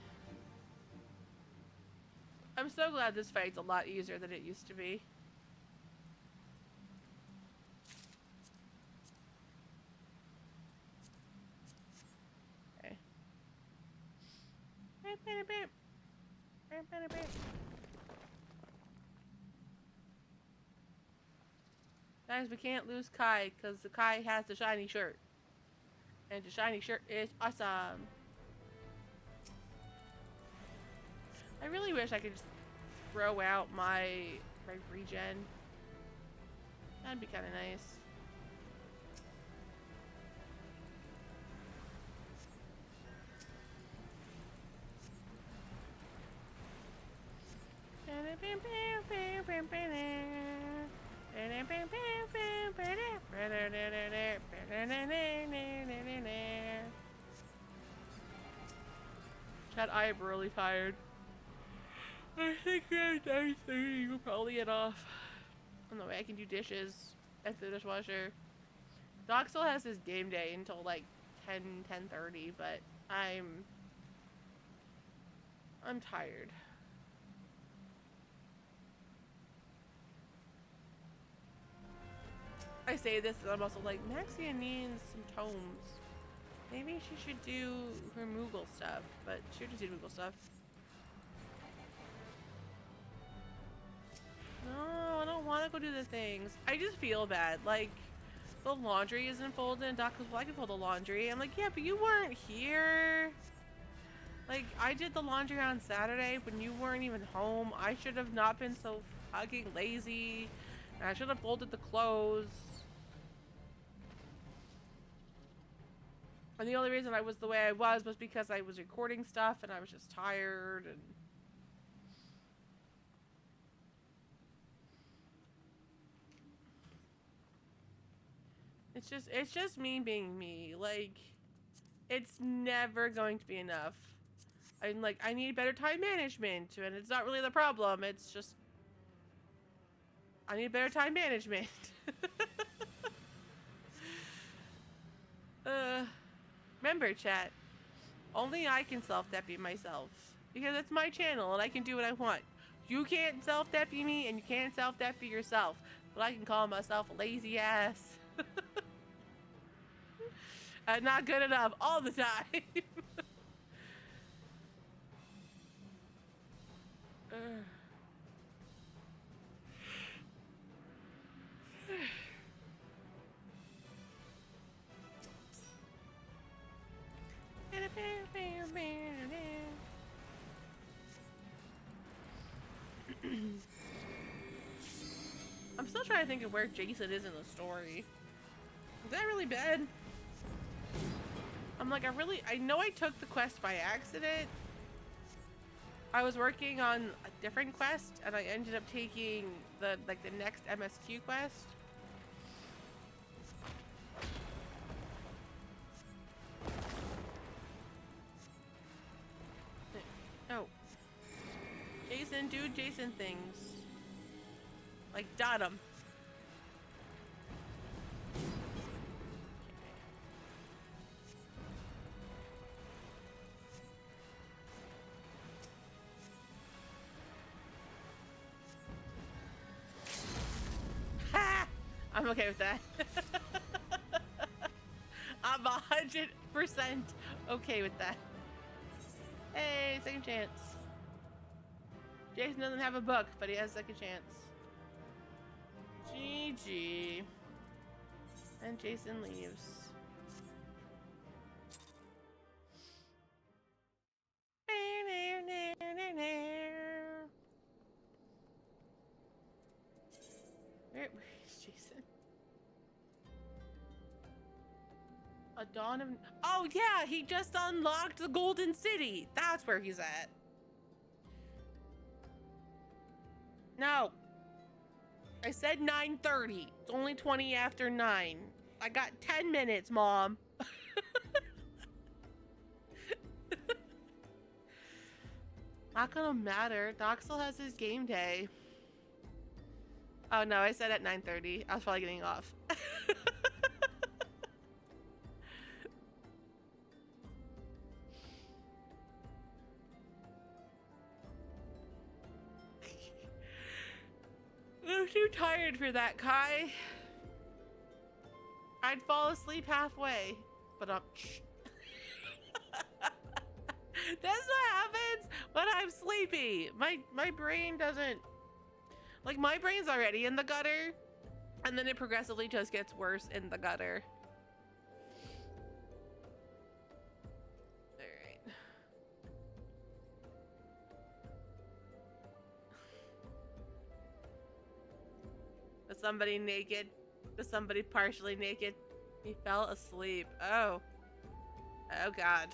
I'm so glad this fight's a lot easier than it used to be. Guys, we can't lose Kai because the Kai has the shiny shirt. And the shiny shirt is awesome. I really wish I could just throw out my regen. That'd be kind of nice. Chad, I am really tired. I think at 9:30 we'll probably get off. On the way I can do dishes at the dishwasher. Doc still has his game day until like 10:30, but I'm tired. I say this and I'm also like, Maxia needs some tomes. Maybe she should do her Moogle stuff, but she just did Moogle stuff. No, I don't want to go do the things. I just feel bad. Like, the laundry isn't folded. And Doc goes, well, I can fold the laundry. I'm like, yeah, but you weren't here. Like, I did the laundry on Saturday when you weren't even home. I should have not been so fucking lazy. And I should have folded the clothes. And the only reason I was the way I was because I was recording stuff and I was just tired and... It's just me being me. Like, it's never going to be enough. I'm like, I need better time management, and it's not really the problem. It's just, I need better time management. Remember, chat, only I can self-deputy myself because it's my channel and I can do what I want. You can't self-deputy me and you can't self-deputy yourself, but I can call myself a lazy ass. Not good enough all the time. I'm still trying to think of where Jason is in the story. Is that really bad? I'm like, I know I took the quest by accident. I was working on a different quest and I ended up taking the next MSQ quest. Oh. Jason, do Jason things. Like dot him. I'm okay with that. I'm 100% okay with that. Hey, second chance. Jason doesn't have a book, but he has a second chance. GG. And Jason leaves. Where is Jason? A Dawn of... Oh yeah, he just unlocked the Golden City. That's where he's at. No. I said 9:30. It's only 20 after 9. I got 10 minutes, Mom. Not gonna matter. Doc still has his game day. Oh no, I said at 9:30. I was probably getting off. I'm too tired for that, Kai. I'd fall asleep halfway, but that's what happens when I'm sleepy. My brain doesn't... Like, my brain's already in the gutter, and then it progressively just gets worse in the gutter. Alright. Was somebody naked? Was somebody partially naked? He fell asleep. Oh. Oh, God.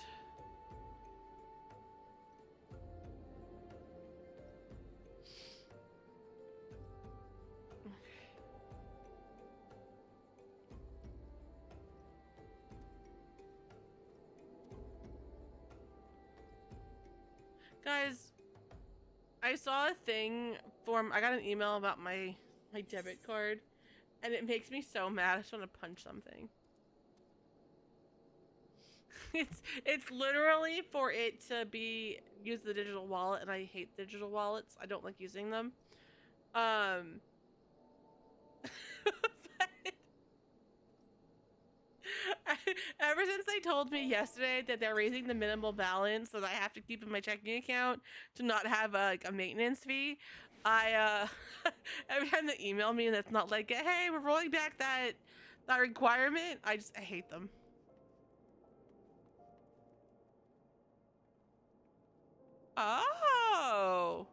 Guys, I saw a thing I got an email about my debit card, and it makes me so mad. I just want to punch something. It's literally for it to use the digital wallet, and I hate digital wallets. I don't like using them. Ever since they told me yesterday that they're raising the minimal balance that I have to keep in my checking account to not have a maintenance fee, I every time they email me and it's not like, hey, we're rolling back that that requirement. I hate them. Oh.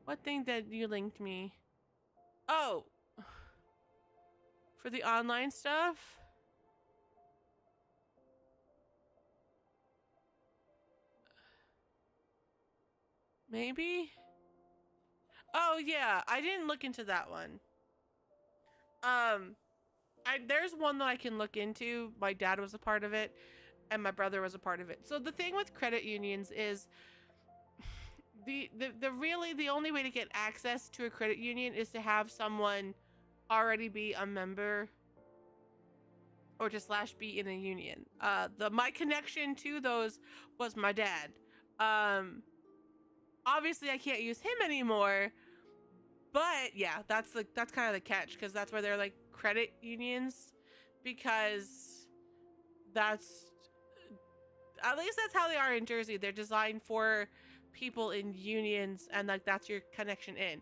What thing that you linked me? Oh. For the online stuff? Maybe? Oh yeah, I didn't look into that one. There's one that I can look into. My dad was a part of it, and my brother was a part of it. So the thing with credit unions is the only way to get access to a credit union is to have someone already be a member or to / be in a union. My connection to those was my dad. Obviously I can't use him anymore, but yeah, that's kind of the catch, because that's where they're like credit unions, because at least that's how they are in Jersey. They're designed for people in unions, and like that's your connection in.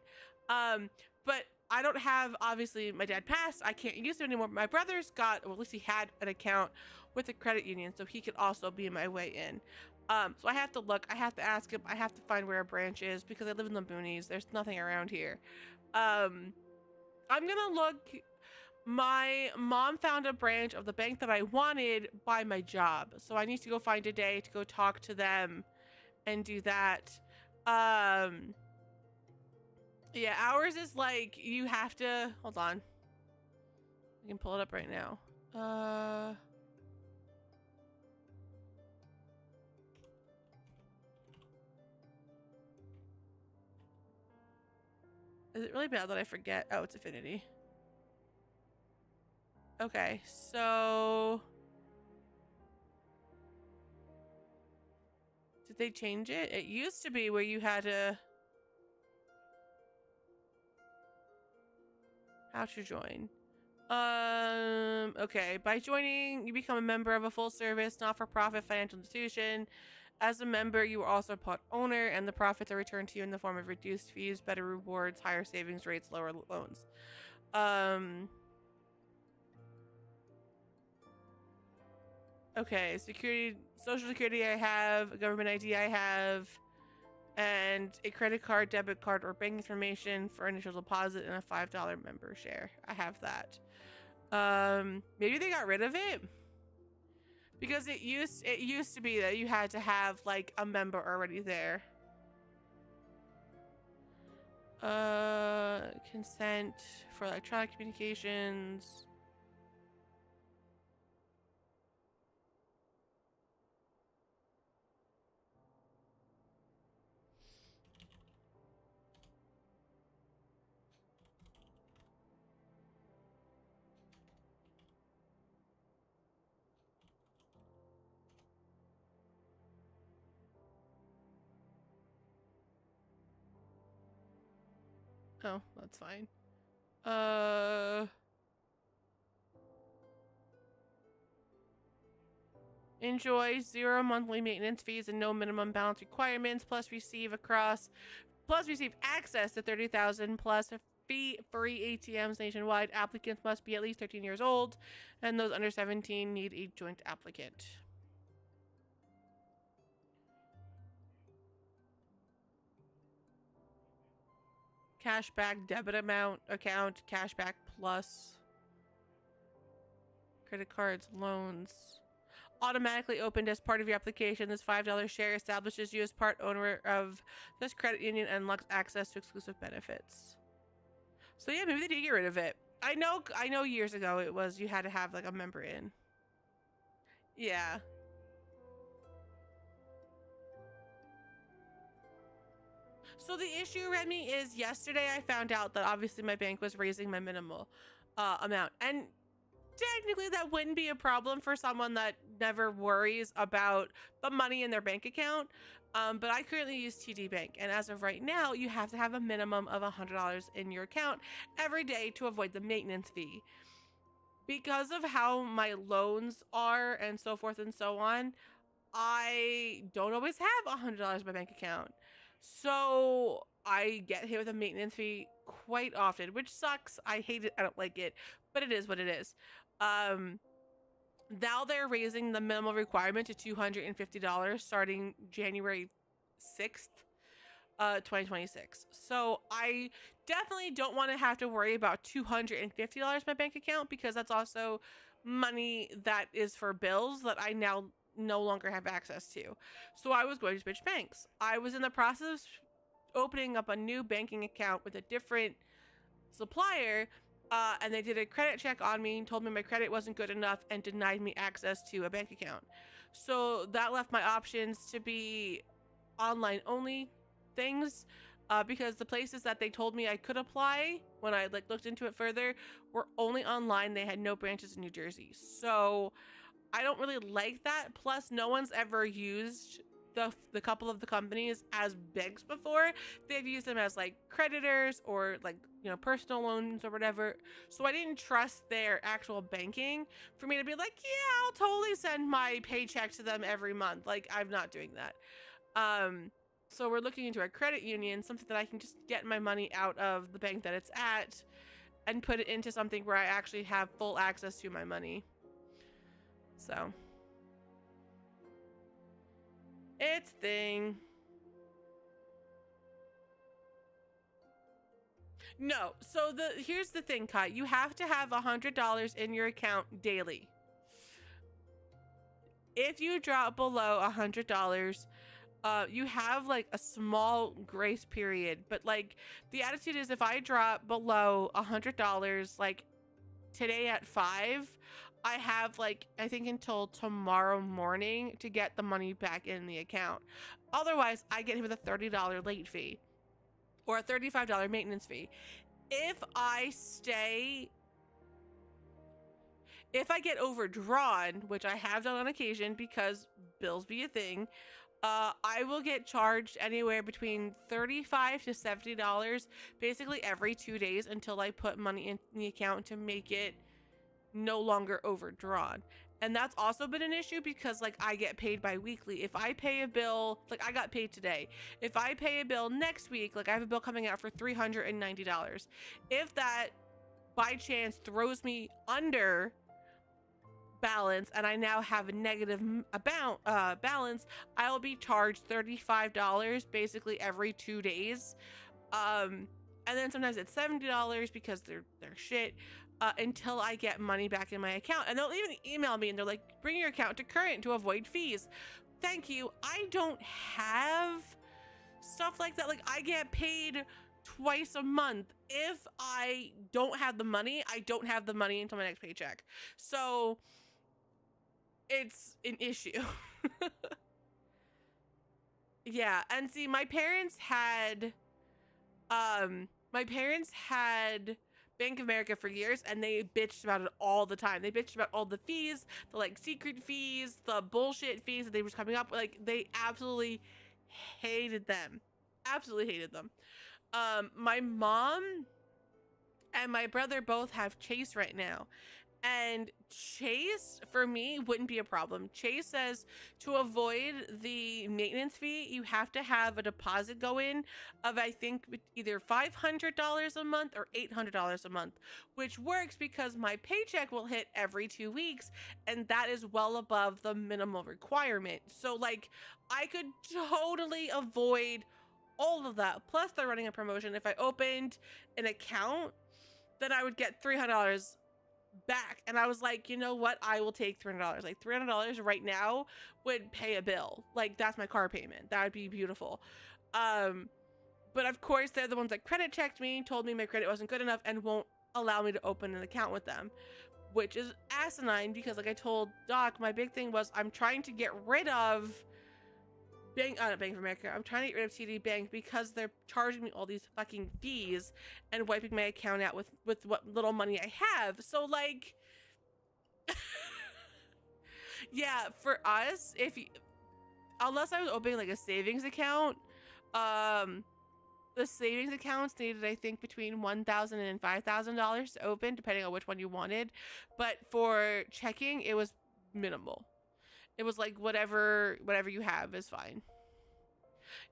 But I don't have, obviously my dad passed, I can't use it anymore. My brother's got, well, at least he had an account with a credit union, so he could also be my way in. So I have to look, I have to ask him, I have to find where a branch is, because I live in the boonies. There's nothing around here. I'm gonna look. My mom found a branch of the bank that I wanted by my job, so I need to go find a day to go talk to them and do that. Yeah, ours is like, you have to, hold on, I can pull it up right now. Is it really bad that I forget? Oh, it's Affinity. Okay, so did they change it? It used to be where you had to, how to join. Okay, by joining, you become a member of a full-service, not-for-profit financial institution. As a member, you are also a part owner, and the profits are returned to you in the form of reduced fees, better rewards, higher savings rates, lower loans. Okay, social security I have, government ID I have, and a credit card, debit card, or bank information for initial deposit and a $5 member share. I have that. Maybe they got rid of it, because it used to be that you had to have like a member already there. Consent for electronic communications. Oh, that's fine. Enjoy 0 monthly maintenance fees and no minimum balance requirements, plus receive access to 30,000 plus fee-free ATMs nationwide. Applicants must be at least 13 years old, and those under 17 need a joint applicant. Cashback debit account, cashback plus. Credit cards, loans. Automatically opened as part of your application. This $5 share establishes you as part owner of this credit union and unlocks access to exclusive benefits. So yeah, maybe they did get rid of it. I know years ago it was you had to have like a member in. Yeah. So the issue, Remy, is yesterday I found out that obviously my bank was raising my minimal amount. And technically that wouldn't be a problem for someone that never worries about the money in their bank account. But I currently use TD Bank. And as of right now, you have to have a minimum of $100 in your account every day to avoid the maintenance fee. Because of how my loans are and so forth and so on, I don't always have $100 in my bank account. So I get hit with a maintenance fee quite often, which sucks. I hate it. I don't like it, but it is what it is. Now they're raising the minimum requirement to $250 starting January 6th, 2026. So I definitely don't want to have to worry about $250 in my bank account, because that's also money that is for bills that I now no longer have access to. So I was going to switch banks. I was in the process of opening up a new banking account with a different supplier, and they did a credit check on me and told me my credit wasn't good enough and denied me access to a bank account. So that left my options to be online only things, because the places that they told me I could apply when I looked into it further were only online. They had no branches in New Jersey. So I don't really like that. Plus, no one's ever used the couple of the companies as banks before. They've used them as creditors or personal loans or whatever. So I didn't trust their actual banking for me to be like, yeah, I'll totally send my paycheck to them every month. I'm not doing that. So we're looking into a credit union, something that I can just get my money out of the bank that it's at and put it into something where I actually have full access to my money. So it's thing. No, so here's the thing, Kai. You have to have $100 in your account daily. If you drop below $100, you have a small grace period. But the attitude is, if I drop below $100 today at 5, I have I think until tomorrow morning to get the money back in the account. Otherwise, I get hit with a $30 late fee or a $35 maintenance fee. If I get overdrawn, which I have done on occasion because bills be a thing, I will get charged anywhere between $35 to $70 basically every 2 days until I put money in the account to make it no longer overdrawn. And that's also been an issue because I get paid bi-weekly. If I pay a bill, I got paid today. If I pay a bill next week, I have a bill coming out for $390. If that by chance throws me under balance and I now have a negative balance, I will be charged $35 basically every 2 days. And then sometimes it's $70 because they're shit. Until I get money back in my account. And they'll even email me and they're like, bring your account to current to avoid fees. Thank you. I don't have stuff like that. I get paid twice a month. If I don't have the money, I don't have the money until my next paycheck. So it's an issue. Yeah. And see, my parents had Bank of America for years, and they bitched about it all the time. They bitched about all the fees, the secret fees, the bullshit fees that they were coming up with. They absolutely hated them. Absolutely hated them. My mom and my brother both have Chase right now. And Chase, for me, wouldn't be a problem. Chase says to avoid the maintenance fee, you have to have a deposit go in of, I think, either $500 a month or $800 a month, which works because my paycheck will hit every 2 weeks, and that is well above the minimal requirement. So, I could totally avoid all of that. Plus, they're running a promotion. If I opened an account, then I would get $300 back. And I was like, you know what? I will take $300. $300 right now would pay a bill. That's my car payment. That would be beautiful. But of course, they're the ones that credit checked me, told me my credit wasn't good enough, and won't allow me to open an account with them, which is asinine because, I told Doc, my big thing was I'm trying to get rid of Bank of America. I'm trying to get rid of TD Bank because they're charging me all these fucking fees and wiping my account out with what little money I have. So yeah, for us, unless I was opening a savings account, the savings accounts needed, I think, between $1,000 and $5,000 to open, depending on which one you wanted. But for checking, it was minimal. It was whatever you have is fine.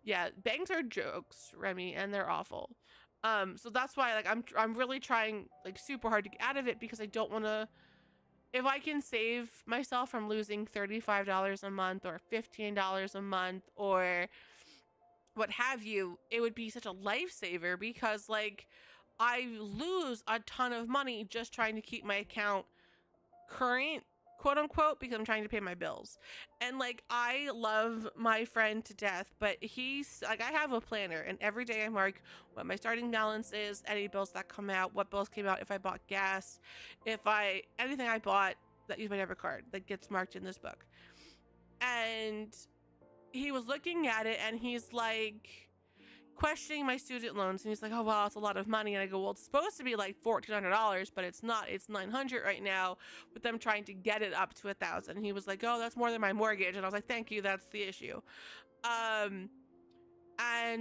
Yeah, banks are jokes, Remy, and they're awful. So that's why like I'm really trying like super hard to get out of it, because I don't want to. If I can save myself from losing $35 a month or $15 a month or what have you, it would be such a lifesaver, because like I lose a ton of money just trying to keep my account current, quote unquote, because I'm trying to pay my bills. And like I love my friend to death, but he's like, I have a planner and every day I mark what my starting balance is, any bills that come out, what bills came out, if I bought gas, anything I bought that used my debit card, that gets marked in this book. And he was looking at it and he's like questioning my student loans, and he's like, oh wow, it's a lot of money. And I go, well, it's supposed to be like $1,400, but it's not, it's $900 right now with them trying to get it up to $1,000. And he was like, oh, that's more than my mortgage. And I was like, thank you, that's the issue. And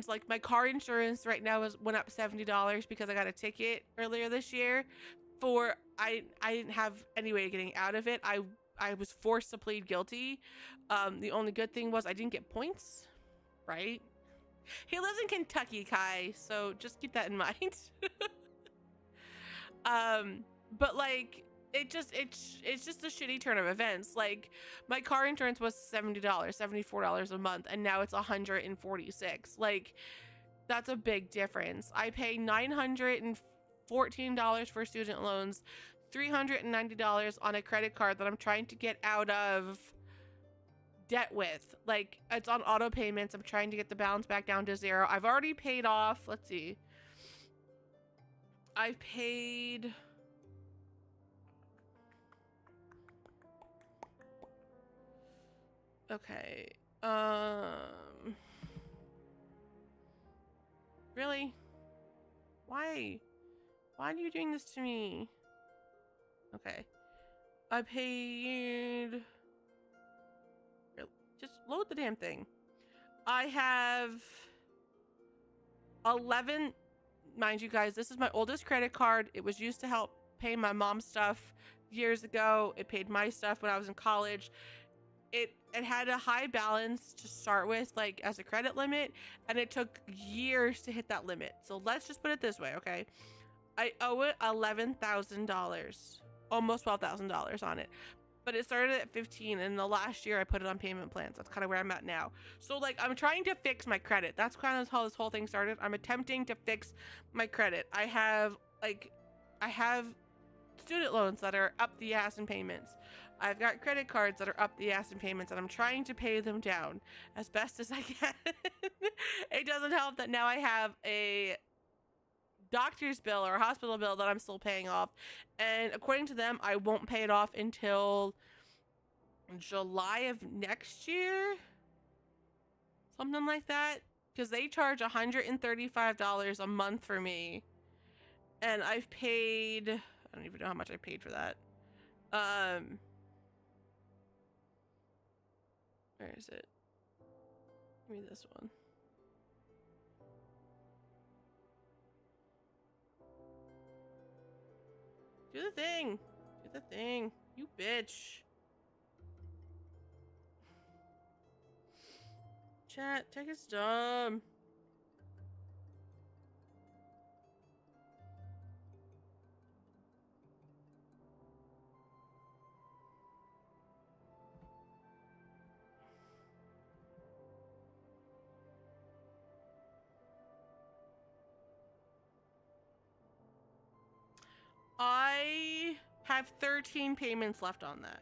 like my car insurance right now went up $70 because I got a ticket earlier this year for I didn't have any way of getting out of it. I was forced to plead guilty. The only good thing was I didn't get points, right? He lives in Kentucky, Kai, so just keep that in mind. But like it's just a shitty turn of events. Like my car insurance was $70, $74 a month, and now it's $146. Like that's a big difference. I pay $914 for student loans, $390 on a credit card that I'm trying to get out of debt with. Like it's on auto payments. I'm trying to get the balance back down to 0. I've already paid off, let's see, I've paid okay, really, why are you doing this to me? Okay, I paid, just load the damn thing. I have 11, mind you guys, this is my oldest credit card. It was used to help pay my mom's stuff years ago. It paid my stuff when I was in college. It had a high balance to start with, like as a credit limit, and it took years to hit that limit. So let's just put it this way, okay? I owe it $11,000, almost $12,000 on it. But it started at 15, and the last year I put it on payment plans. That's kind of where I'm at now. So like I'm trying to fix my credit. That's kind of how this whole thing started. I'm attempting to fix my credit. I have student loans that are up the ass in payments. I've got credit cards that are up the ass in payments, and I'm trying to pay them down as best as I can. It doesn't help that now I have a doctor's bill or a hospital bill that I'm still paying off, and according to them I won't pay it off until July of next year, something like that, because they charge $135 a month for me, and I've paid, I don't even know how much I paid for that. Where is it? Give me this one. Do the thing. Do the thing. You bitch. Chat, tech is dumb. I have 13 payments left on that.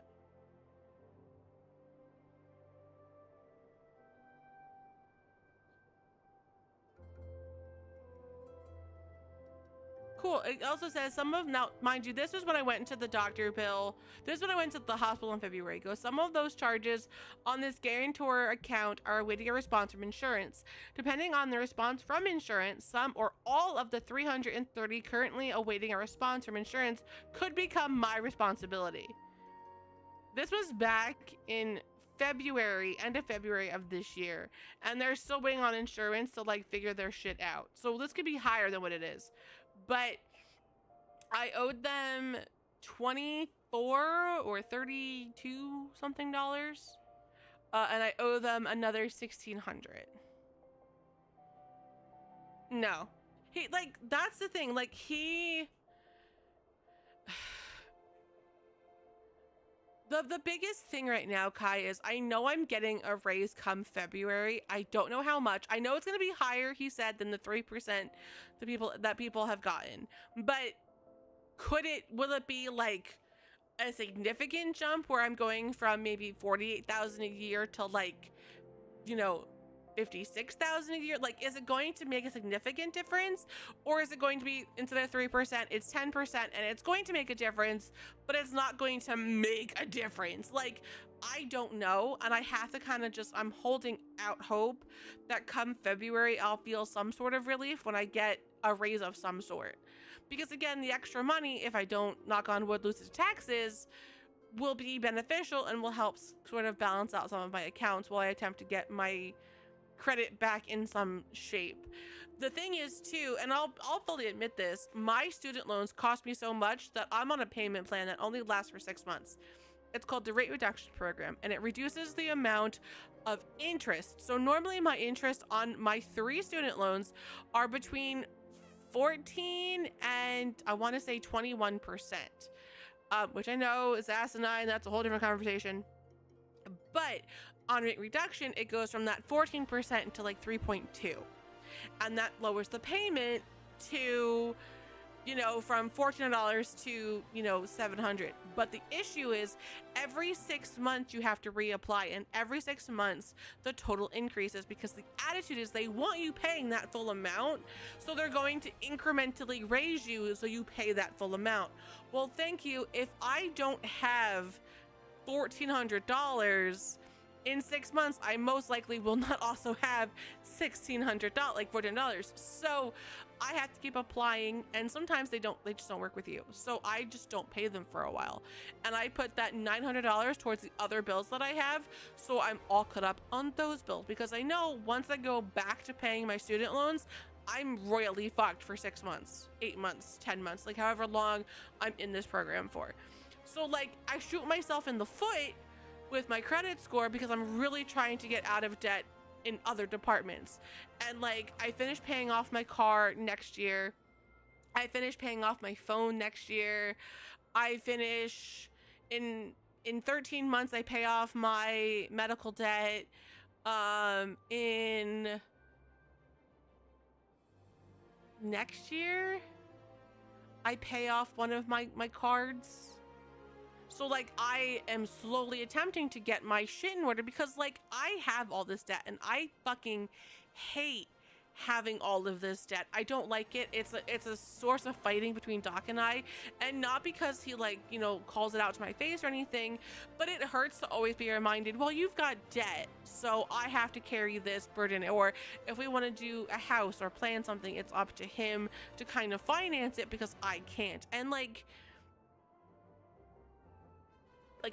Cool. It also says some of, now mind you, this is when I went into the doctor bill. This is when I went to the hospital in February. It goes, some of those charges on this guarantor account are awaiting a response from insurance. Depending on the response from insurance, some or all of the 330 currently awaiting a response from insurance could become my responsibility. This was back in February, end of February of this year, and they're still waiting on insurance to like figure their shit out. So this could be higher than what it is. But I owed them $24 or $32 something dollars, and I owe them another $1,600. No, He, like, that's the thing. Like, the biggest thing right now, Kai, is I know I'm getting a raise come February. I don't know how much. I know it's going to be higher, he said, than the 3% that people have gotten. But will it be like a significant jump where I'm going from maybe 48,000 a year to, like, you know, 56,000 a year? Like, is it going to make a significant difference, or is it going to be, instead of 3%, it's 10%, and it's going to make a difference, but it's not going to make a difference? Like, I don't know, and I have to kind of just, I'm holding out hope that come February I'll feel some sort of relief when I get a raise of some sort. Because again, the extra money, if I don't, knock on wood, lose the taxes, will be beneficial and will help sort of balance out some of my accounts while I attempt to get my credit back in some shape. The thing is too, and I'll fully admit this, my student loans cost me so much that I'm on a payment plan that only lasts for 6 months. It's called the rate reduction program, and it reduces the amount of interest. So normally my interest on my 3 student loans are between 14 and I want to say 21%, which I know is asinine. That's a whole different conversation. But on rate reduction, it goes from that 14% to like 3.2, and that lowers the payment to, you know, from $1,400 to, you know, $700. But the issue is every 6 months you have to reapply, and every 6 months the total increases, because the attitude is they want you paying that full amount, so they're going to incrementally raise you so you pay that full amount. Well, thank you. If I don't have $1,400 in 6 months, I most likely will not also have $1,600, like $14. So I have to keep applying, and sometimes they just don't work with you. So I just don't pay them for a while. And I put that $900 towards the other bills that I have, so I'm all caught up on those bills, because I know once I go back to paying my student loans, I'm royally fucked for 6 months, 8 months, 10 months, like however long I'm in this program for. So like, I shoot myself in the foot with my credit score because I'm really trying to get out of debt in other departments. And like, I finished paying off my car next year. I finished paying off my phone next year. I finish in 13 months, I pay off my medical debt. In next year, I pay off one of my cards. So like, I am slowly attempting to get my shit in order, because like, I have all this debt and I fucking hate having all of this debt. I don't like it. It's a source of fighting between Doc and I, and not because he, like, you know, calls it out to my face or anything, but it hurts to always be reminded, well, you've got debt, so I have to carry this burden. Or if we want to do a house or plan something, it's up to him to kind of finance it because I can't. And like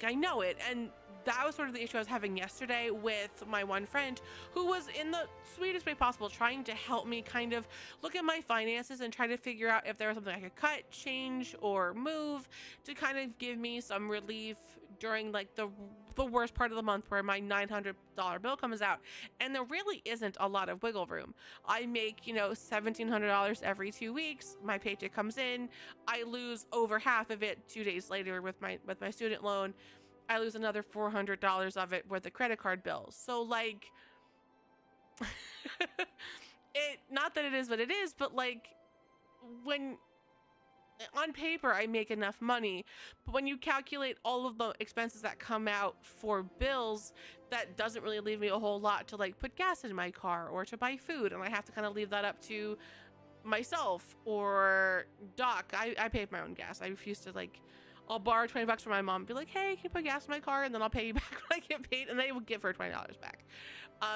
I know it. And that was sort of the issue I was having yesterday with my one friend, who was in the sweetest way possible trying to help me kind of look at my finances and try to figure out if there was something I could cut, change, or move to kind of give me some relief during like the worst part of the month where my $900 bill comes out. And there really isn't a lot of wiggle room. I make, you know, $1,700 every 2 weeks. My paycheck comes in. I lose over half of it 2 days later with my student loan. I lose another $400 of it with the credit card bills. So like, not that it is what it is, but like, when on paper I make enough money, but when you calculate all of the expenses that come out for bills, that doesn't really leave me a whole lot to like put gas in my car or to buy food, and I have to kind of leave that up to myself or Doc. I pay my own gas. I refuse to, like, I'll borrow $20 from my mom and be like, hey, can you put gas in my car, and then I'll pay you back when I get paid, and they will give her $20 back.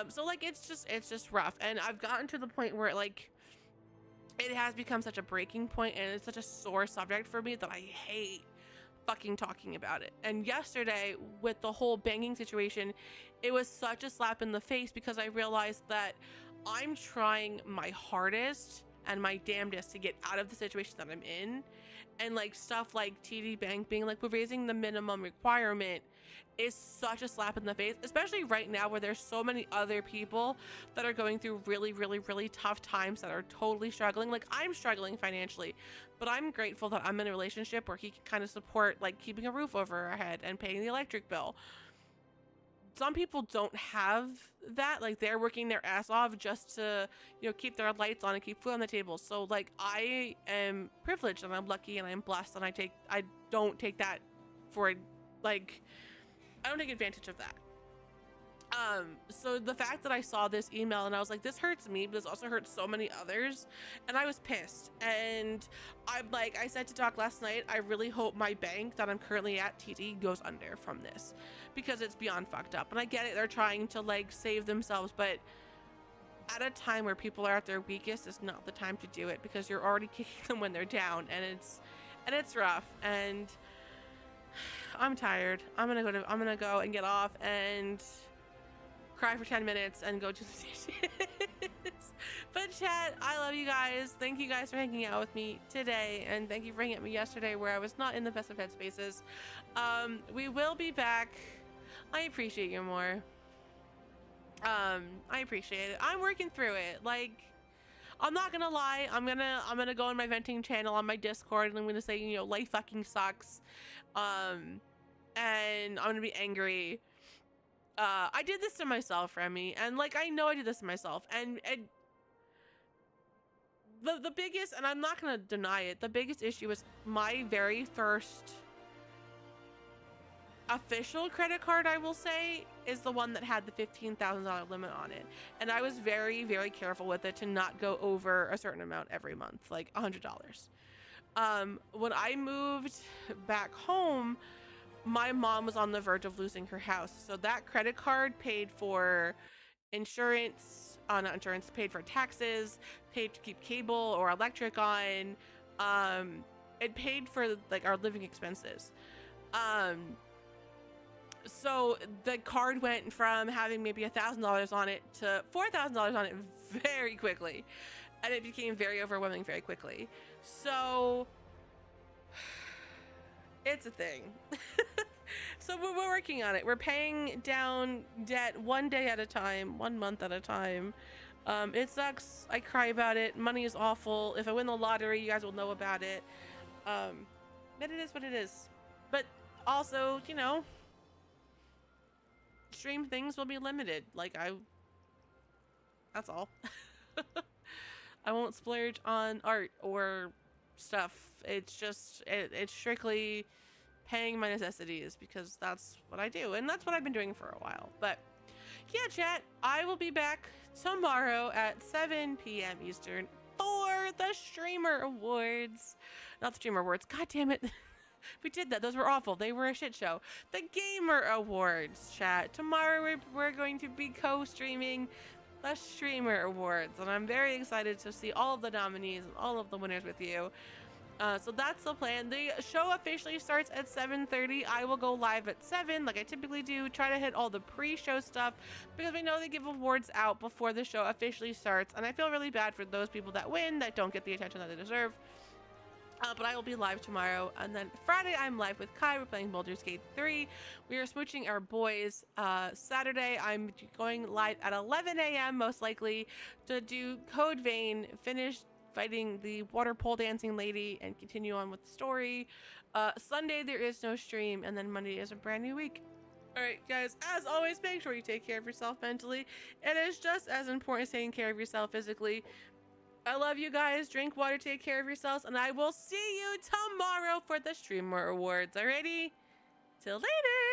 So like, it's just rough, and I've gotten to the point where like, it has become such a breaking point, and it's such a sore subject for me that I hate fucking talking about it. And yesterday with the whole banking situation, it was such a slap in the face, because I realized that I'm trying my hardest and my damnedest to get out of the situation that I'm in. And like stuff like TD Bank being like, we're raising the minimum requirement is such a slap in the face, especially right now where there's so many other people that are going through really, really, really tough times that are totally struggling. Like I'm struggling financially, but I'm grateful that I'm in a relationship where he can kind of support like keeping a roof over our head and paying the electric bill. Some people don't have that, like they're working their ass off just to, you know, keep their lights on and keep food on the table. So like I am privileged and I'm lucky and I'm blessed, and I don't take that for like, I don't take advantage of that. So the fact that I saw this email and I was like, this hurts me, but this also hurts so many others, and I was pissed. And I'm like, I said to Doc last night, I really hope my bank that I'm currently at, TD, goes under from this, because it's beyond fucked up. And I get it, they're trying to like save themselves, but at a time where people are at their weakest is not the time to do it, because you're already kicking them when they're down, and it's rough. And I'm tired. I'm gonna go and get off and cry for 10 minutes and go to the dishes. But chat, I love you guys. Thank you guys for hanging out with me today, and thank you for hanging out with me yesterday where I was not in the best of headspaces. We will be back. I appreciate you more. I appreciate it. I'm working through it. Like, I'm not gonna lie, I'm gonna go on my venting channel on my Discord, and I'm gonna say, you know, life fucking sucks. And I'm gonna be angry. I did this to myself, Remy, and like I know I did this to myself, and the biggest, and I'm not gonna deny it, the biggest issue was my very first official credit card, I will say, is the one that had the $15,000 limit on it, and I was very, very careful with it to not go over a certain amount every month, like $100. When I moved back home, my mom was on the verge of losing her house, so that credit card paid for insurance, not insurance, paid for taxes, paid to keep cable or electric on, it paid for like our living expenses. So the card went from having maybe $1,000 on it to $4,000 on it very quickly, and it became very overwhelming very quickly. So it's a thing. So we're working on it. We're paying down debt one day at a time, 1 month at a time. It sucks. I cry about it. Money is awful. If I win the lottery, you guys will know about it. But it is what it is. But also, you know, stream things will be limited. Like that's all. I won't splurge on art or stuff. It's just, it's strictly paying my necessities, because that's what I do, and that's what I've been doing for a while. But yeah, chat, I will be back tomorrow at 7 p.m. Eastern for the Streamer Awards. Not the Streamer Awards, god damn it. We did that, those were awful, they were a shit show. The Gamer Awards, chat. Tomorrow we're going to be co-streaming the Streamer Awards, and I'm very excited to see all of the nominees and all of the winners with you. So that's the plan. The show officially starts at 7:30. I will go live at 7 like I typically do, try to hit all the pre-show stuff, because we know they give awards out before the show officially starts, and I feel really bad for those people that win that don't get the attention that they deserve. But I will be live tomorrow, and then Friday I'm live with Kai. We're playing Baldur's Gate 3. We are smooching our boys. Saturday I'm going live at 11 a.m. most likely to do Code Vein, finish fighting the water pole dancing lady, and continue on with the story. Sunday there is no stream, and then Monday is a brand new week. Alright guys, as always, make sure you take care of yourself mentally. It is just as important as taking care of yourself physically. I love you guys. Drink water, take care of yourselves, and I will see you tomorrow for the Streamer Awards. Alrighty? Till later!